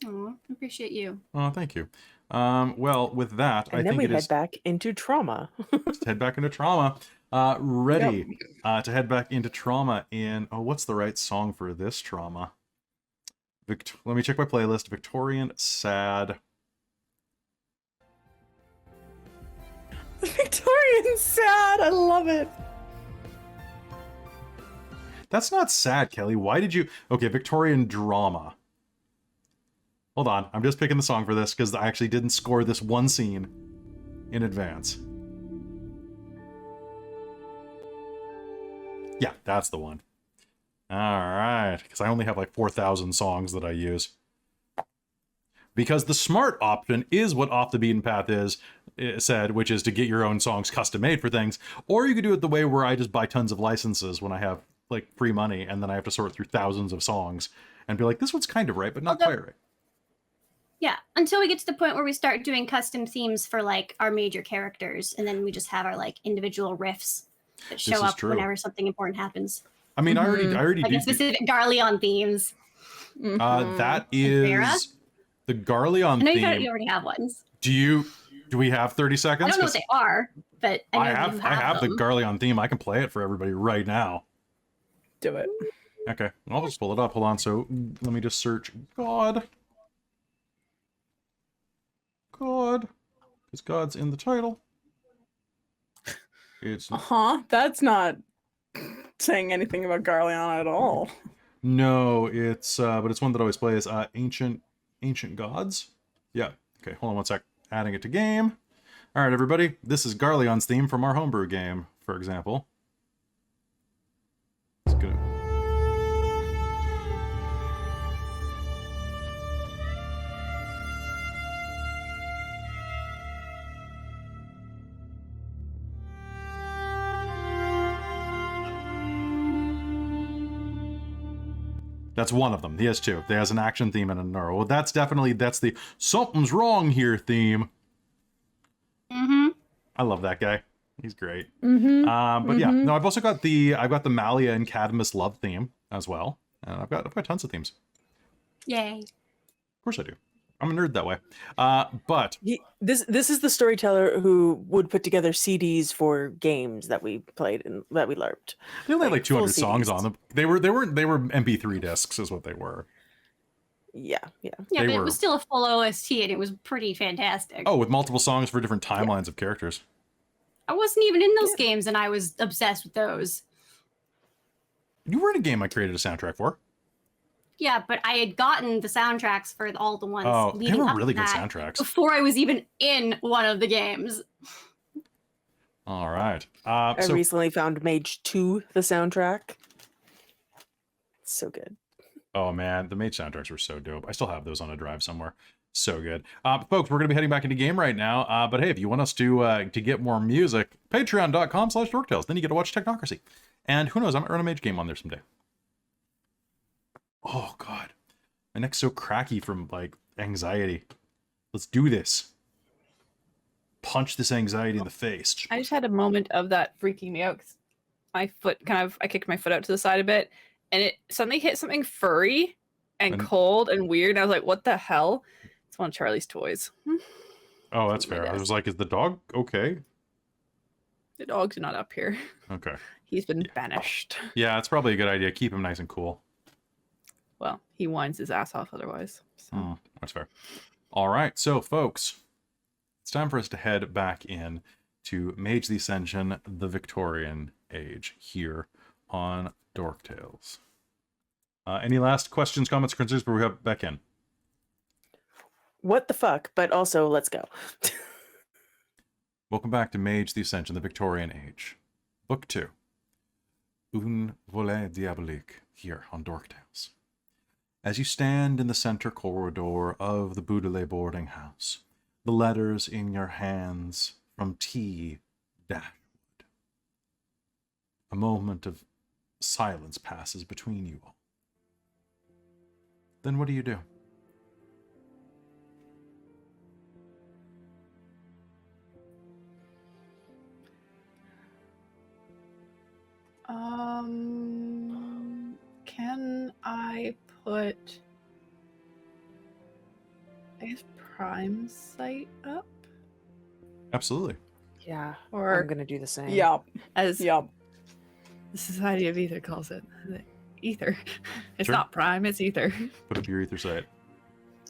Oh, I appreciate you. Oh, thank you. Well, with that, And I then think we it head is back into trauma. let's head back into trauma. Ready to head back into trauma in, what's the right song for this trauma? Let me check my playlist. Victorian Sad. Victorian sad. I love it. That's not sad, Kelly. Why did you... Okay, Victorian Drama. Hold on. I'm just picking the song for this because I actually didn't score this one scene in advance. Yeah, that's the one. All right. Because I only have like 4,000 songs that I use. Because the smart option is what Off the Beaten Path said, which is to get your own songs custom made for things. Or you could do it the way where I just buy tons of licenses when I have like free money, and then I have to sort through thousands of songs and be like, this one's kind of right, but not quite right. Yeah, until we get to the point where we start doing custom themes for like our major characters, and then we just have our like individual riffs that show up whenever something important happens. I mean, I already like do specific Garleon themes. That is the Garleon theme. You already have ones. Do we have 30 seconds? I don't know what they are, but I have the Garleon theme. I can play it for everybody right now. Do it. Okay, I'll just pull it up. Hold on. So let me just search God, because God's in the title. It's That's not saying anything about Garleon at all. no, it's but it's one that always plays. Ancient Gods. Yeah. Okay, hold on one sec. Adding it to game. All right, everybody. This is Garleon's theme from our homebrew game, for example. It's gonna. That's one of them. He has 2. He has an action theme and a neuro. Well, that's the something's wrong here theme. I love that guy. He's great. But yeah, no, I've also got the Malia and Cadmus love theme as well. And I've got tons of themes. Yay. Of course I do. I'm a nerd that way. But This is the storyteller who would put together CDs for games that we played and that we LARPed. they only had like 200 full songs CDs. on them. They were MP3 discs is what they were. Yeah. Yeah, They but it were- was still a full OST, and it was pretty fantastic. Oh, with multiple songs for different timelines of characters. I wasn't even in those games, and I was obsessed with those. You were in a game I created a soundtrack for. Yeah, but I had gotten the soundtracks for all the ones Oh, they leading were up really to good that soundtracks. before I was even in one of the games. All right. I So recently found Mage 2, the soundtrack. It's so good. oh man, the Mage soundtracks were so dope. I still have those on a drive somewhere. So good. Folks, we're going to be heading back into game right now. But hey, if you want us to get more music, patreon.com/dorktales. Then you get to watch Technocracy. And who knows, I might run a Mage game on there someday. Oh god. My neck's so cracky from like anxiety. Let's do this. Punch this anxiety in the face. I just had a moment of that freaking me out. 'Cause my foot I kicked my foot out to the side a bit, and it suddenly hit something furry and And- cold and weird. And I was like, what the hell? It's one of Charlie's toys. Oh, that's my fair. I desk. was like, is the dog okay? The dog's not up here. Okay. He's been banished. Yeah, it's probably a good idea. Keep him nice and cool. Well, he whines his ass off otherwise. So. That's fair. All right, so folks, it's time for us to head back in to Mage the Ascension, the Victorian Age, here on Dork Tales. Any last questions, comments, or concerns before we hop back in? What the fuck? But also, let's go. Welcome back to Mage the Ascension, the Victorian Age. Book 2. Un volet diabolique, here on Dork Tales. As you stand in the center corridor of the Boudelet boarding house, the letters in your hands from T. Dashwood. A moment of silence passes between you all. Then what do you do? Can I put, I guess, Prime Sight up? Absolutely. Yeah, Or I'm gonna do the same. Yup. as Yup. the Society of Ether calls it, the ether. It's Sure. not Prime, it's ether. Put up your ether sight.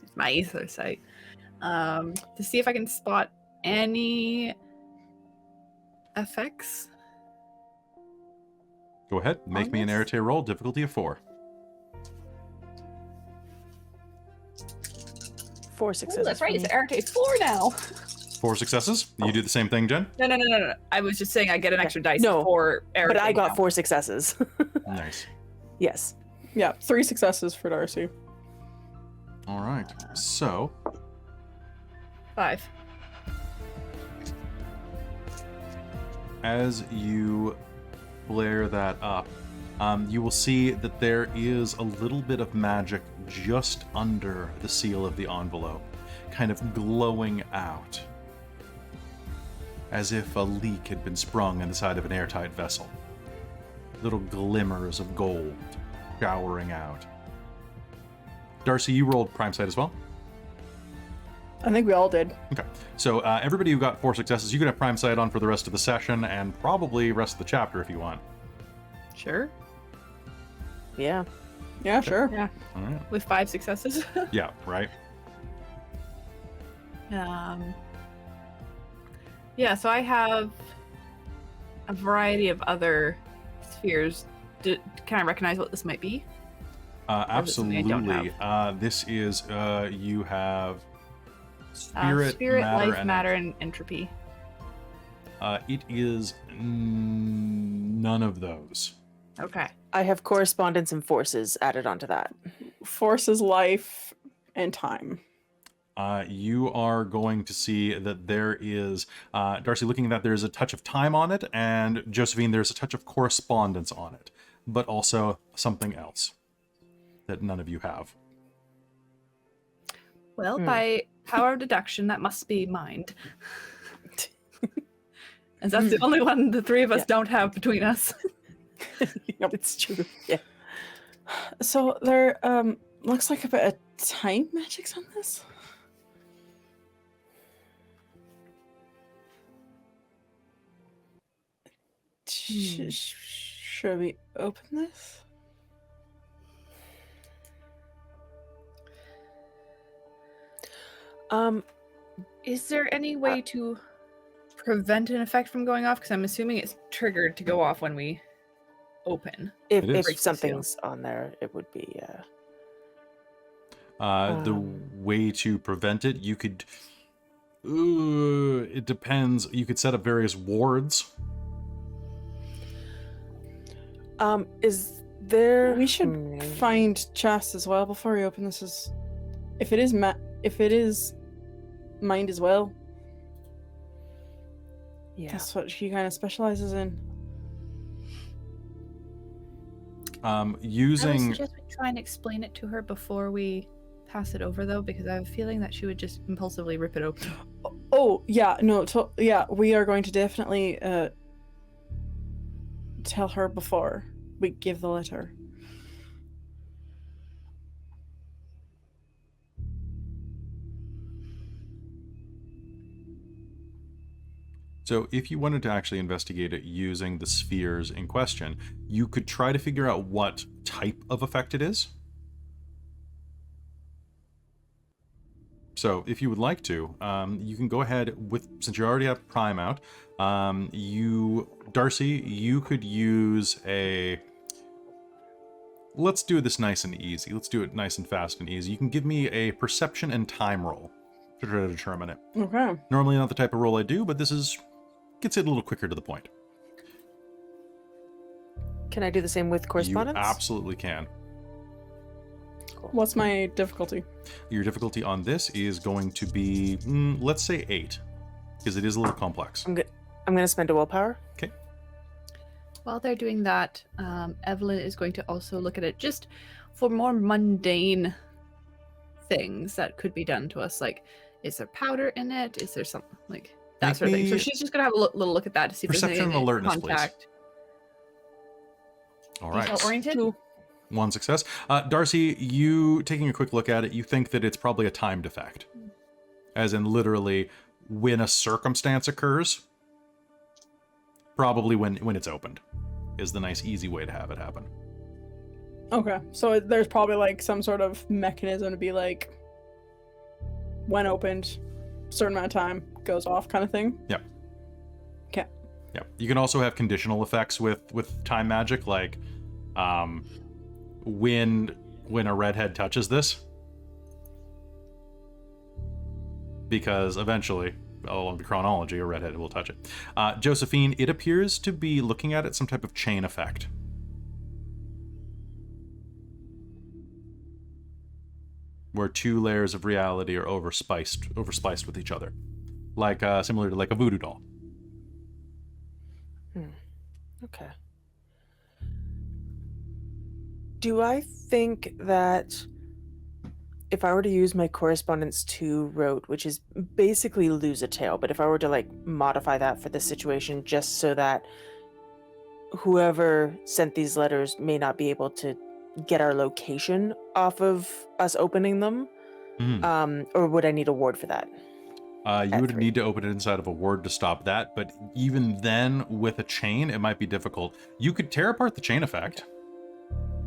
It's my ether sight. To see if I can spot any effects. Go ahead, make me an Honest? Arete roll, difficulty of 4. 4 successes. That's right, for it's me. Arete 4 now. 4 successes. You do the same thing, Jen? No. I was just saying I get an extra dice No, for Arete. But I got now. 4 successes. Nice. Yes. Yeah, 3 successes for Darcie. All right. So, 5. as you flare that up, you will see that there is a little bit of magic just under the seal of the envelope, kind of glowing out, as if a leak had been sprung in the side of an airtight vessel. Little glimmers of gold showering out. Darcie, you rolled Prime Sight as well? I think we all did. Okay. So everybody who got 4 successes, you can have Prime Sight on for the rest of the session and probably rest of the chapter if you want. Sure. Yeah. Yeah, sure. Yeah. All right. With 5 successes. Yeah, right? Yeah, so I have a variety of other spheres. Can I recognize what this might be? Or is it something I don't Absolutely. This is, you have spirit, matter, life, and matter, and entropy. it is none of those. Okay. I have correspondence and forces added onto that. Forces, life, and time. You are going to see that there is, Darcie, looking at that, there's a touch of time on it, and Josephine, there's a touch of correspondence on it, but also something else that none of you have. Well, by power of deduction, that must be mind. And that's the only one the three of us don't have between us. Yep, it's true. Yeah. So there looks like a bit of time magic's on this. Should we open this? Is there any way to prevent an effect from going off? Because I'm assuming it's triggered to go off when we open. If, It is. if something's on there, it would be. The way to prevent it, you could. It depends. You could set up various wards. Is there? We should find Chast as well before we open this. If it is mind as well. Yeah. That's what she kind of specializes in. I would Using. suggest we try and explain it to her before we pass it over, though, because I have a feeling that she would just impulsively rip it open. Oh yeah, no, yeah, we are going to definitely tell her before we give the letter. So if you wanted to actually investigate it using the spheres in question, you could try to figure out what type of effect it is. So if you would like to, you can go ahead with, since you already have Prime out, Darcie, you could use a, let's do this nice and easy. Let's do it nice and fast and easy. You can give me a perception and time roll to try to determine it. Okay. Normally not the type of roll I do, but this gets it a little quicker to the point. Can I do the same with correspondence? You absolutely can. What's my difficulty? Your difficulty on this is going to be, let's say 8, because it is a little complex. I'm going to spend a willpower. Okay. While they're doing that, Evelyn is going to also look at it just for more mundane things that could be done to us. Like, is there powder in it? Is there something like that Make sort of thing? So me she's just going to have a little look at that to see if there's perception any and alertness, contact. All right. Detail-oriented? 1 success. Darcie, you taking a quick look at it, you think that it's probably a timed effect. As in literally when a circumstance occurs, probably when it's opened is the nice easy way to have it happen. Okay, so there's probably like some sort of mechanism to be like, when opened, certain amount of time goes off kind of thing. Yep. Okay. Yep. You can also have conditional effects with time magic, like when a redhead touches this, because eventually along the chronology a redhead will touch it. Josephine, it appears to be looking at it some type of chain effect. Where 2 layers of reality are overspiced with each other, like similar to like a voodoo doll. Okay. Do I think that if I were to use my correspondence to rote, which is basically lose a tail, but if I were to like modify that for this situation just so that whoever sent these letters may not be able to get our location off of us opening them, or would I need a ward for that? You would need to open it inside of a ward to stop that, but even then, with a chain, it might be difficult. You could tear apart the chain effect.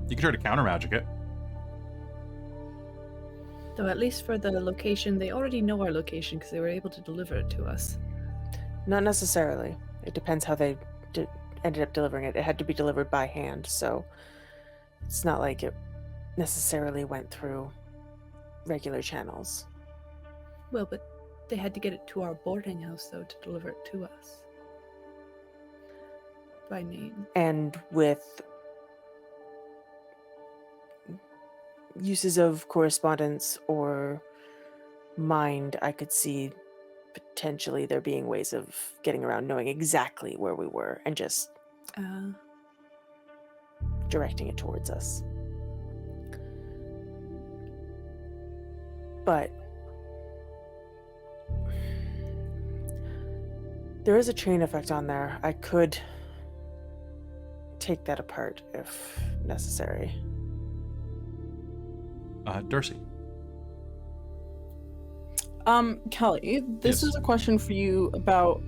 You could try to counter magic it. Though at least for the location, they already know our location because they were able to deliver it to us. Not necessarily. It depends how they ended up delivering it. It had to be delivered by hand, so it's not like it necessarily went through regular channels. Well, but they had to get it to our boarding house, though, to deliver it to us. By name. And with uses of correspondence or mind, I could see potentially there being ways of getting around knowing exactly where we were and just directing it towards us. But there is a chain effect on there. I could take that apart if necessary. Darcie. Kelly, this Yes. is a question for you about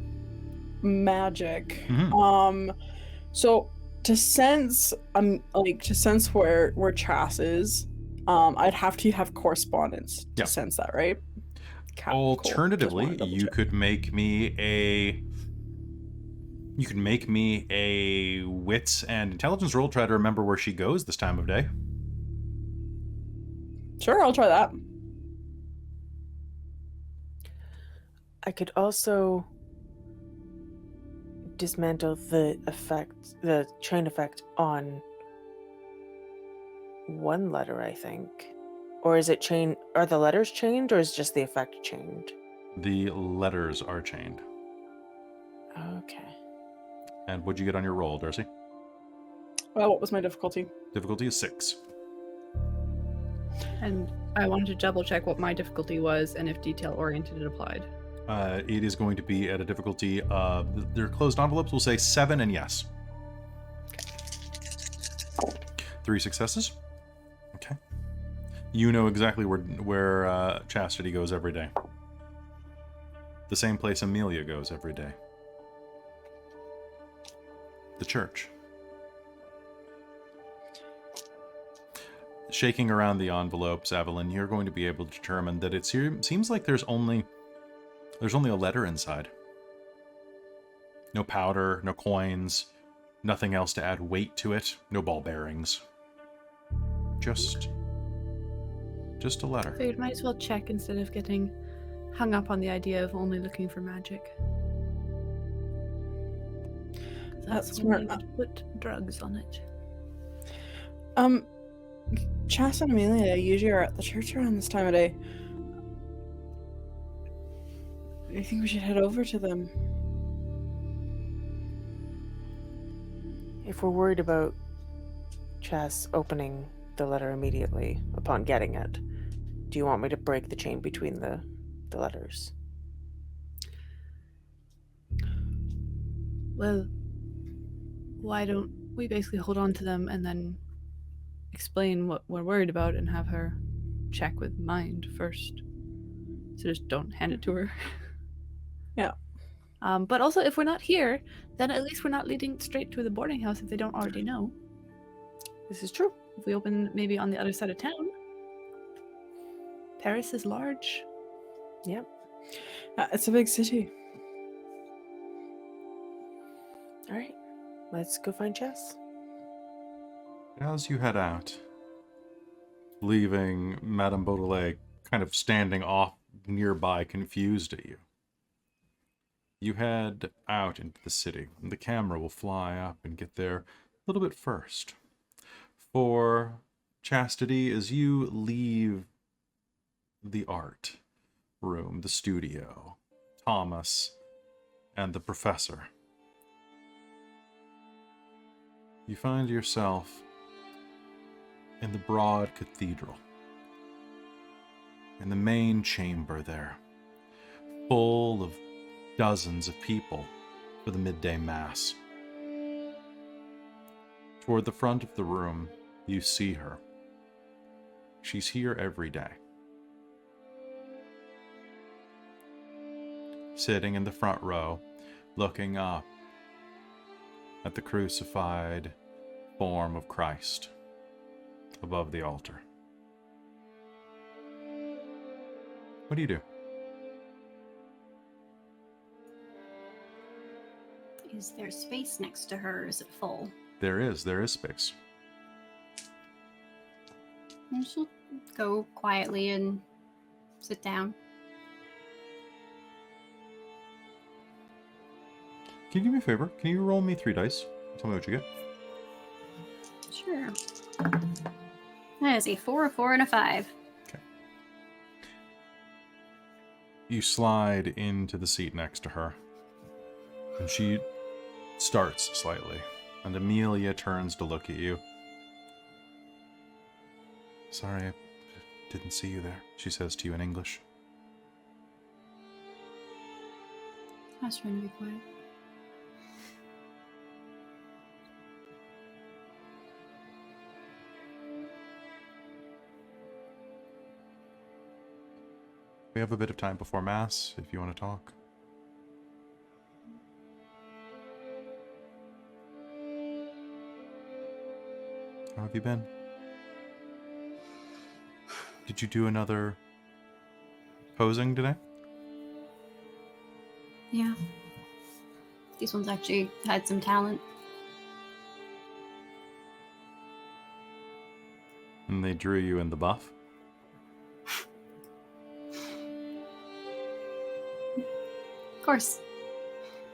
magic. Mm-hmm. So to sense where Chas is, I'd have to have correspondence to sense that, right? Cool. Alternatively, you could make me a wits and intelligence roll, try to remember where she goes this time of day. Sure, I'll try that. I could also dismantle the chain effect on one letter, I think. Or is it chained? Are the letters chained, or is just the effect chained? The letters are chained. Okay. And what'd you get on your roll, Darcie? Well, what was my difficulty? Difficulty is 6. And I wanted to double check what my difficulty was and if detail-oriented it applied. It is going to be at a difficulty of, their closed envelopes will say 7 and yes. 3 successes. Okay. You know exactly where Chastity goes every day. The same place Amelia goes every day. The church. shaking around the envelopes, Evelyn, you're going to be able to determine that it seems like there's only a letter inside. No powder, no coins, nothing else to add weight to it, no ball bearings. Just a letter. Figured might as well check instead of getting hung up on the idea of only looking for magic. That's when smart. they would put drugs on it. Chas and Amelia usually are at the church around this time of day. Do you think we should head over to them? If we're worried about Chas opening the letter immediately upon getting it, do you want me to break the chain between the letters? Well, why don't we basically hold on to them and then explain what we're worried about and have her check with mind first? So just don't hand it to her. Yeah. But also, if we're not here, then at least we're not leading straight to the boarding house if they don't already know. This is true. If we open maybe on the other side of town. Paris is large. Yep. It's a big city. All right. Let's go find Chas. As you head out, leaving Madame Beaudelet kind of standing off nearby, confused at you, you head out into the city. The camera will fly up and get there a little bit first. For Chastity, as you leave the art room, the studio, Thomas, and the professor, you find yourself in the broad cathedral, in the main chamber there, full of dozens of people for the midday mass. Toward the front of the room, you see her. She's here every day. Sitting in the front row, looking up at the crucified form of Christ above the altar. What do you do? Is there space next to her? Is it full? There is space. And she'll go quietly and sit down. Can you do me a favor? Can you roll me 3 dice? Tell me what you get. Sure. That is a 4, a 4, and a 5. Okay. You slide into the seat next to her, and she starts slightly, and Amelia turns to look at you. Sorry, I didn't see you there, she says to you in English. I was trying to be quiet. We have a bit of time before Mass, if you want to talk. How have you been? Did you do another posing today? Yeah. These ones actually had some talent. And they drew you in the buff? Of course.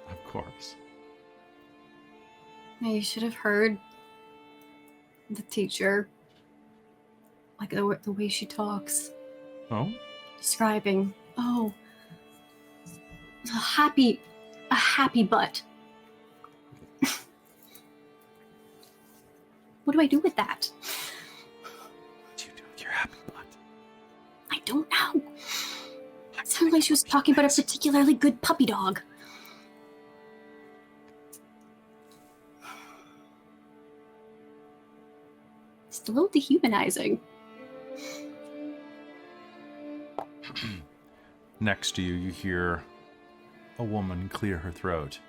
Of course. Yeah, you should have heard the teacher. Like the way she talks. Oh? Describing, a happy butt. What do I do with that? What do you do with your happy butt? I don't know. It sounded like she was talking about a particularly good puppy dog. It's a little dehumanizing. Next to you, you hear a woman clear her throat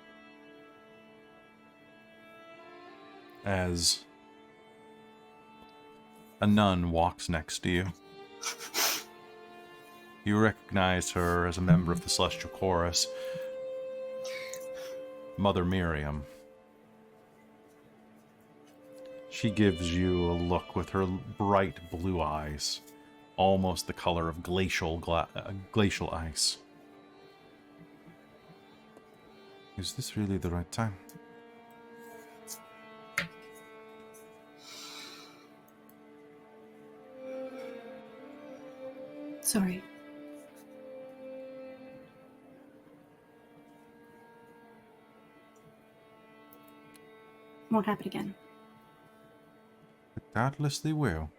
as A nun walks next to you. You recognize her as a member of the Celestial Chorus, Mother Miriam. She gives you a look with her bright blue eyes, almost the color of glacial ice. Is this really the right time? Sorry. Won't happen again. It doubtlessly will.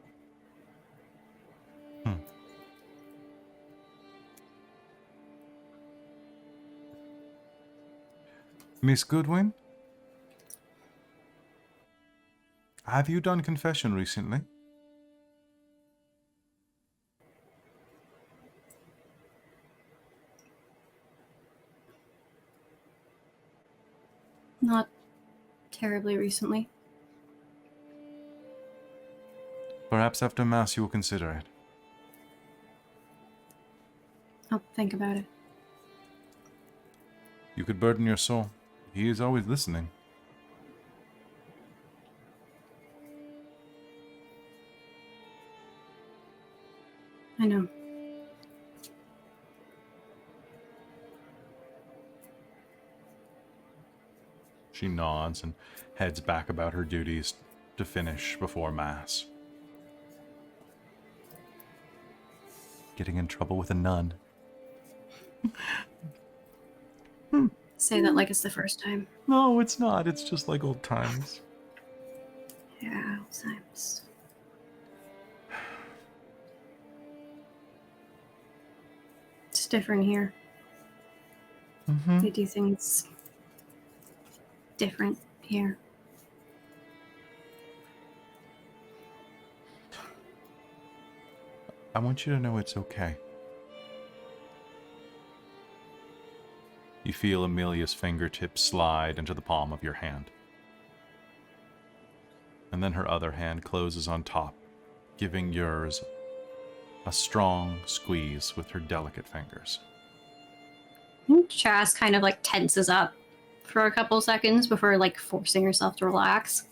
Miss Goodwin? Have you done confession recently? Not terribly recently. Perhaps after Mass you will consider it. I'll think about it. You could burden your soul. He is always listening. I know. She nods and heads back about her duties to finish before Mass. Getting in trouble with a nun. Say that like it's the first time. No, it's not. It's just like old times. Yeah, old times. It's different here. They do things different here. I want you to know it's okay. You feel Amelia's fingertips slide into the palm of your hand. And then her other hand closes on top, giving yours a strong squeeze with her delicate fingers. Chas kind of like tenses up for a couple seconds before like forcing herself to relax.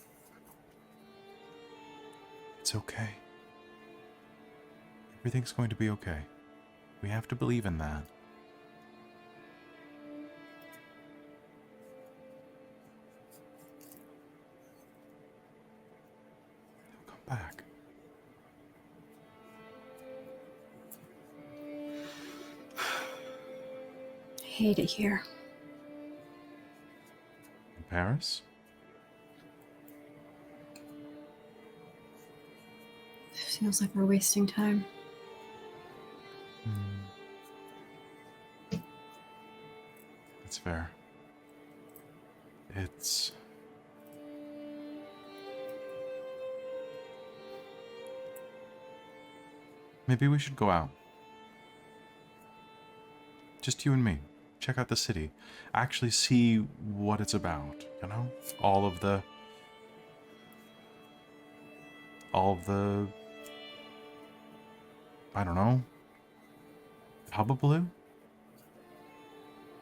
It's okay. Everything's going to be okay. We have to believe in that. They'll come back. I hate it here. In Paris? Feels like we're wasting time. That's fair. It's... Maybe we should go out. Just you and me. Check out the city. Actually see what it's about, you know? All of the... I don't know. Hubbubaloo?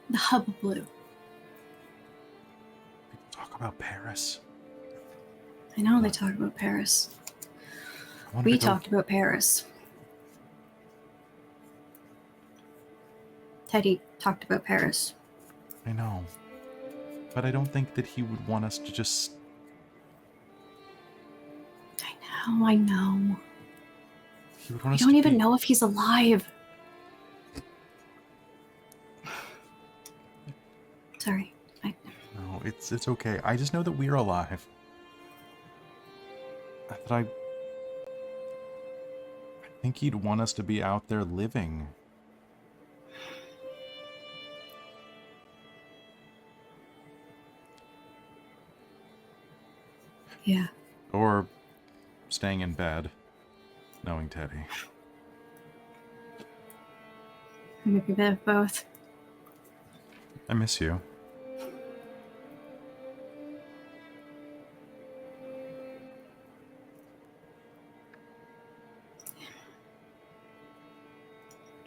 The hubbubaloo. People talk about Paris. I know they talk about Paris. We talked about Paris. Teddy talked about Paris. I know. But I don't think that he would want us to just... I know. He would want I us don't to even be... know if he's alive. Sorry. No, it's okay. I just know that we're alive. That I think he'd want us to be out there living. Yeah. Or staying in bed, knowing Teddy. Maybe a bit of both. I miss you.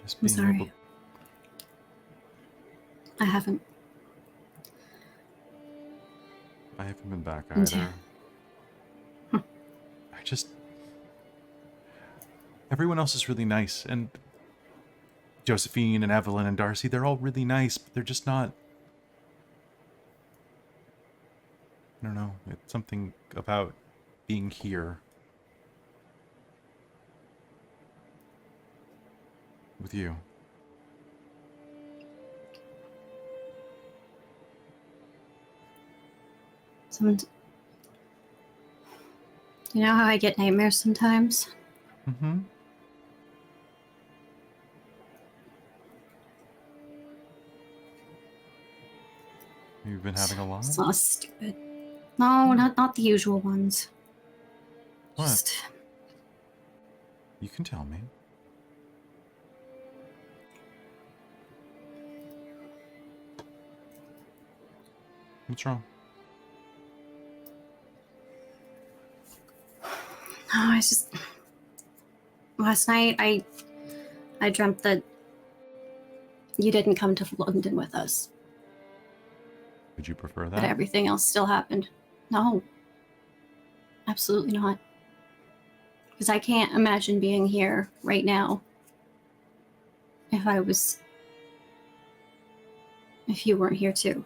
Just I'm being sorry. able- I haven't. I haven't been back Me either. too. I just... Everyone else is really nice, and Josephine and Evelyn and Darcie, they're all really nice, but they're just not... I don't know, it's something about being here. With you. You know how I get nightmares sometimes? Mm-hmm. You've been having a lot? It's not stupid. No, not the usual ones. What? Just You can tell me. What's wrong? no, I just last night I dreamt that you didn't come to London with us, Would you prefer but that? everything else still happened. No, absolutely not. Because I can't imagine being here right now if you weren't here too.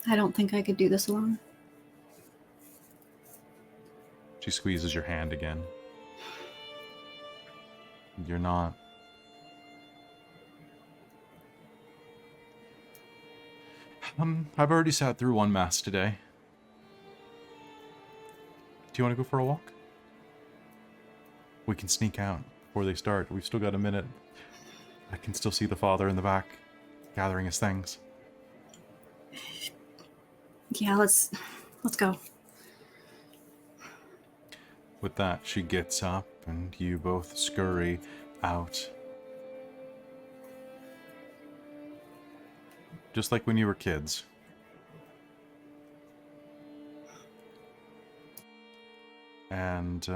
I don't think I could do this alone. She squeezes your hand again. You're not. I've already sat through one mass today. Do you want to go for a walk? We can sneak out before they start. We've still got a minute. I can still see the father in the back, gathering his things. Yeah, let's go. With that, she gets up, and you both scurry out. Just like when you were kids. And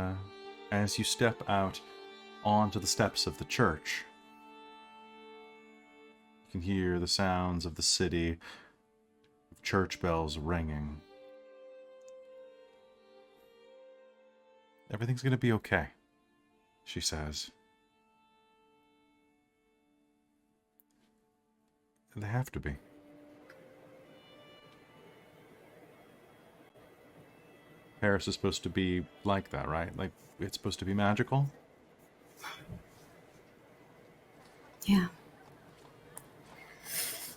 as you step out onto the steps of the church, you can hear the sounds of the city, of church bells ringing. Everything's gonna be okay, she says. They have to be. Paris is supposed to be like that, right? Like, it's supposed to be magical? Yeah.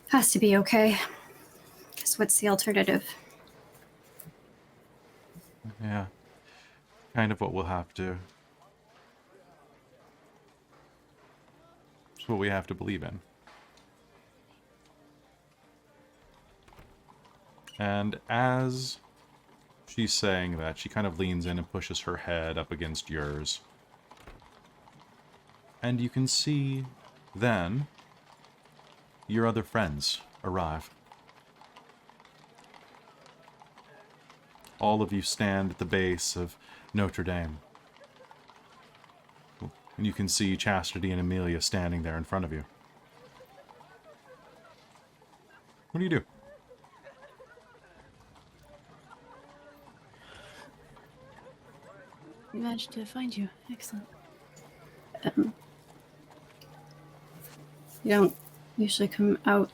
Has to be okay. Guess what's the alternative? Yeah. Kind of what we'll have to... It's what we have to believe in. And as she's saying that, she kind of leans in and pushes her head up against yours. And you can see, then, your other friends arrive. All of you stand at the base of Notre Dame. And you can see Chastity and Amelia standing there in front of you. What do you do? We managed to find you. Excellent. You don't usually come out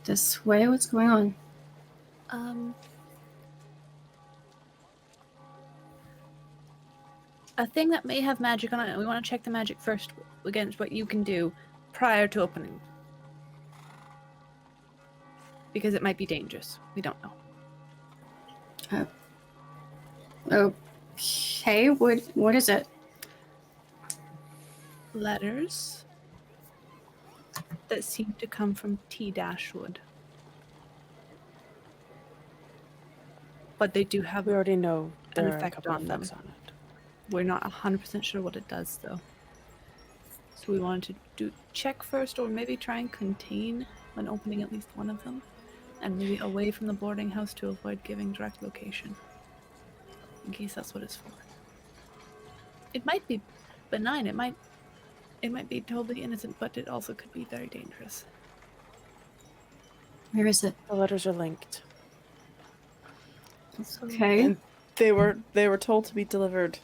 this way. What's going on? A thing that may have magic on it. We want to check the magic first against what you can do prior to opening. Because it might be dangerous. We don't know. Okay, what is it? Letters that seem to come from T Dashwood. But they do have We already know an there are a effect couple on them. effects on it. We're not 100% sure what it does, though. So we wanted to check first, or maybe try and contain when opening at least one of them. And maybe away from the boarding house to avoid giving direct location. In case that's what it's for. It might be benign, it might be totally innocent, but it also could be very dangerous. Where is it? The letters are linked. Okay. And they were told to be delivered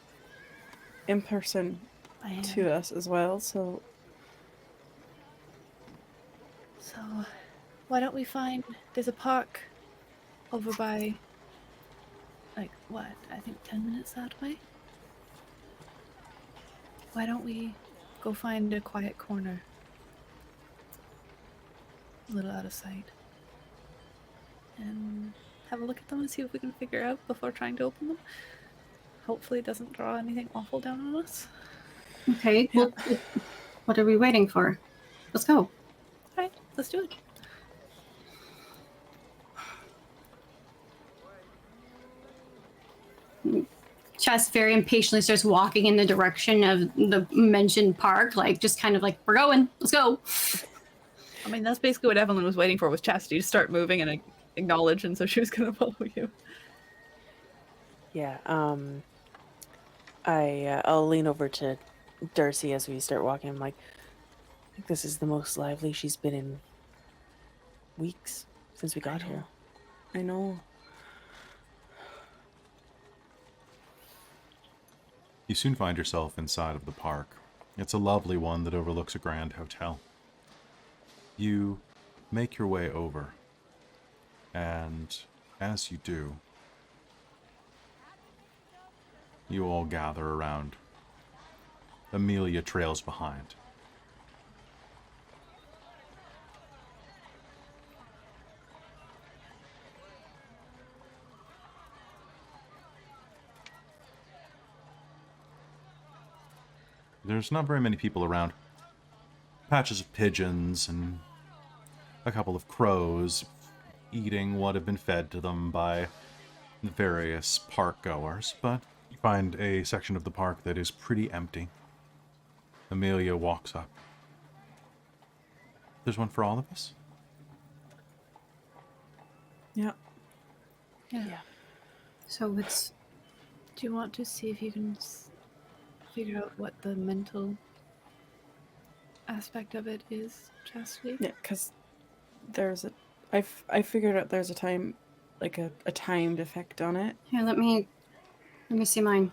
in person to us as well, so why don't we find there's a park over by like what, I think 10 minutes that way? Why don't we go find a quiet corner? A little out of sight. And have a look at them and see what we can figure out before trying to open them. Hopefully it doesn't draw anything awful down on us. Okay, well, what are we waiting for? Let's go. Alright, let's do it. Chess very impatiently starts walking in the direction of the mentioned park, like just kind of like, we're going, let's go. I mean, that's basically what Evelyn was waiting for, was Chastity to start moving and acknowledge, and so she was going to follow you. Yeah. I'll lean over to Darcie as we start walking. I'm like, I think this is the most lively she's been in weeks since we got here. I know. You soon find yourself inside of the park. It's a lovely one that overlooks a grand hotel. You make your way over, and as you do, you all gather around. Amelia trails behind. There's not very many people around. Patches of pigeons and a couple of crows eating what have been fed to them by the various park goers, but you find a section of the park that is pretty empty. Amelia walks up. There's one for all of us? Yeah. Yeah. So it's... Do you want to see if you can figure out what the mental aspect of it is, Chastity? Yeah, because there's a... I figured out there's a time, like a timed effect on it. Here, let me see mine.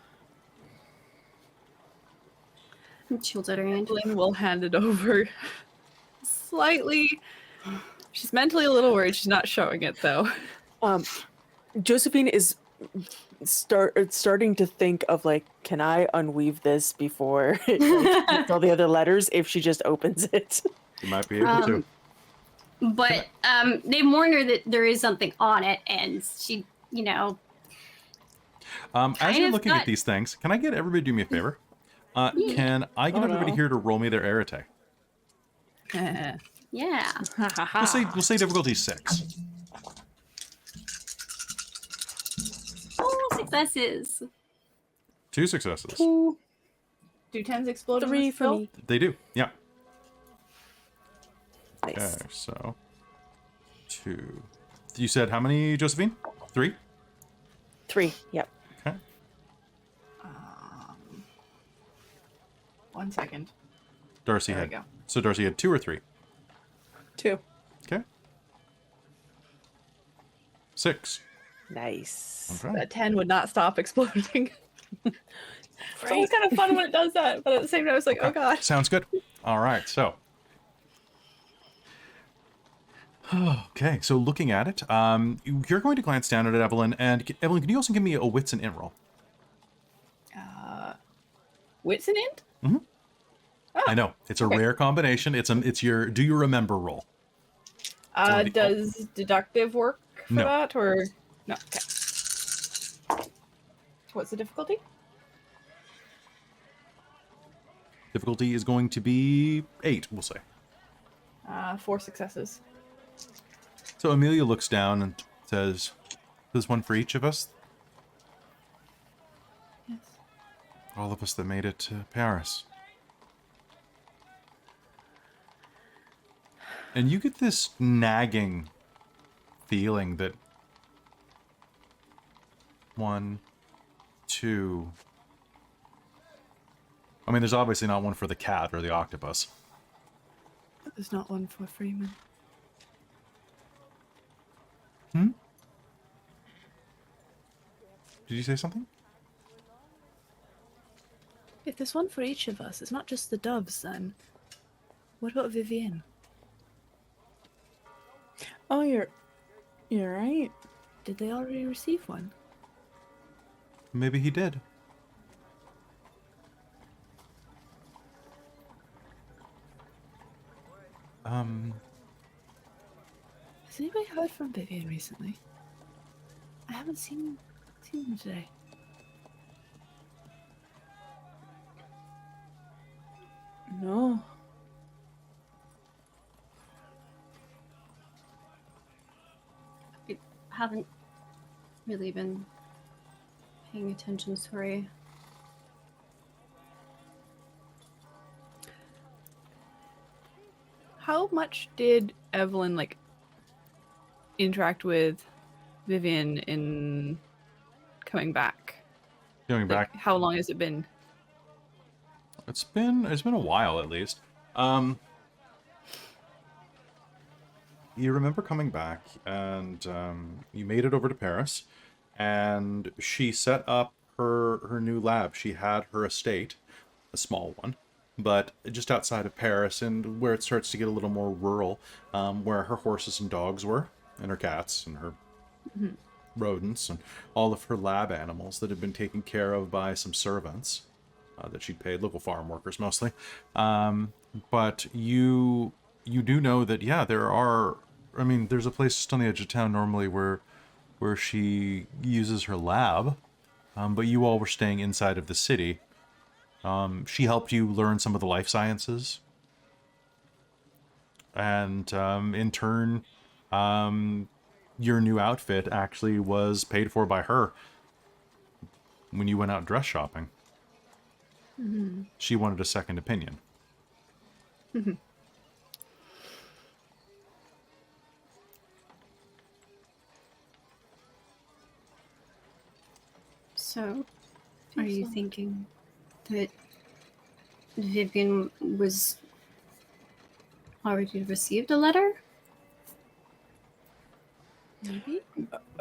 Shields at her hand. Evelyn will hand it over slightly. She's mentally a little worried. She's not showing it, though. Josephine is starting to think of like, can I unweave this before it gets all the other letters if she just opens it? You might be able to. But they warned her that there is something on it, and she, you know... As you're looking at these things, can I get everybody to do me a favor? Can I get everybody here to roll me their arete? Yeah. We'll say difficulty 6. Oh, successes. 2 successes. Do 10s explode? 3 for me. They do, yeah. Nice. Okay, so 2. You said how many, Josephine? 3? 3. Yep. Okay. 1 second. Darcie There we had. go. So Darcie had 2 or 3? 2. Okay. 6. Nice. Okay. That 10 would not stop exploding. It's always kind of fun when it does that, but at the same time, it's like, oh god. Sounds good. All right, so. Okay, so looking at it, you're going to glance down at it, Evelyn, and Evelyn, can you also give me a wits and int roll? Wits and int? Mm-hmm. Oh, I know it's a okay. rare combination. It's your do you remember roll. Does deductive work for No. that, or no? Okay. What's the difficulty? Difficulty is going to be 8, we'll say. 4 successes. So Amelia looks down and says, "There's one for each of us. Yes. All of us that made it to Paris." And you get this nagging feeling that 1, 2. I mean, there's obviously not one for the cat or the octopus. There's not one for Freeman. Hmm? Did you say something? If there's one for each of us, it's not just the doves, then. What about Vivienne? Oh, you're right. Did they already receive one? Maybe he did. Has anybody heard from Vivienne recently? I haven't seen them today. No. I haven't really been paying attention, sorry. How much did Evelyn, like, interact with Vivienne in coming back? Going Like, back. how long has it been? It's been a while at least. You remember coming back, and you made it over to Paris, and she set up her new lab. She had her estate, a small one, but just outside of Paris, and where it starts to get a little more rural, where her horses and dogs were, and her cats, and her rodents, and all of her lab animals that had been taken care of by some servants that she'd paid, local farm workers mostly. But you do know that, yeah, there are, I mean, there's a place just on the edge of town normally where she uses her lab, but you all were staying inside of the city. She helped you learn some of the life sciences, and in turn, your new outfit actually was paid for by her when you went out dress shopping. She wanted a second opinion. So, are you thinking that Vivienne was already received a letter? Maybe?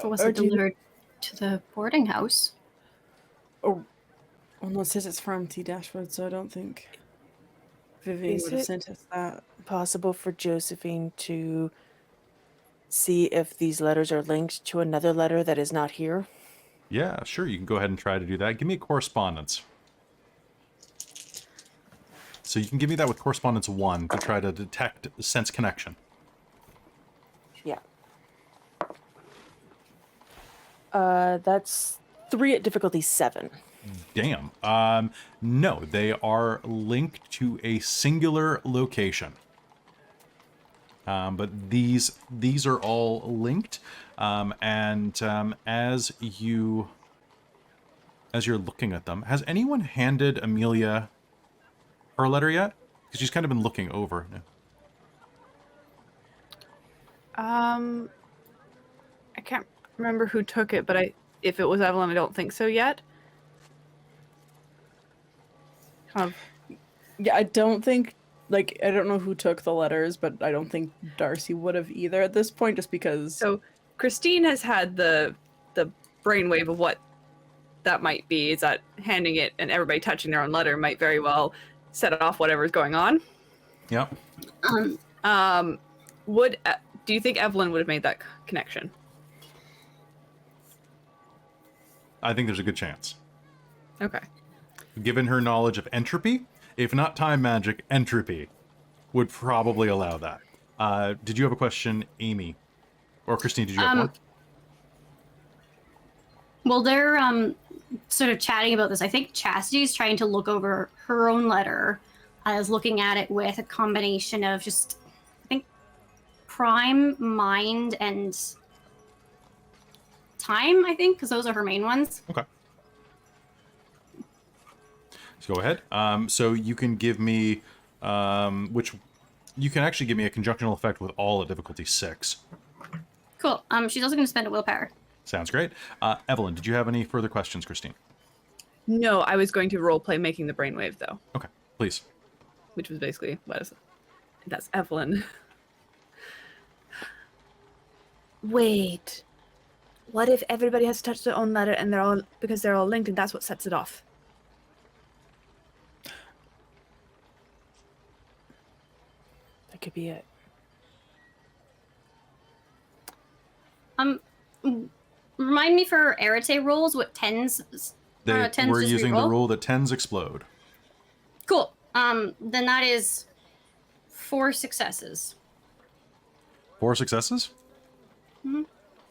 Or was it delivered to the boarding house? Oh, well, no, it says it's from T Dashwood, so I don't think Vivienne Is would have it? sent us that. Possible for Josephine to see if these letters are linked to another letter that is not here? Yeah, sure, you can go ahead and try to do that. Give me a correspondence. So you can give me that with correspondence 1 to try to detect sense connection. Yeah. That's 3 at difficulty 7. Damn. No, they are linked to a singular location. But these are all linked, and as you're looking at them, has anyone handed Amelia her letter yet? Because she's kind of been looking over. I can't remember who took it, but if it was Evelyn, I don't think so yet. Yeah, I don't think, like, I don't know who took the letters, but I don't think Darcie would have either at this point, just because. So Christine has had the brainwave of what that might be. Is that handing it and everybody touching their own letter might very well set off whatever's going on. Yep. Do you think Evelyn would have made that connection? I think there's a good chance. Okay. Given her knowledge of entropy, if not time magic, entropy would probably allow that. Did you have a question, Amy? Or Christine, did you have one? Well, they're sort of chatting about this. I think Chastity's trying to look over her own letter. I was looking at it with a combination of just, I think, prime, mind, and time, I think, because those are her main ones. Okay. So go ahead. So you can give me, you can actually give me a conjunctional effect with all at difficulty 6. Cool. She's also going to spend a willpower. Sounds great. Evelyn, did you have any further questions, Christine? No, I was going to roleplay making the brainwave though, Okay, please. which was basically that's Evelyn. Wait. What if everybody has to touch their own letter and because they're all linked and that's what sets it off? That could be it. Remind me for Arate rolls what tens We're just using the reroll? rule that 10s explode. Cool. Then that is 4 successes. 4 successes? Mhm.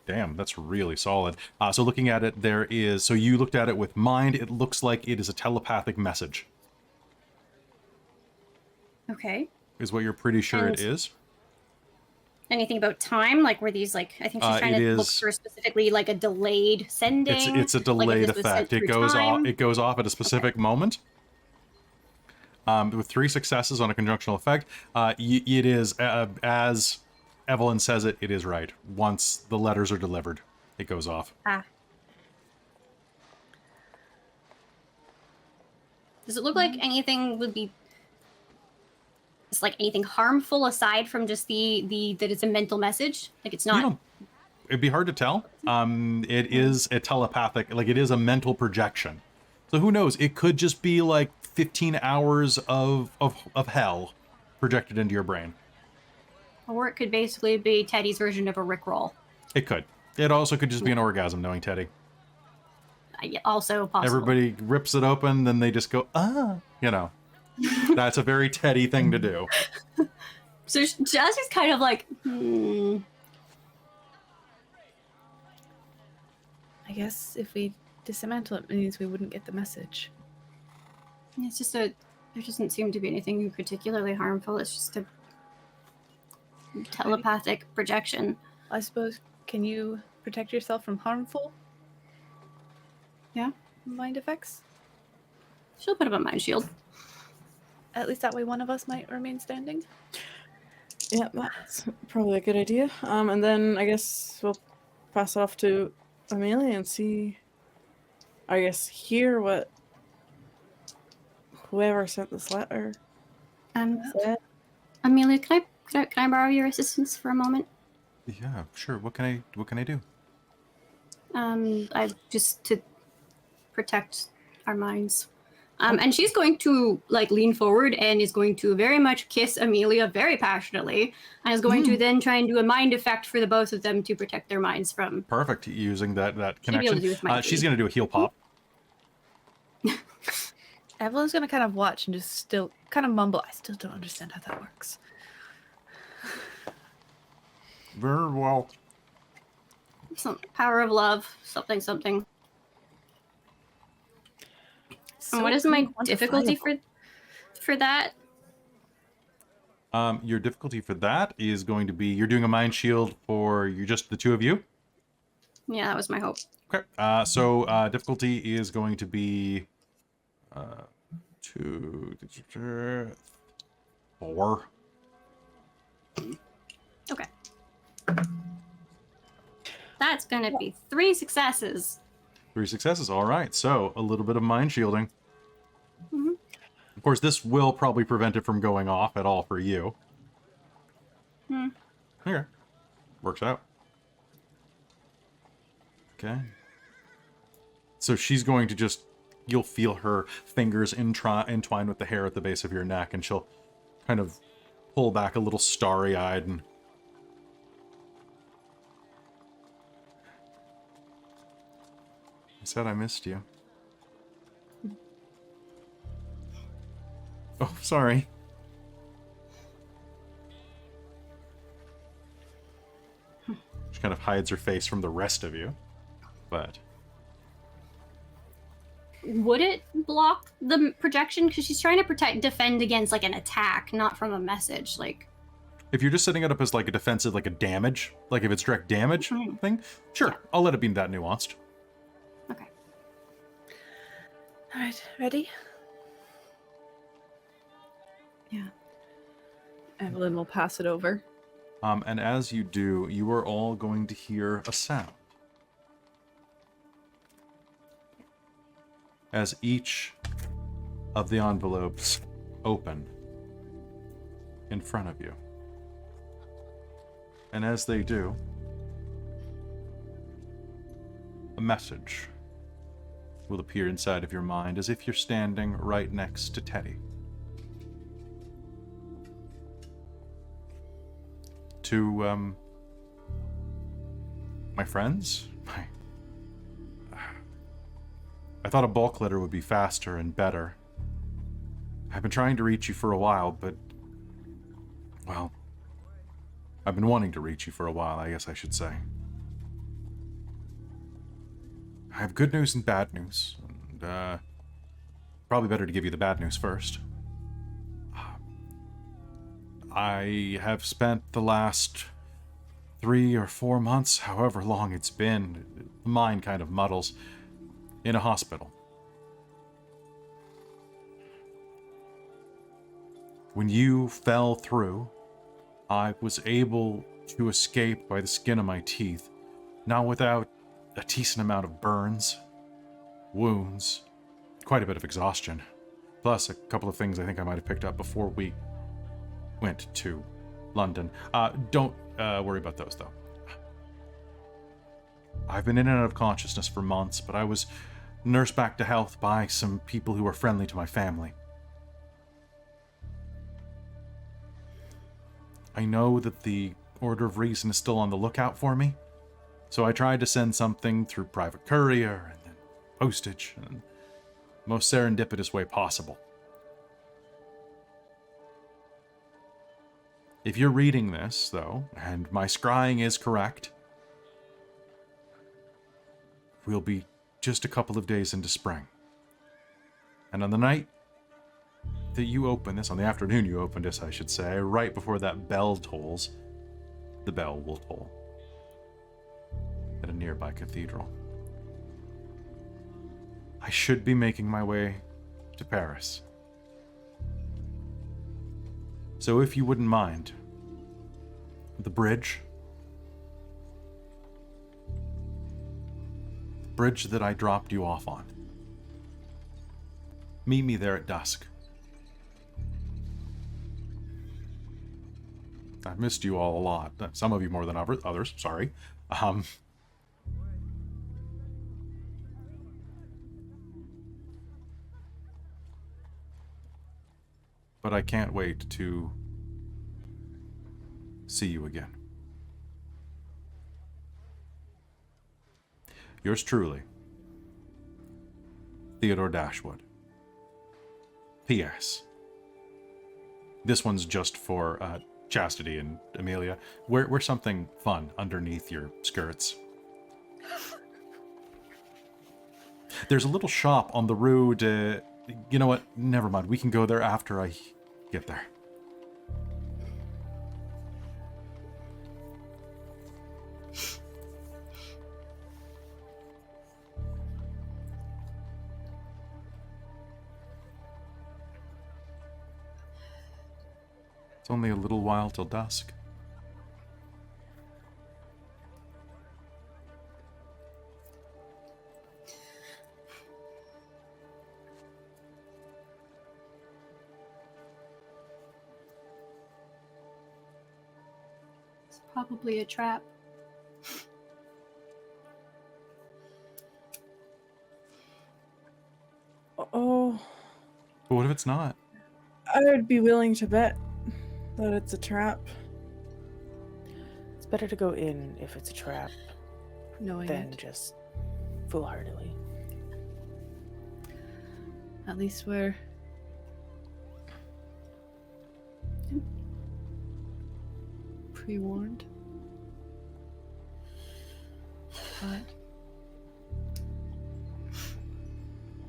Damn, that's really solid. So looking at it, so you looked at it with mind, it looks like it is a telepathic message, Okay. is what you're pretty sure it And- is. Anything about time? Like, were these like? I think she's trying it to look is- for specifically like a delayed sending. It's a like if delayed this was sent effect. It through goes off. time. It goes off at a specific moment. With 3 successes on a conjunctional effect, it is as Evelyn says it. It is right. Once the letters are delivered, it goes off. Does it look like anything would be? It's like anything harmful aside from just the that it's a mental message. Like it's You not. know, it'd be hard to tell. It is a telepathic, like it is a mental projection. So who knows? It could just be like 15 hours of hell projected into your brain. Or it could basically be Teddy's version of a Rickroll. It could. It also could just be an orgasm, knowing Teddy. Also possible. Everybody rips it open, then they just go, you know. That's a very Teddy thing to do. So Jesse's kind of like, I guess if we dismantle it means we wouldn't get the message. It's just there doesn't seem to be anything particularly harmful. It's just a telepathic projection. I suppose, can you protect yourself from harmful? Yeah. Mind effects? She'll put up a mind shield. At least that way one of us might remain standing. Yeah, that's probably a good idea. And then I guess we'll pass it off to Amelia and see, I guess, hear what whoever sent this letter said. Amelia, can I borrow your assistance for a moment? Yeah, sure. What can I do? I just to protect our minds. And she's going to like lean forward and is going to very much kiss Amelia very passionately, and is going to then try and do a mind effect for the both of them to protect their minds from. Perfect. Using that Should be able connection. to do with mind She's read. going to do a heal pop. Evelyn's gonna kind of watch and just still kind of mumble. I still don't understand how that works. Very well. Some power of love, something. And what is my difficulty for that? Your difficulty for that is going to be you're doing a mind shield for just the two of you. Yeah, that was my hope. Okay. So difficulty is going to be 2, 4. Okay. That's gonna be 3 successes. 3 successes. All right. So a little bit of mind shielding. Mhm. Of course, this will probably prevent it from going off at all for you. Okay. Works out. Okay. So she's going to just... You'll feel her fingers entwine with the hair at the base of your neck, and she'll kind of pull back a little starry-eyed and... I said I missed you. Oh, sorry. She kind of hides her face from the rest of you, but... Would it block the projection? Because she's trying to defend against like an attack, not from a message. Like, If you're just setting it up as like a defensive, like a damage, like if it's direct damage thing, sure, Yeah. I'll let it be that nuanced. okay. All right, ready? Yeah. Evelyn will pass it over. And as you do, you are all going to hear a sound. As each of the envelopes open in front of you. And as they do, a message will appear inside of your mind as if you're standing right next to Teddy. To, my friends, I thought a bulk letter would be faster and better. I've been trying to reach you for a while, but, well, I've been wanting to reach you for a while, I guess I should say. I have good news and bad news, and, probably better to give you the bad news first. I have spent the last 3 or 4 months, however long it's been, the mind kind of muddles, in a hospital. When you fell through, I was able to escape by the skin of my teeth, not without a decent amount of burns, wounds, quite a bit of exhaustion, plus a couple of things I think I might have picked up before we went to London. Don't worry about those, though. I've been in and out of consciousness for months, but I was nursed back to health by some people who were friendly to my family. I know that the Order of Reason is still on the lookout for me, so I tried to send something through private courier and then postage in the most serendipitous way possible. If you're reading this, though, and my scrying is correct, we'll be just a couple of days into spring. And on the night that you open this, on the afternoon you opened this, I should say, right before that bell tolls, the bell will toll at a nearby cathedral. I should be making my way to Paris. So if you wouldn't mind, the bridge that I dropped you off on, meet me there at dusk. I've missed you all a lot. Some of you more than others, sorry. But I can't wait to see you again. Yours truly, Theodore Dashwood. P.S. This one's just for Chastity and Amelia. Wear something fun underneath your skirts. There's a little shop on the Rue de... You know what? Never mind. We can go there after I get there. It's only a little while till dusk. Probably a trap. Oh, But what if it's not? I would be willing to bet that it's a trap. It's better to go in if it's a trap Knowing than it. just foolhardily. At least we're pre-warned. But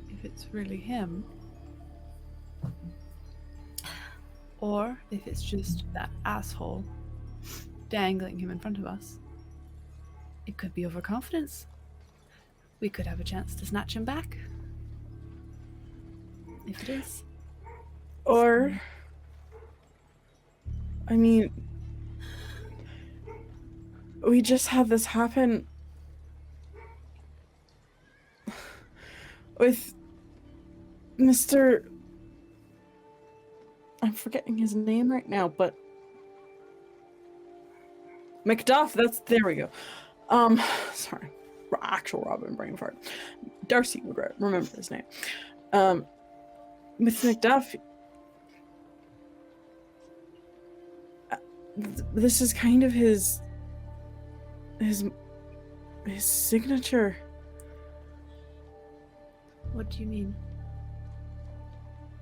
if it's really him, or if it's just that asshole dangling him in front of us, it could be overconfidence. We could have a chance to snatch him back. If it is. Or, I mean, we just had this happen with Mr. I'm forgetting his name right now, but Macduff, there we go. Sorry. Actual Robin brain fart. Darcie would remember his name. With Macduff, this is kind of his signature. What do you mean?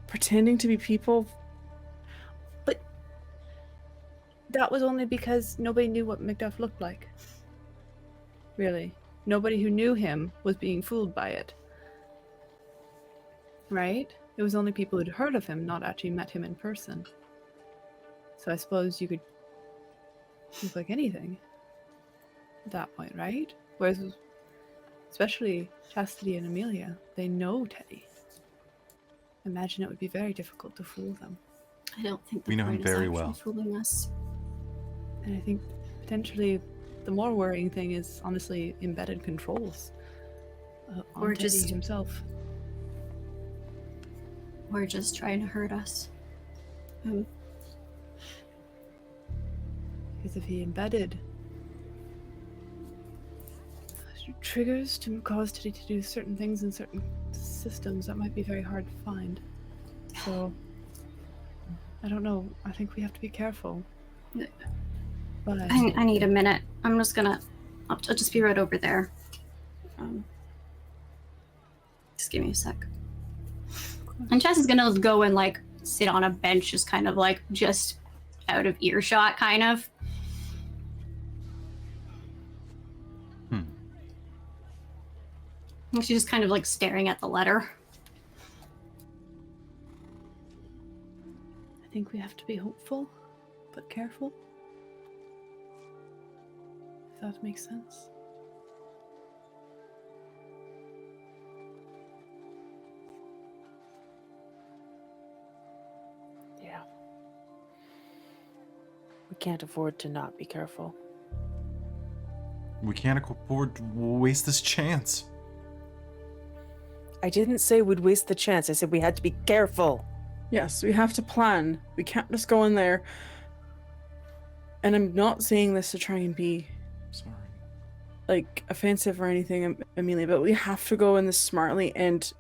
Pretending to be people. But that was only because nobody knew what Macduff looked like. Really. Nobody who knew him was being fooled by it. Right? It was only people who'd heard of him, not actually met him in person. So I suppose you could look like anything at that point, right? Whereas, especially Chastity and Amelia, they know Teddy. Imagine it would be very difficult to fool them. I don't think We know him bird very is actually well. fooling us. And I think potentially the more worrying thing is honestly embedded controls on Or Teddy just- himself. Or just trying to hurt us. Because if he embedded triggers to cause Teddy to do certain things in certain systems, that might be very hard to find. So, I don't know. I think we have to be careful. But I need a minute. I'm just gonna... I'll just be right over there. Just give me a sec. And Chess is gonna go and, like, sit on a bench, just kind of, like, just out of earshot, kind of. And she's just kind of, like, staring at the letter. I think we have to be hopeful, but careful. If that makes sense. Yeah. We can't afford to not be careful. We can't afford to waste this chance. I didn't say we'd waste the chance. I said we had to be careful. Yes, we have to plan. We can't just go in there. And I'm not saying this to try and be Sorry. like offensive or anything, Amelia, but we have to go in this smartly and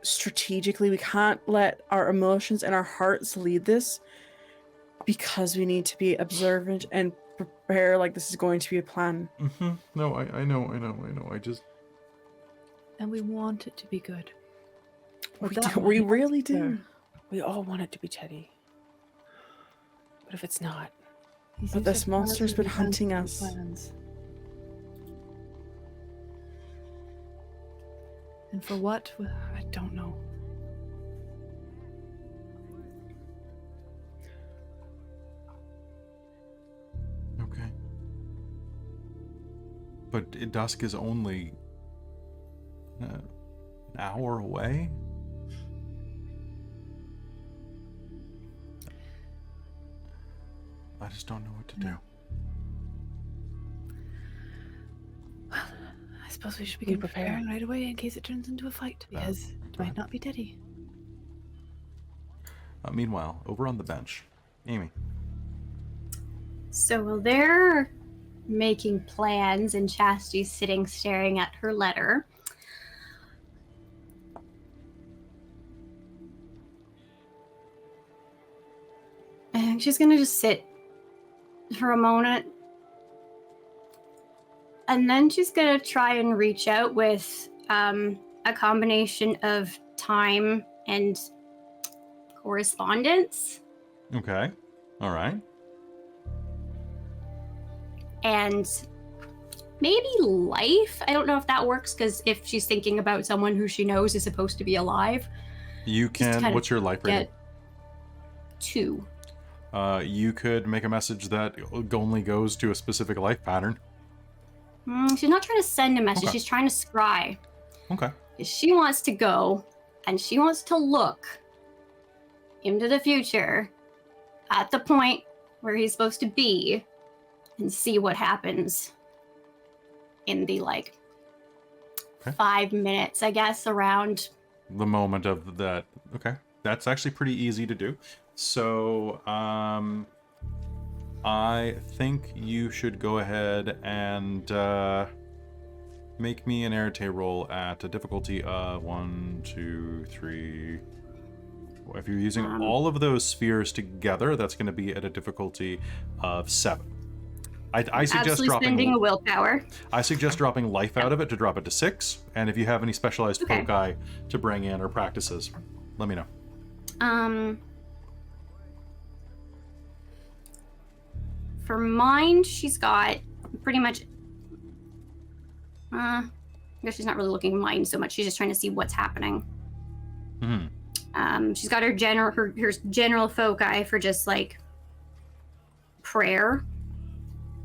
strategically. We can't let our emotions and our hearts lead this, because we need to be observant and prepare like this is going to be a plan. Mm-hmm. No, I know. I just... And we want it to be good. We really do. We all want it to be Teddy. But if it's not, But this monster's been hunting us. Plans. And for what? I don't know. Okay. But dusk is only an hour away? I just don't know what to do. Well, I suppose we should Be begin prepared. preparing right away in case it turns into a fight, because it might not be Teddy. Meanwhile, over on the bench, Amy. So while they're making plans and Chastity's sitting staring at her letter, and she's gonna just sit for a moment, and then she's gonna try and reach out with a combination of time and correspondence. Okay. All right. And maybe life. I don't know if that works, because if she's thinking about someone who she knows is supposed to be alive, You Just can... kind of What's your life rating? get 2. You could make a message that only goes to a specific life pattern. She's not trying to send a message. Okay. She's trying to scry. Okay. She wants to go, and she wants to look into the future at the point where he's supposed to be, and see what happens in the like Okay. 5 minutes, I guess, around. The moment of that. Okay, that's actually pretty easy to do. So, I think you should go ahead and make me an Arete roll at a difficulty of 1, 2, 3. If you're using all of those spheres together, that's going to be at a difficulty of 7. I suggest Absolutely dropping spending a willpower. I suggest dropping life out of it to drop it to 6. And if you have any specialized foci to bring in or practices, let me know. For mind, she's got pretty much. I guess she's not really looking at mind so much. She's just trying to see what's happening. She's got her general foci for just like prayer,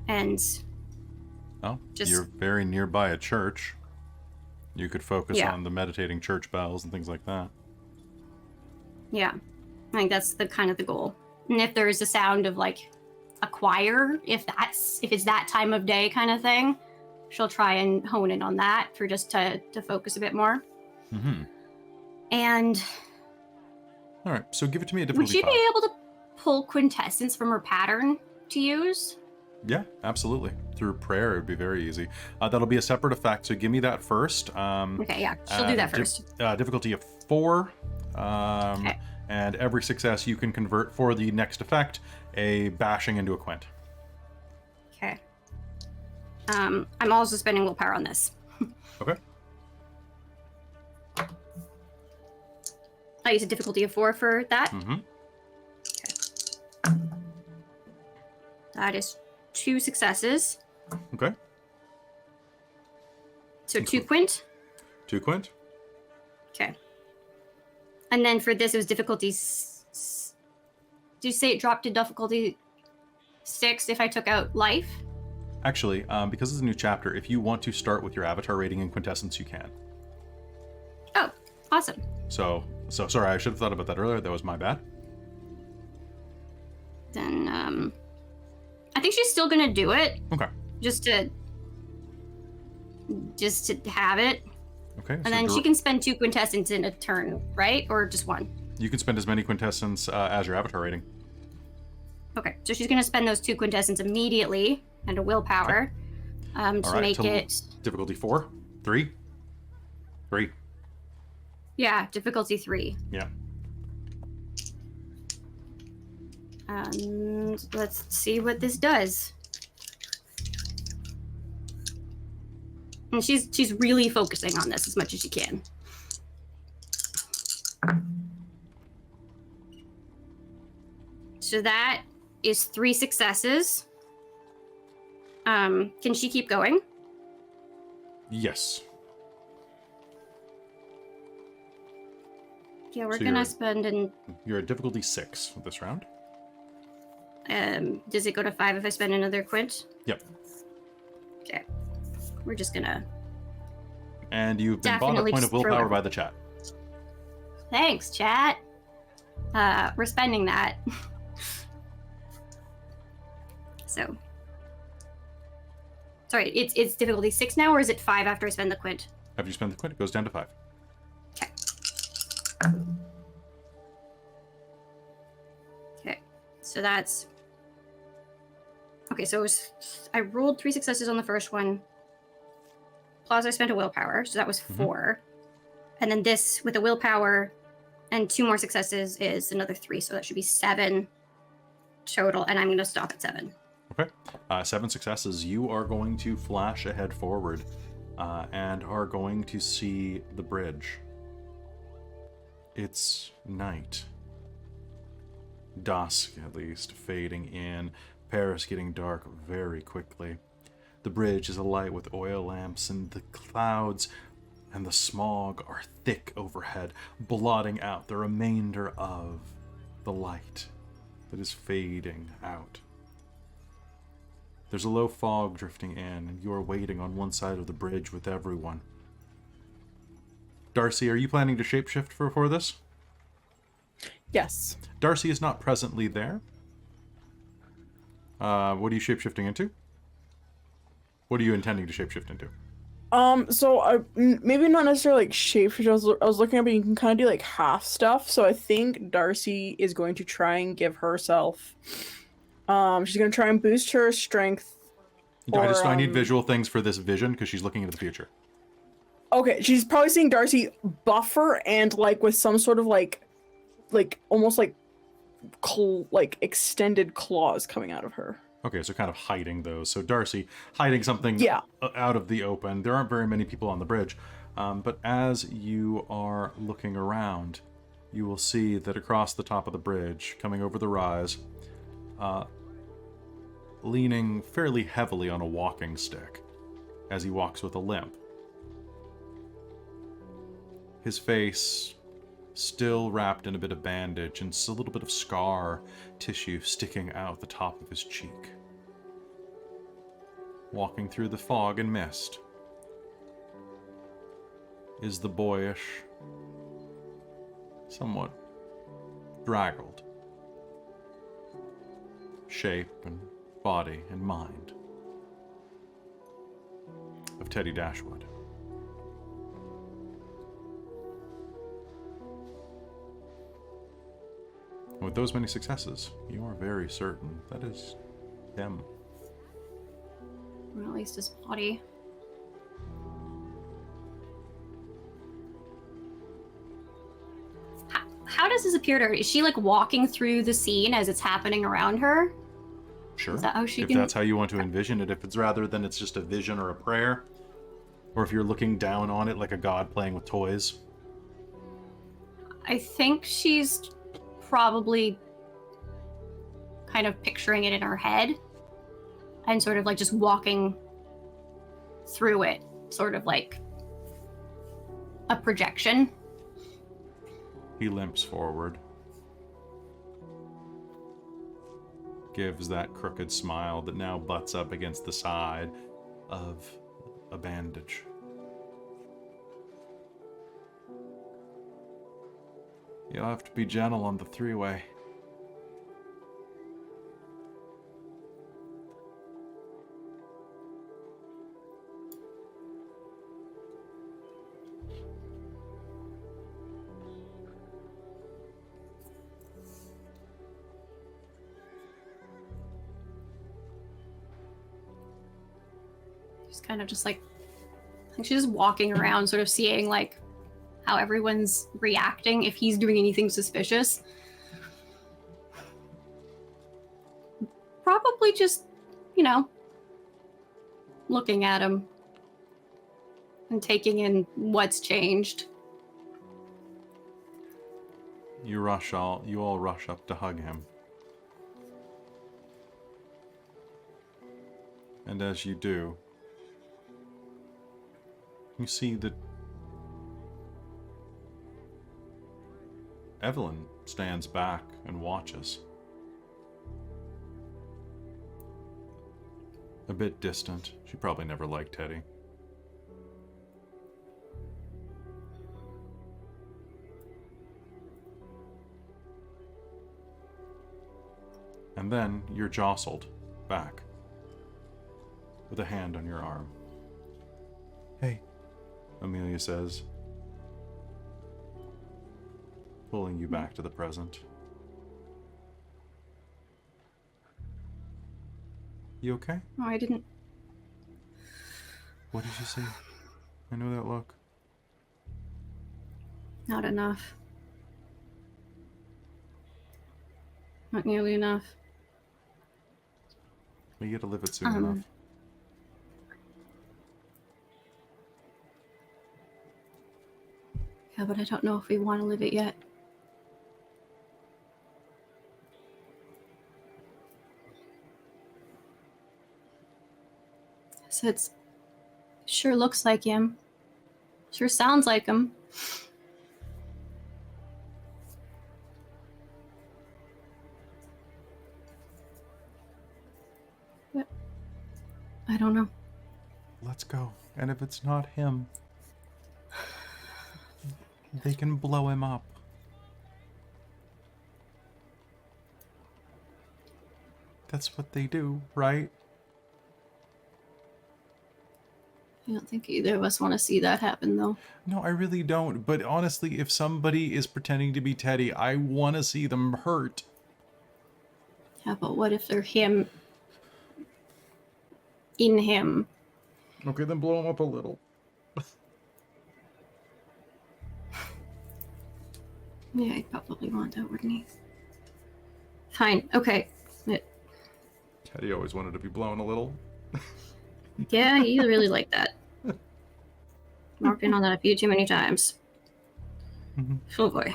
and you're very nearby a church. You could focus Yeah. on the meditating church bells and things like that. yeah, I think that's the kind of the goal. And if there's a sound of like a choir, if it's that time of day kind of thing, she'll try and hone in on that for just to focus a bit more. And All right, so give it to me at would difficulty she 5. be able to pull quintessence from her pattern to use? Yeah, absolutely. Through prayer, it would be very easy. That'll be a separate effect, so give me that first. Okay, yeah, she'll do that first. Difficulty of 4. Okay. And every success you can convert for the next effect, a bashing into a quint. Okay. I'm also spending willpower on this. Okay. I use a difficulty of 4 for that. That is 2 successes. Okay. So 2 quint. 2 quint. Okay. And then for this, it was difficulty. Did you say it dropped to difficulty 6 if I took out life? Actually, because it's a new chapter, if you want to start with your avatar rating in quintessence, you can. Oh, awesome. So sorry, I should have thought about that earlier. That was my bad. Then I think she's still gonna do it. Okay. Just to have it. Okay. And then she can spend 2 quintessence in a turn, right? Or just 1? You can spend as many quintessence as your avatar rating. Okay, so she's going to spend those 2 quintessence immediately and a willpower to make it... Difficulty 4? 3? 3. Yeah, difficulty 3. Yeah. And let's see what this does. And she's really focusing on this as much as she can. So that is 3 successes. Can she keep going? Yes. Yeah, we're So gonna spend an... You're at difficulty 6 this round. Does it go to 5 if I spend another quint? Yep. Okay. We're just gonna... And you've been bought a Definitely point of just throw willpower it. by the chat. Thanks, chat. We're spending that. So... Sorry, it's difficulty 6 now, or is it 5 after I spend the quint? After you spend the quint, it goes down to 5. Okay. Okay, so that's... Okay, so it was... I rolled 3 successes on the first one. Plus I spent a willpower, so that was 4. And then this, with a willpower and 2 more successes, is another 3, so that should be 7 total, and I'm going to stop at 7. Okay. 7 successes. You are going to flash ahead forward and are going to see the bridge. It's night. Dusk, at least, fading in. Paris getting dark very quickly. The bridge is alight with oil lamps, and the clouds and the smog are thick overhead, blotting out the remainder of the light that is fading out. There's a low fog drifting in, and you are waiting on one side of the bridge with everyone. Darcie, are you planning to shapeshift for this? Yes. Darcie is not presently there. What are you shapeshifting into? What are you intending to shapeshift into? So maybe not necessarily like shapeshift. I was looking up, and you can kind of do like half stuff. So I think Darcie is going to try and give herself. She's gonna try and boost her strength. I need visual things for this vision because she's looking into the future. Okay, she's probably seeing Darcie buffer and like with some sort of like almost like extended claws coming out of her. Okay, so kind of hiding those. So Darcie hiding something out of the open. There aren't very many people on the bridge, but as you are looking around, you will see that across the top of the bridge, coming over the rise, leaning fairly heavily on a walking stick as he walks with a limp. His face still wrapped in a bit of bandage and a little bit of scar tissue sticking out the top of his cheek. Walking through the fog and mist is the boyish, somewhat draggled shape and body and mind of Teddy Dashwood. With those many successes, you are very certain that is him. Or at least his body. How does this appear to her? Is she like walking through the scene as it's happening around her? Sure. Is that how she if can... that's how you want to envision it, if it's rather than it's just a vision or a prayer, or if you're looking down on it like a god playing with toys. I think she's probably kind of picturing it in her head and sort of like just walking through it, sort of like a projection. He limps forward, gives that crooked smile that now butts up against the side of a bandage. You'll have to be gentle on the three-way. She's kind of just like, I think she's just walking around, sort of seeing like how everyone's reacting, if he's doing anything suspicious. Probably just, you know, looking at him and taking in what's changed. You all rush up to hug him. And as you do, you see that Evelyn stands back and watches. A bit distant. She probably never liked Teddy. And then you're jostled back with a hand on your arm. Hey, Amelia says, pulling you back to the present. You okay? No, I didn't. What did you say? I know that look. Not enough. Not nearly enough. We get to live it soon enough. Yeah, but I don't know if we want to live it yet. So it's sure looks like him. Sure sounds like him. But I don't know. Let's go. And if it's not him, they can blow him up. That's what they do, right? I don't think either of us want to see that happen, though. No, I really don't. But honestly, if somebody is pretending to be Teddy, I want to see them hurt. Yeah, but what if they're him in him? Okay, then blow him up a little. Yeah, I'd probably want that, wouldn't he? Fine, okay. Teddy always wanted to be blown a little. Yeah, you really like that. Marked in on that a few too many times. Mhm. Oh boy.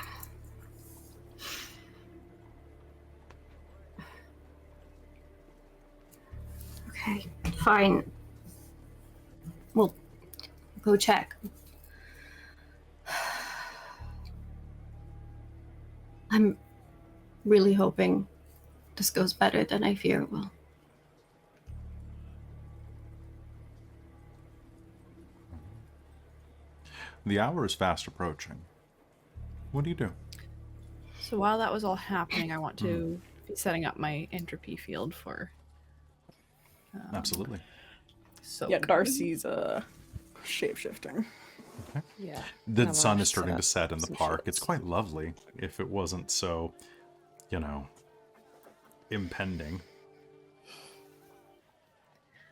Okay, fine. We'll go check. I'm really hoping this goes better than I fear it will. The hour is fast approaching. What do you do? So while that was all happening, I want to be setting up my entropy field for. Absolutely. So Yeah, Darcie's shape-shifting. Okay. Yeah. The I sun wanna is starting to set set in the some park. It's shields. quite lovely if it wasn't so, impending.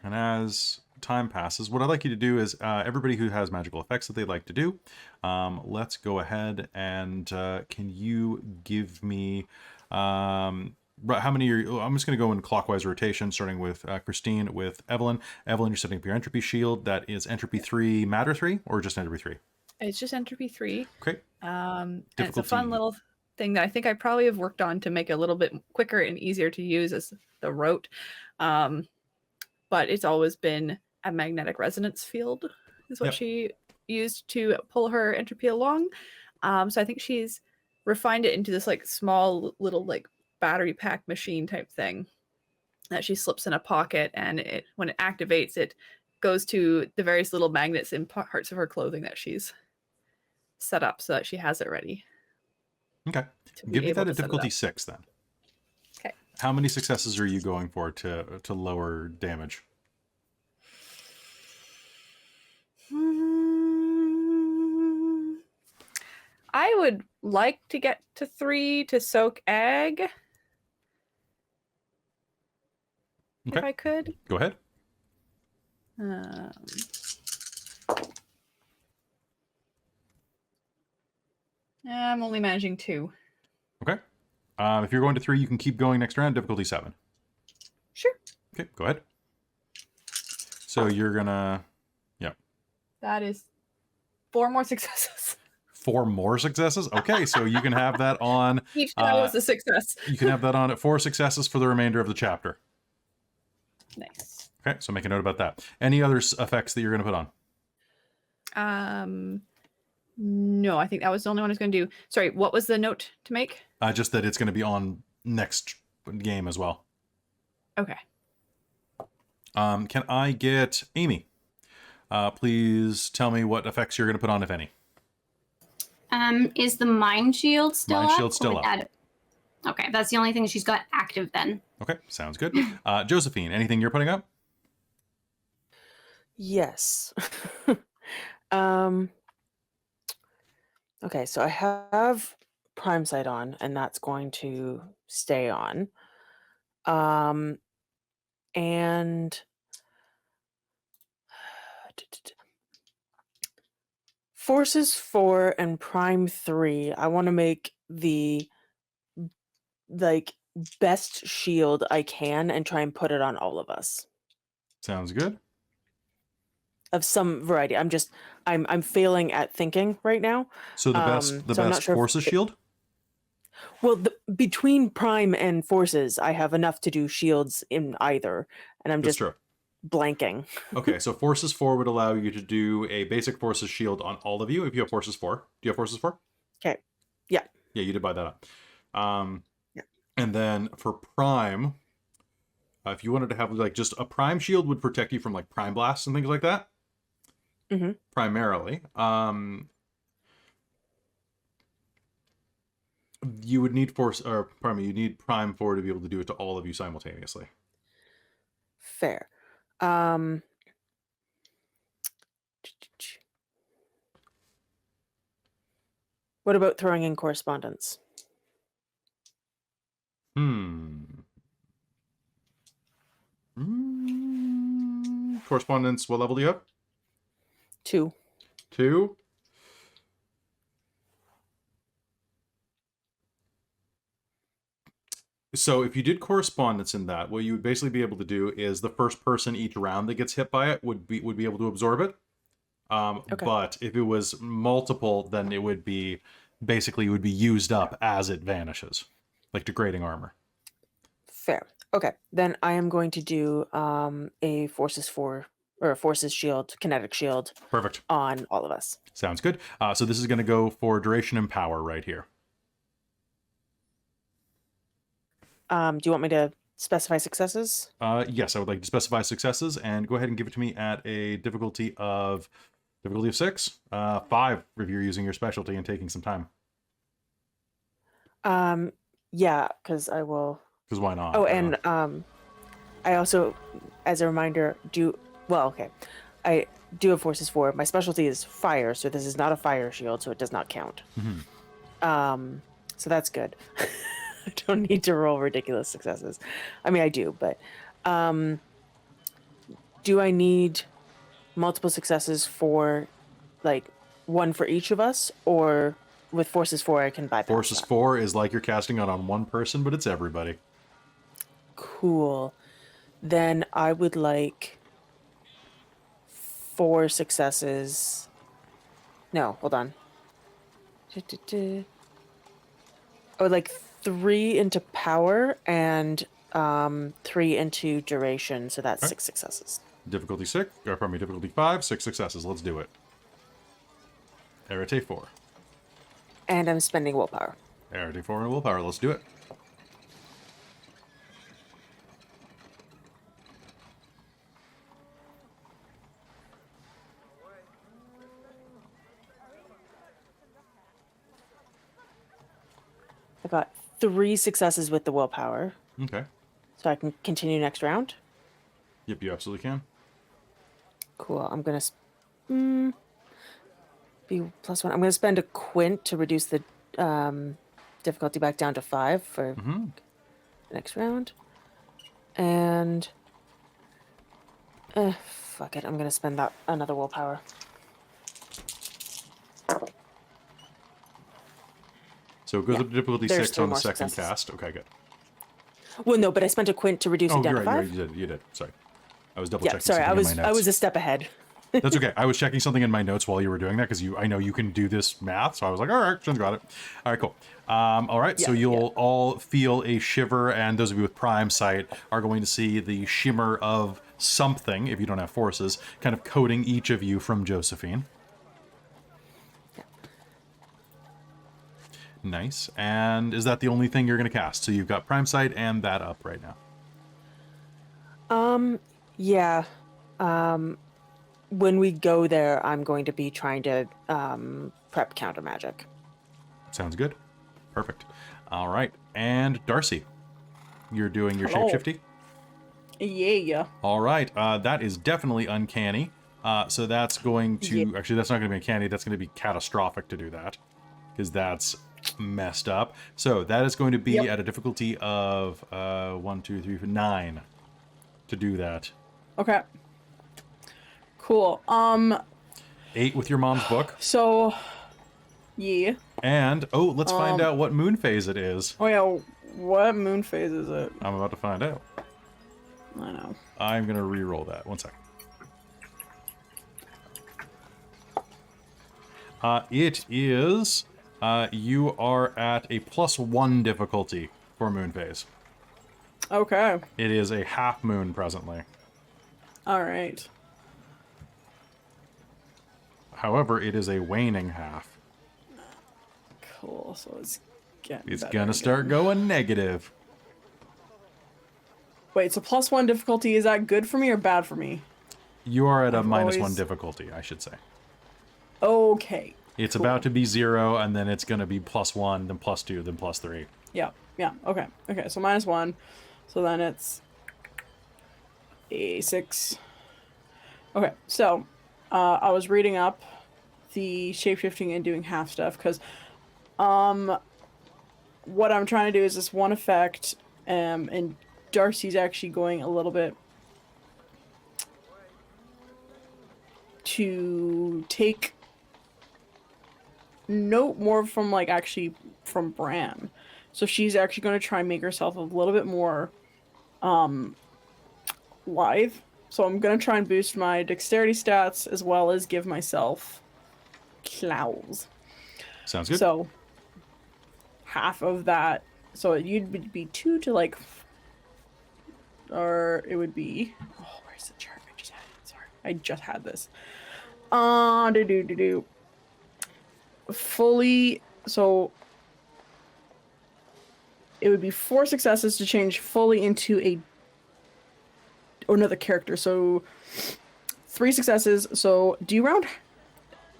And as time passes, what I'd like you to do is, everybody who has magical effects that they'd like to do, let's go ahead and can you give me, how many are you, I'm just going to go in clockwise rotation, starting with Christine, with Evelyn. Evelyn, you're setting up your entropy shield. That is entropy 3, matter 3, or just entropy 3? It's just entropy 3. Okay. And it's a Difficulty. fun little thing that I think I probably have worked on to make it a little bit quicker and easier to use as the rote. But it's always been a magnetic resonance field is what Yep. she used to pull her entropy along. So I think she's refined it into this like small little like battery pack machine type thing that she slips in a pocket, and it when it activates, it goes to the various little magnets in parts of her clothing that she's set up so that she has it ready. Okay. to be Give me able that to at set it difficulty up. 6 then. Okay. How many successes are you going for to lower damage? I would like to get to 3 to soak egg. If Okay. I could. Go ahead. I'm only managing 2. Okay. If you're going to 3, you can keep going next round. Difficulty 7. Sure. Okay, go ahead. So you're gonna, That is 4 more successes. 4 more successes. Okay, so you can have that on. Each time was a success. You can have that on at 4 successes for the remainder of the chapter. Nice. Okay, so make a note about that. Any other effects that you're gonna put on? No, I think that was the only one I was going to do. Sorry, what was the note to make? Just that it's going to be on next game as well. Okay. Can I get Amy? Please tell me what effects you're going to put on, if any. Is the mind shield still Mind up? shield's still Or up. that- Okay, that's the only thing she's got active then. Okay, sounds good. Josephine, anything you're putting up? Yes. Okay, so I have Prime Sight on, and that's going to stay on. And Forces 4 and Prime 3, I want to make the best shield I can and try and put it on all of us. Sounds good. Of some variety. I'm failing at thinking right now. So the best, so I'm not sure if Forces shield? Well, between Prime and Forces, I have enough to do shields in either, and I'm That's just true. blanking. Okay, so Forces 4 would allow you to do a basic Forces shield on all of you if you have Forces 4. Do you have Forces 4? Okay. Yeah. Yeah, you did buy that up. Yeah. And then for Prime, if you wanted to have like just a Prime shield would protect you from like Prime blasts and things like that. Mm-hmm. Primarily. You would need you need Prime 4 to be able to do it to all of you simultaneously. Fair. What about throwing in correspondence? Correspondence, what level do you have? 2. 2. So if you did correspondence in that, what you would basically be able to do is the first person each round that gets hit by it would be able to absorb it. Okay. But if it was multiple, then it would be used up as it vanishes, like degrading armor. Fair. Okay. Then I am going to do a forces shield, kinetic shield Perfect. on all of us. Sounds good. So this is going to go for duration and power right here. Do you want me to specify successes? Yes, I would like to specify successes, and go ahead and give it to me at a difficulty of 6. 5 if you're using your specialty and taking some time. Yeah, because I will. Because why not? Oh, and I also, as a reminder, I do have forces 4. My specialty is fire, so this is not a fire shield, so it does not count. Mm-hmm. So that's good. I don't need to roll ridiculous successes. I mean, I do, but do I need multiple successes for, like, one for each of us, or with forces 4 I can bypass Forces that? 4 is like you're casting it on one person, but it's everybody. Cool. Then I would like 4 successes. No, hold on. I would like 3 into power and 3 into duration, so that's 6 successes. Difficulty 5, 6 successes. Let's do it. Arete 4. And I'm spending willpower. Arete 4 and willpower. Let's do it. I got 3 successes with the willpower, Okay. so I can continue next round. Yep, you absolutely can. Cool. I'm gonna be +1. I'm gonna spend a quint to reduce the difficulty back down to 5 for the next round. And fuck it. I'm gonna spend that another willpower. So it goes Yeah. up to difficulty There's 6 3 on the more second successes. cast. Okay, good. Well, no, but I spent a quint to reduce it down you're to right, 5. you did. Sorry. I was double Yeah, checking sorry. something in my notes. I was a step ahead. That's okay. I was checking something in my notes while you were doing that because I know you can do this math, so I was like, all right, Jen's got it. All right, cool. All right, so you'll all feel a shiver, and those of you with prime sight are going to see the shimmer of something, if you don't have forces, kind of coating each of you from Josephine. Nice. And is that the only thing you're going to cast? So you've got prime sight and that up right now. Yeah. When we go there, I'm going to be trying to prep counter magic. Sounds good. Perfect. All right. And Darcie, you're doing your Hello. shapeshifty? Yeah. All right. That is definitely uncanny. So that's going to... Actually, that's not going to be uncanny. That's going to be catastrophic to do that. Because that's messed up. So that is going to be at a difficulty of 9 to do that. Okay. Cool. 8 with your mom's book. So, yeah. And, let's find out what moon phase it is. Oh yeah, what moon phase is it? I'm about to find out. I know. I'm going to re-roll that. One second. It is... you are at a +1 difficulty for moon phase. Okay. It is a half moon presently. All right. However, it is a waning half. Cool. So it's It's gonna start going negative. Wait, so +1 difficulty, is that good for me or bad for me? You are at a I've -1 always- difficulty, I should say. Okay. It's Cool. about to be 0, and then it's gonna be +1, then +2, then +3. Yeah. Okay. So -1. So then it's a 6. Okay. So I was reading up the shapeshifting and doing half stuff because What I'm trying to do is this one effect, and Darcie's actually going a little bit to take note more from, like, actually from Bran. So she's actually going to try and make herself a little bit more lithe. So I'm going to try and boost my dexterity stats as well as give myself claws. Sounds good. So half of that. So you'd be 2 to, like, or it would be, oh, where's the chart? I just had it. Sorry. I just had this. Fully, so it would be 4 successes to change fully into another character. So 3 successes. So do you round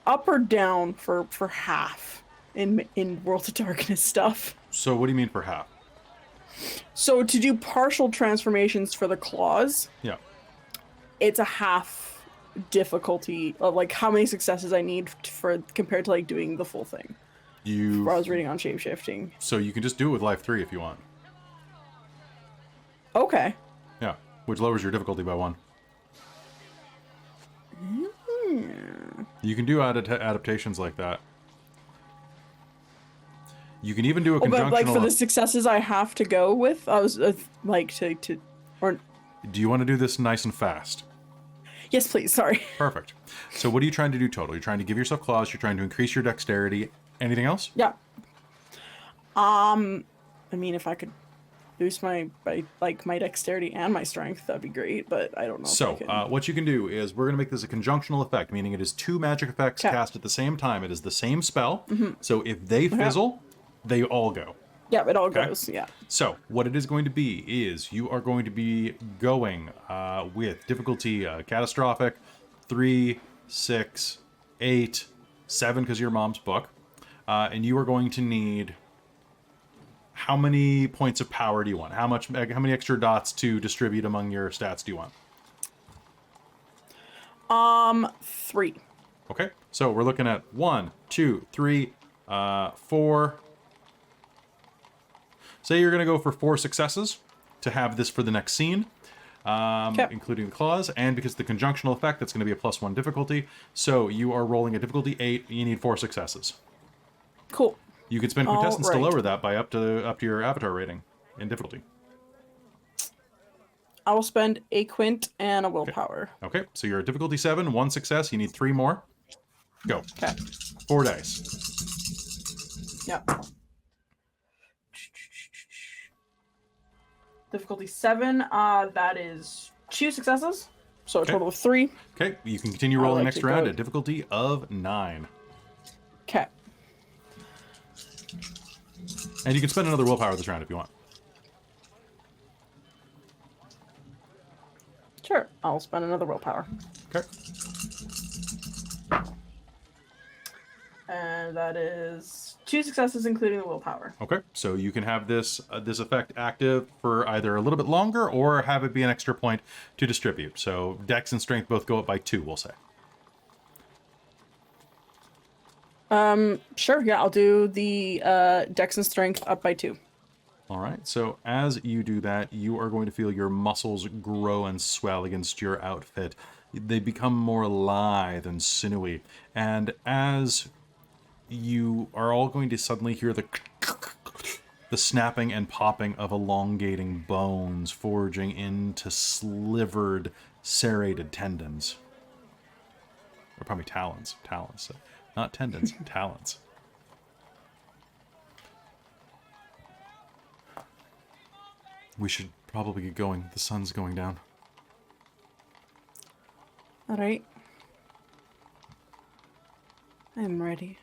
up or down for half in World of Darkness stuff? So what do you mean for half? So to do partial transformations for the claws, Yeah. it's a half difficulty of, like, how many successes I need for compared to, like, doing the full thing. I was reading on shapeshifting. So you can just do it with life 3 if you want. Okay. Yeah, which lowers your difficulty by 1. You can do adaptations like that. You can even do a conjunctional... but, like, for the successes I have to go with, I was like or... Do you want to do this nice and fast? Yes, please. Sorry. Perfect. So what are you trying to do total? You're trying to give yourself claws. You're trying to increase your dexterity. Anything else? Yeah. I mean, if I could boost my dexterity and my strength, that'd be great. But I don't know. So if I can... what you can do is we're going to make this a conjunctional effect, meaning it is 2 magic effects cast at the same time. It is the same spell. So if they fizzle, they all go. Yeah, it all goes. Yeah. So what it is going to be is you are going to be going with difficulty catastrophic, 3, 6, 8, 7 because of your mom's book, and you are going to need. How many points of power do you want? How many extra dots to distribute among your stats do you want? 3. Okay, so we're looking at 1, 2, 3, 4. Say you're going to go for 4 successes to have this for the next scene, including the claws, and because the conjunctional effect, that's going to be a +1 difficulty. So you are rolling a difficulty 8. You need 4 successes. Cool. You can spend quintessence to lower that by up to your avatar rating in difficulty. I will spend a quint and a willpower. Okay, so you're at difficulty 7, 1 success. You need 3 more. Go. Okay. 4 dice. Yep. Difficulty 7, that is 2 successes, so a total of 3. Okay, you can continue rolling next round at difficulty of 9. Okay. And you can spend another willpower this round if you want. Sure, I'll spend another willpower. Okay. And that is 2 successes, including the willpower. Okay, so you can have this this effect active for either a little bit longer or have it be an extra point to distribute. So Dex and Strength both go up by 2, we'll say. Sure, yeah, I'll do the Dex and Strength up by 2. All right, so as you do that, you are going to feel your muscles grow and swell against your outfit. They become more lithe and sinewy. And as you are all going to suddenly hear the snapping and popping of elongating bones forging into slivered, serrated tendons. Or probably talons. Talons. Not tendons, talons. We should probably get going. The sun's going down. All right. I'm ready.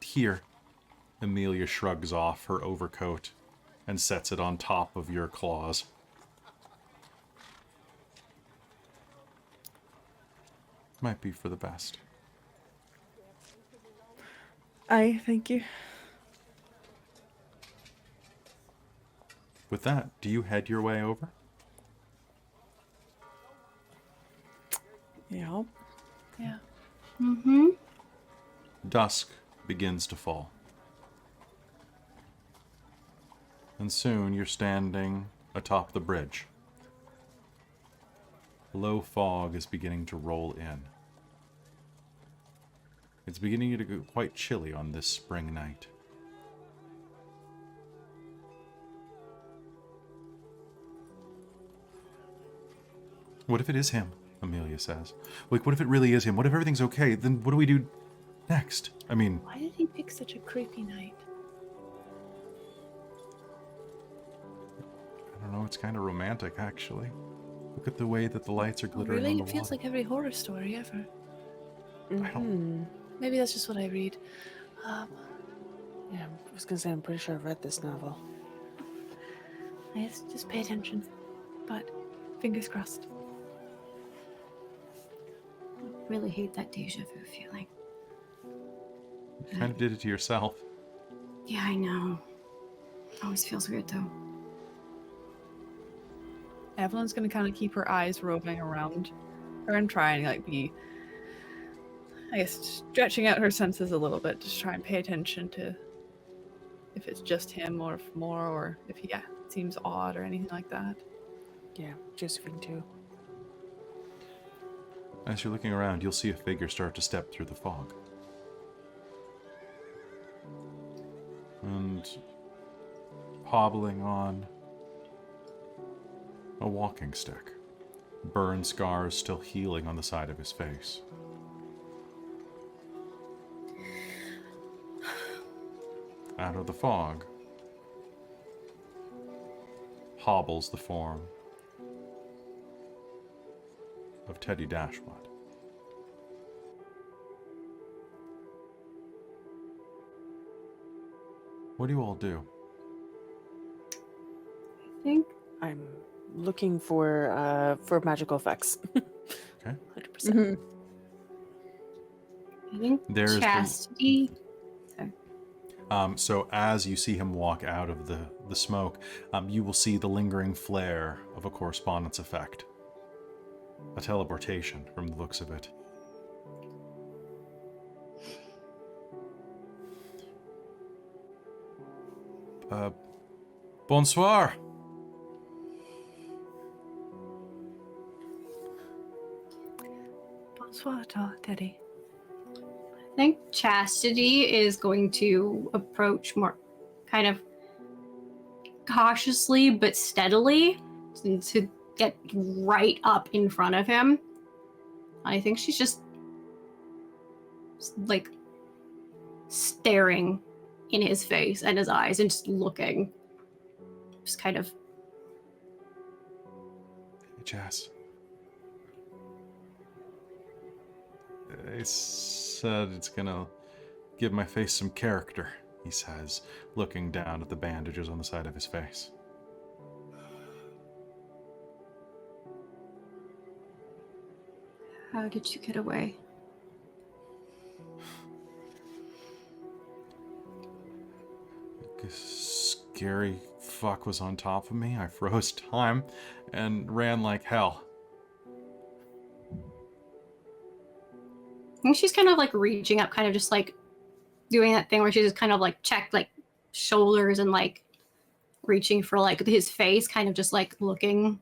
Here. Amelia shrugs off her overcoat and sets it on top of your claws. Might be for the best. Thank you. With that, do you head your way over? Yep. Yeah. Mm-hmm. Dusk begins to fall. And soon you're standing atop the bridge. Low fog is beginning to roll in. It's beginning to get quite chilly on this spring night. What if it is him? Amelia says. Like, what if it really is him? What if everything's okay? Then what do we do next? I mean... Why did he pick such a creepy night? I don't know, it's kind of romantic, actually. Look at the way that the lights are glittering on Really? the It feels wall. like every horror story ever. I don't... Maybe that's just what I read. Yeah, I was gonna say, I'm pretty sure I've read this novel. I just pay attention. But fingers crossed. I really hate that deja vu feeling. You kind of did it to yourself. Yeah, I know. Always feels weird though. Evelyn's gonna kind of keep her eyes roving around her and try and like be, I guess, stretching out her senses a little bit to try and pay attention to if it's just him or if more, or if he seems odd or anything like that. Yeah, Josephine too. As you're looking around, you'll see a figure start to step through the fog. And hobbling on a walking stick. Burn scars still healing on the side of his face. Out of the fog hobbles the form of Teddy Dashwood. What do you all do? I think I'm looking for magical effects. Okay. 100%. I think There's the- Chastity. So as you see him walk out of the smoke, you will see the lingering flare of a correspondence effect. A teleportation from the looks of it. Bonsoir. Bonsoir, Teddy. I think Chastity is going to approach more kind of cautiously but steadily to get right up in front of him. I think she's just like staring in his face and his eyes and just looking. Just kind of. Hey, Jazz. I said it's gonna give my face some character, he says, looking down at the bandages on the side of his face. How did you get away? This scary fuck was on top of me. I froze time and ran like hell. I think she's kind of like reaching up, kind of just like doing that thing where she just kind of like checked like shoulders and like reaching for like his face, kind of just like looking.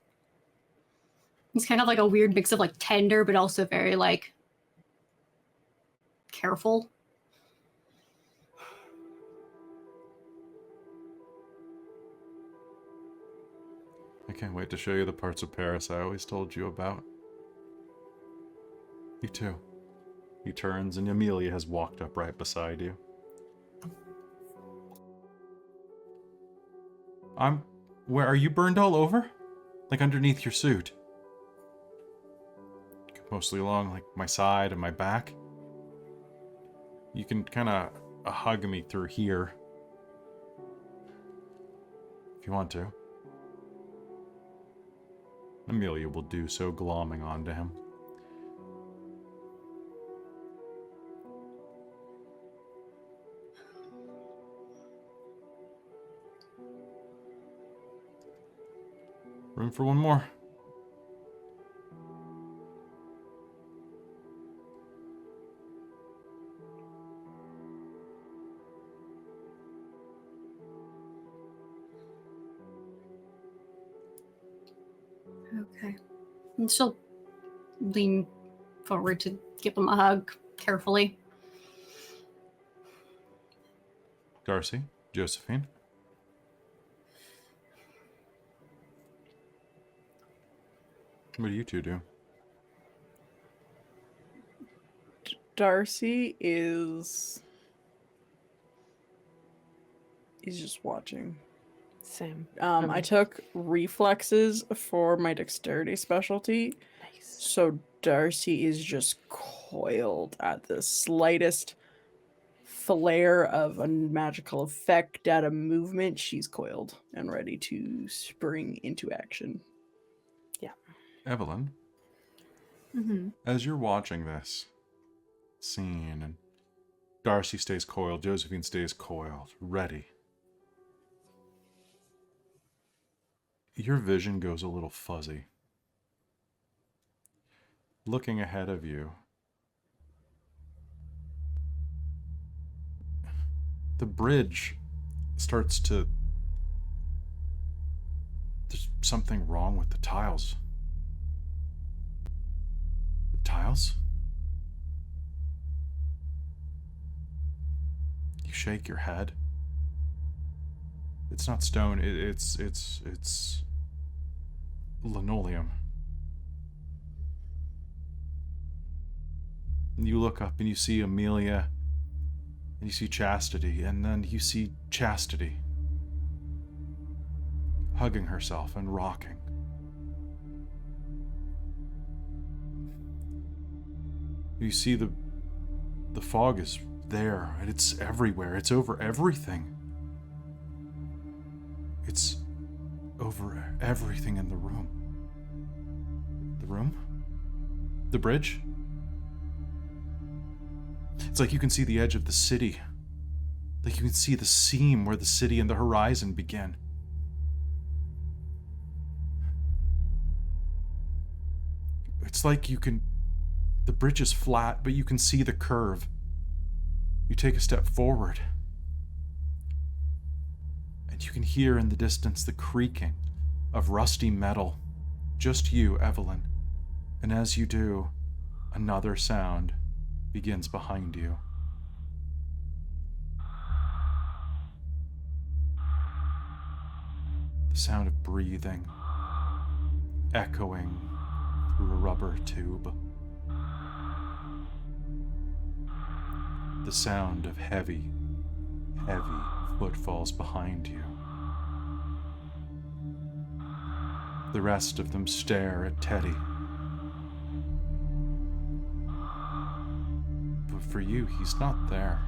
He's kind of like a weird mix of like tender, but also very like careful. I can't wait to show you the parts of Paris I always told you about. You too. He turns and Amelia has walked up right beside you. Where are you burned all over? Like underneath your suit? Mostly along like my side and my back. You can kind of hug me through here. If you want to. Amelia will do so, glomming onto him. Room for one more. Okay. And she'll lean forward to give him a hug carefully. Darcie, Josephine. What do you two do? Darcie is just watching. Same. I took reflexes for my dexterity specialty. Nice. So Darcie is just coiled at the slightest flare of a magical effect at a movement. She's coiled and ready to spring into action. Evelyn, as you're watching this scene, and Darcie stays coiled, Josephine stays coiled, ready. Your vision goes a little fuzzy. Looking ahead of you, the bridge starts to... There's something wrong with the tiles. The tiles? You shake your head. It's not stone, it's linoleum. And you look up and you see Amelia, and you see Chastity, and then you see Chastity hugging herself and rocking. You see the fog is there, and it's everywhere. It's over everything. It's over everything in the room. The room? The bridge? It's like you can see the edge of the city. Like you can see the seam where the city and the horizon begin. It's like you can... The bridge is flat, but you can see the curve. You take a step forward, and you can hear in the distance the creaking of rusty metal. Just you, Evelyn. And as you do, another sound begins behind you. The sound of breathing, echoing through a rubber tube. The sound of heavy, heavy footfalls behind you. The rest of them stare at Teddy. But for you, he's not there.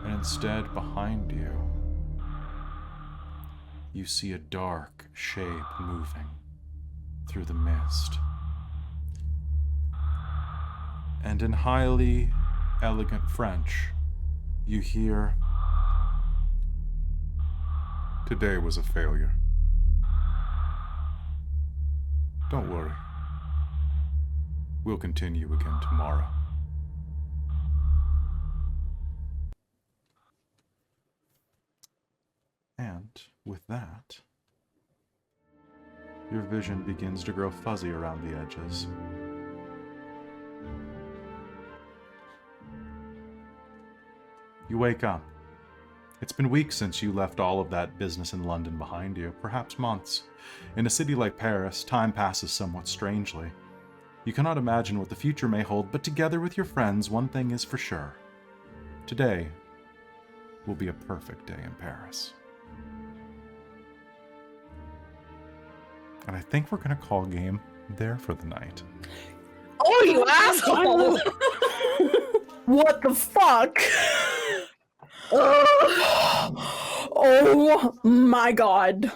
And instead, behind you, you see a dark shape moving through the mist. And in highly elegant French, you hear, "Today was a failure. Don't worry. We'll continue again tomorrow." And with that, your vision begins to grow fuzzy around the edges. You wake up. It's been weeks since you left all of that business in London behind you, perhaps months. In a city like Paris, time passes somewhat strangely. You cannot imagine what the future may hold, but together with your friends, one thing is for sure. Today will be a perfect day in Paris. And I think we're going to call game there for the night. Oh, you asshole! What the fuck? Oh my god.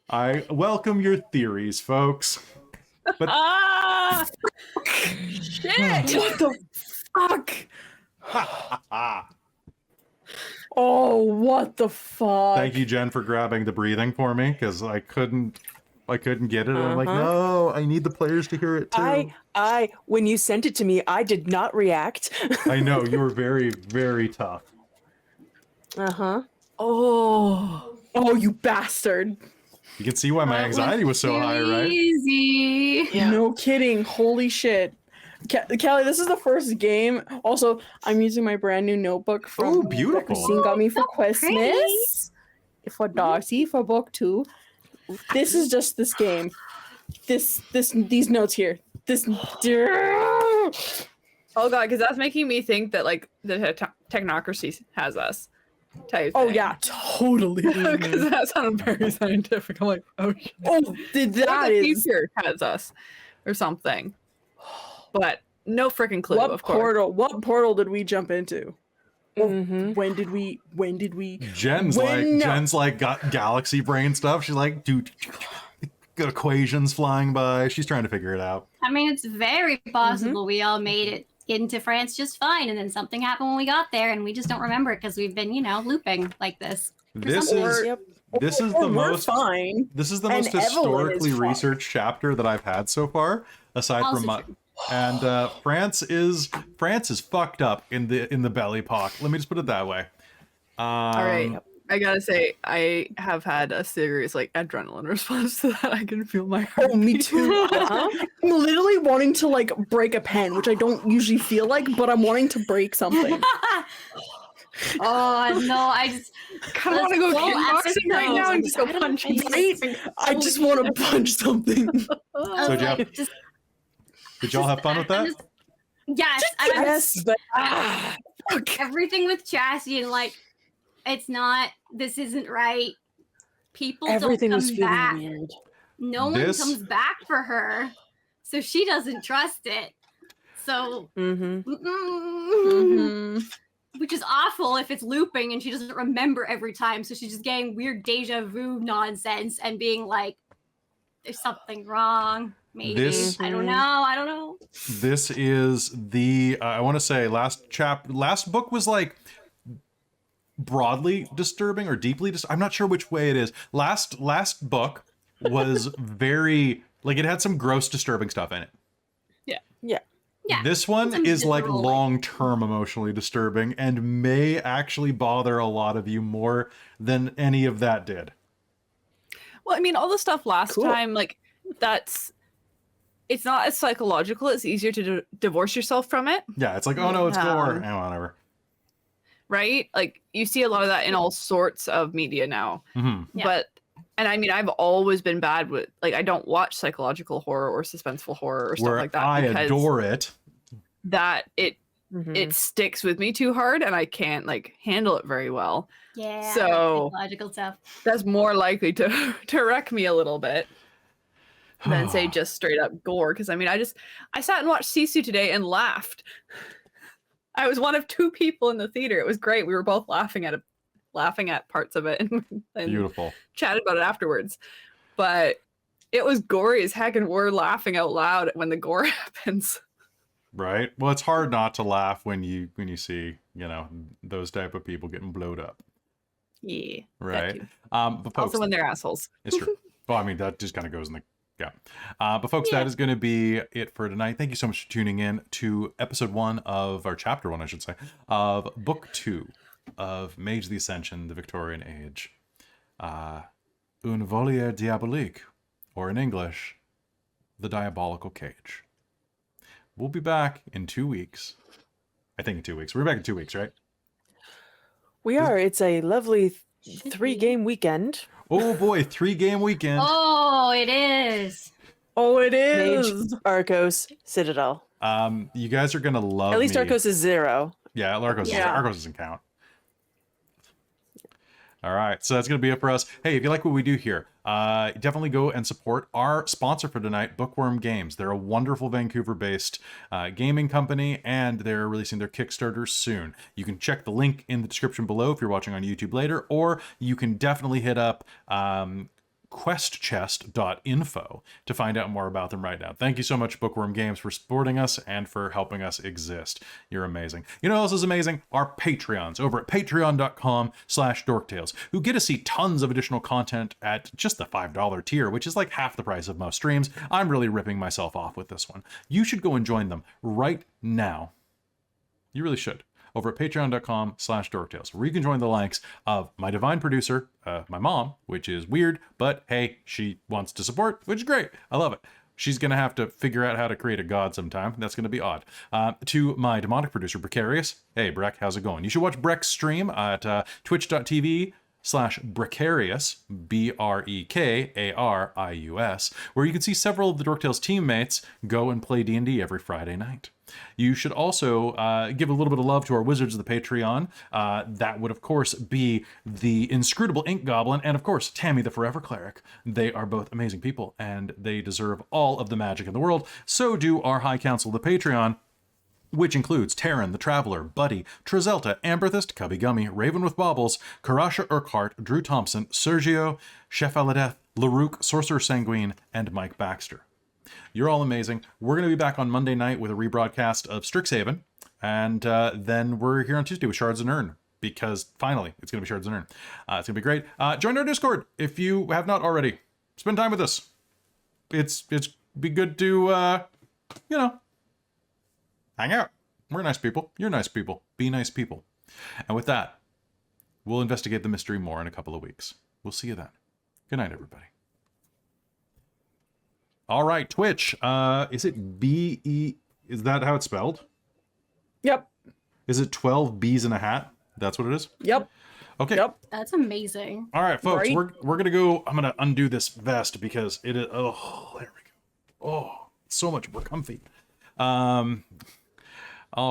I welcome your theories, folks. But Shit! What the fuck? Oh, what the fuck? Thank you, Jen, for grabbing the breathing for me, because I couldn't get it. And I'm like, Uh-huh. no, I need the players to hear it too. When you sent it to me, I did not react. I know, you were very, very tough. Uh-huh. Oh Oh, you bastard. You can see why my anxiety was so high, right? Easy. Yeah. No kidding. Holy shit. Kelly, this is the first game. Also, I'm using my brand new notebook from Ooh, that beautiful. Christine got me for Christmas. For Darcie, for book 2. This is just this game. These notes here. This. Oh god, because that's making me think that like the technocracy has us. Type Oh thing. yeah, totally. Because that sounded very scientific. I'm like, oh shit. Oh, Or that the is. future has us, or something. But no freaking clue. Of course. What portal did we jump into? Mhm. When did we? Jen's like got galaxy brain stuff. She's like, dude, got equations flying by. She's trying to figure it out. I mean, it's very possible we all made it into France just fine, and then something happened when we got there, and we just don't remember it because we've been, looping like this. This some is Yep. this is Or the we're most fine. this is the And most Evelyn is historically fine. researched chapter that I've had so far, aside Also from my. true. And France is fucked up in the belly pock. Let me just put it that way. All right. I gotta say, I have had a serious like adrenaline response to that. I can feel my heart. Oh, me too. I'm literally wanting to like break a pen, which I don't usually feel like, but I'm wanting to break something. Oh no, I just I want to go Full kickboxing right now and just go episode. punch. Right? I just want to punch something. I So was Jeff, like, just did y'all have fun with that? yes, I'm Yes, but everything with Chastity and like this isn't right. People everything don't was come feeling back. weird. No This- one comes back for her, so she doesn't trust it. So Mm-hmm. which is awful if it's looping and she doesn't remember every time, so she's just getting weird deja vu nonsense and being like, there's something wrong, maybe. This- I don't know. This is the I want to say last book was like broadly disturbing or deeply I'm not sure which way it is. Last book was very like it had some gross disturbing stuff in it. Yeah, This one some is like visceral, long-term emotionally disturbing and may actually bother a lot of you more than any of that did. Well, I mean, all the stuff last Cool. time, like it's not as psychological. It's easier to divorce yourself from it, Yeah, it's like, oh no, it's gore. Yeah. Whatever. right? Like you see a lot of that in all sorts of media now. Hmm. Yeah. And I mean, I've always been bad with like I don't watch psychological horror or suspenseful horror or stuff Where like that I because adore it. that it Mm-hmm. it sticks with me too hard and I can't like handle it very well. yeah. So- psychological stuff. That's more likely to wreck me a little bit than say just straight up gore. Because I mean, I sat and watched Sisu today and laughed. I was one of 2 people in the theater. It was great. We were both laughing at parts of it and Beautiful. chatted about it afterwards. But it was gory as heck, and we're laughing out loud when the gore happens. Right? Well, it's hard not to laugh when you see, those type of people getting blowed up. Yeah. Right? too. But folks, Also when they're assholes. it's true. Well, I mean, that just kind of goes in the but folks, Yeah. that is going to be it for tonight. Thank you so much for tuning in to episode 1 of, or chapter 1, I should say, of book 2 of Mage the Ascension, the Victorian Age. Un voliere diabolique, or in English, the Diabolical Cage. We'll be back in 2 weeks. I think in 2 weeks. We're back in 2 weeks, right? We are. It's a lovely Should be. 3-game weekend. Oh boy, 3-game weekend. Oh, it is. Oh, it Mage, is. Arcos, Citadel. You guys are gonna love At least me. Arcos is 0. Yeah, Arcos Yeah. doesn't count. All right, so that's going to be it for us. Hey, if you like what we do here, definitely go and support our sponsor for tonight, Bookwyrm Games. They're a wonderful Vancouver-based gaming company, and they're releasing their Kickstarter soon. You can check the link in the description below if you're watching on YouTube later, or you can definitely hit up questchest.info to find out more about them right now. Thank you so much, Bookwyrm Games, for supporting us and for helping us exist. You're amazing. You know what else is amazing? Our Patreons over at patreon.com/dorktales, who get to see tons of additional content at just the $5 tier, which is like half the price of most streams. I'm really ripping myself off with this one. You should go and join them right now. You really should. over at patreon.com/dorktales, where you can join the likes of my divine producer, my mom, which is weird, but hey, she wants to support, which is great. I love it. She's going to have to figure out how to create a god sometime. That's going to be odd. To my demonic producer, Precarious. Hey, Breck, how's it going? You should watch Breck's stream at twitch.tv/Brecarious, BREKARIUS, where you can see several of the Dorktales teammates go and play D&D every Friday night. You should also give a little bit of love to our Wizards of the Patreon. That would, of course, be the Inscrutable Ink Goblin and, of course, Tammy the Forever Cleric. They are both amazing people, and they deserve all of the magic in the world. So do our High Council of the Patreon, which includes Taryn the Traveler, Buddy, Trizelta, Amberthist, Cubby Gummy, Raven with Baubles, Karasha Urquhart, Drew Thompson, Sergio, Chef Aladeth, Larouk, Sorcerer Sanguine, and Mike Baxter. You're all amazing. We're going to be back on Monday night with a rebroadcast of Strixhaven, and then we're here on Tuesday with Shards and Urn, because finally, it's going to be Shards and Urn. It's going to be great. Join our Discord if you have not already. Spend time with us. It's be good to, hang out. We're nice people. You're nice people. Be nice people. And with that, we'll investigate the mystery more in a couple of weeks. We'll see you then. Good night, everybody. All right, Twitch. Is it B-E... Is that how it's spelled? Yep. Is it 12 bees in a hat? That's what it is? Yep. Okay. Yep. That's amazing. All right, folks. Right? We're going to go... I'm going to undo this vest because it is... Oh, there we go. Oh, so much more comfy. All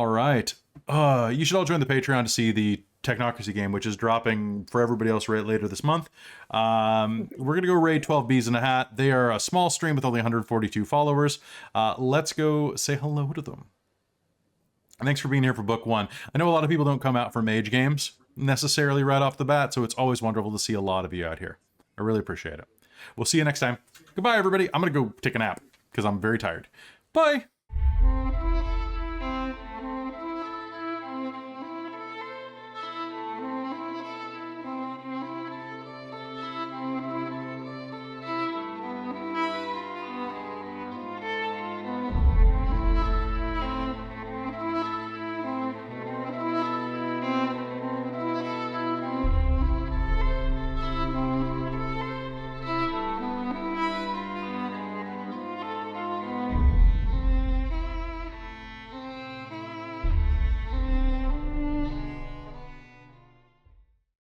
right. You should all join the Patreon to see the Technocracy game, which is dropping for everybody else right later this month. We're going to go raid 12 bees in a hat. They are a small stream with only 142 followers. Let's go say hello to them. And thanks for being here for book 1. I know a lot of people don't come out for mage games necessarily right off the bat, so it's always wonderful to see a lot of you out here. I really appreciate it. We'll see you next time. Goodbye, everybody. I'm going to go take a nap because I'm very tired. Bye.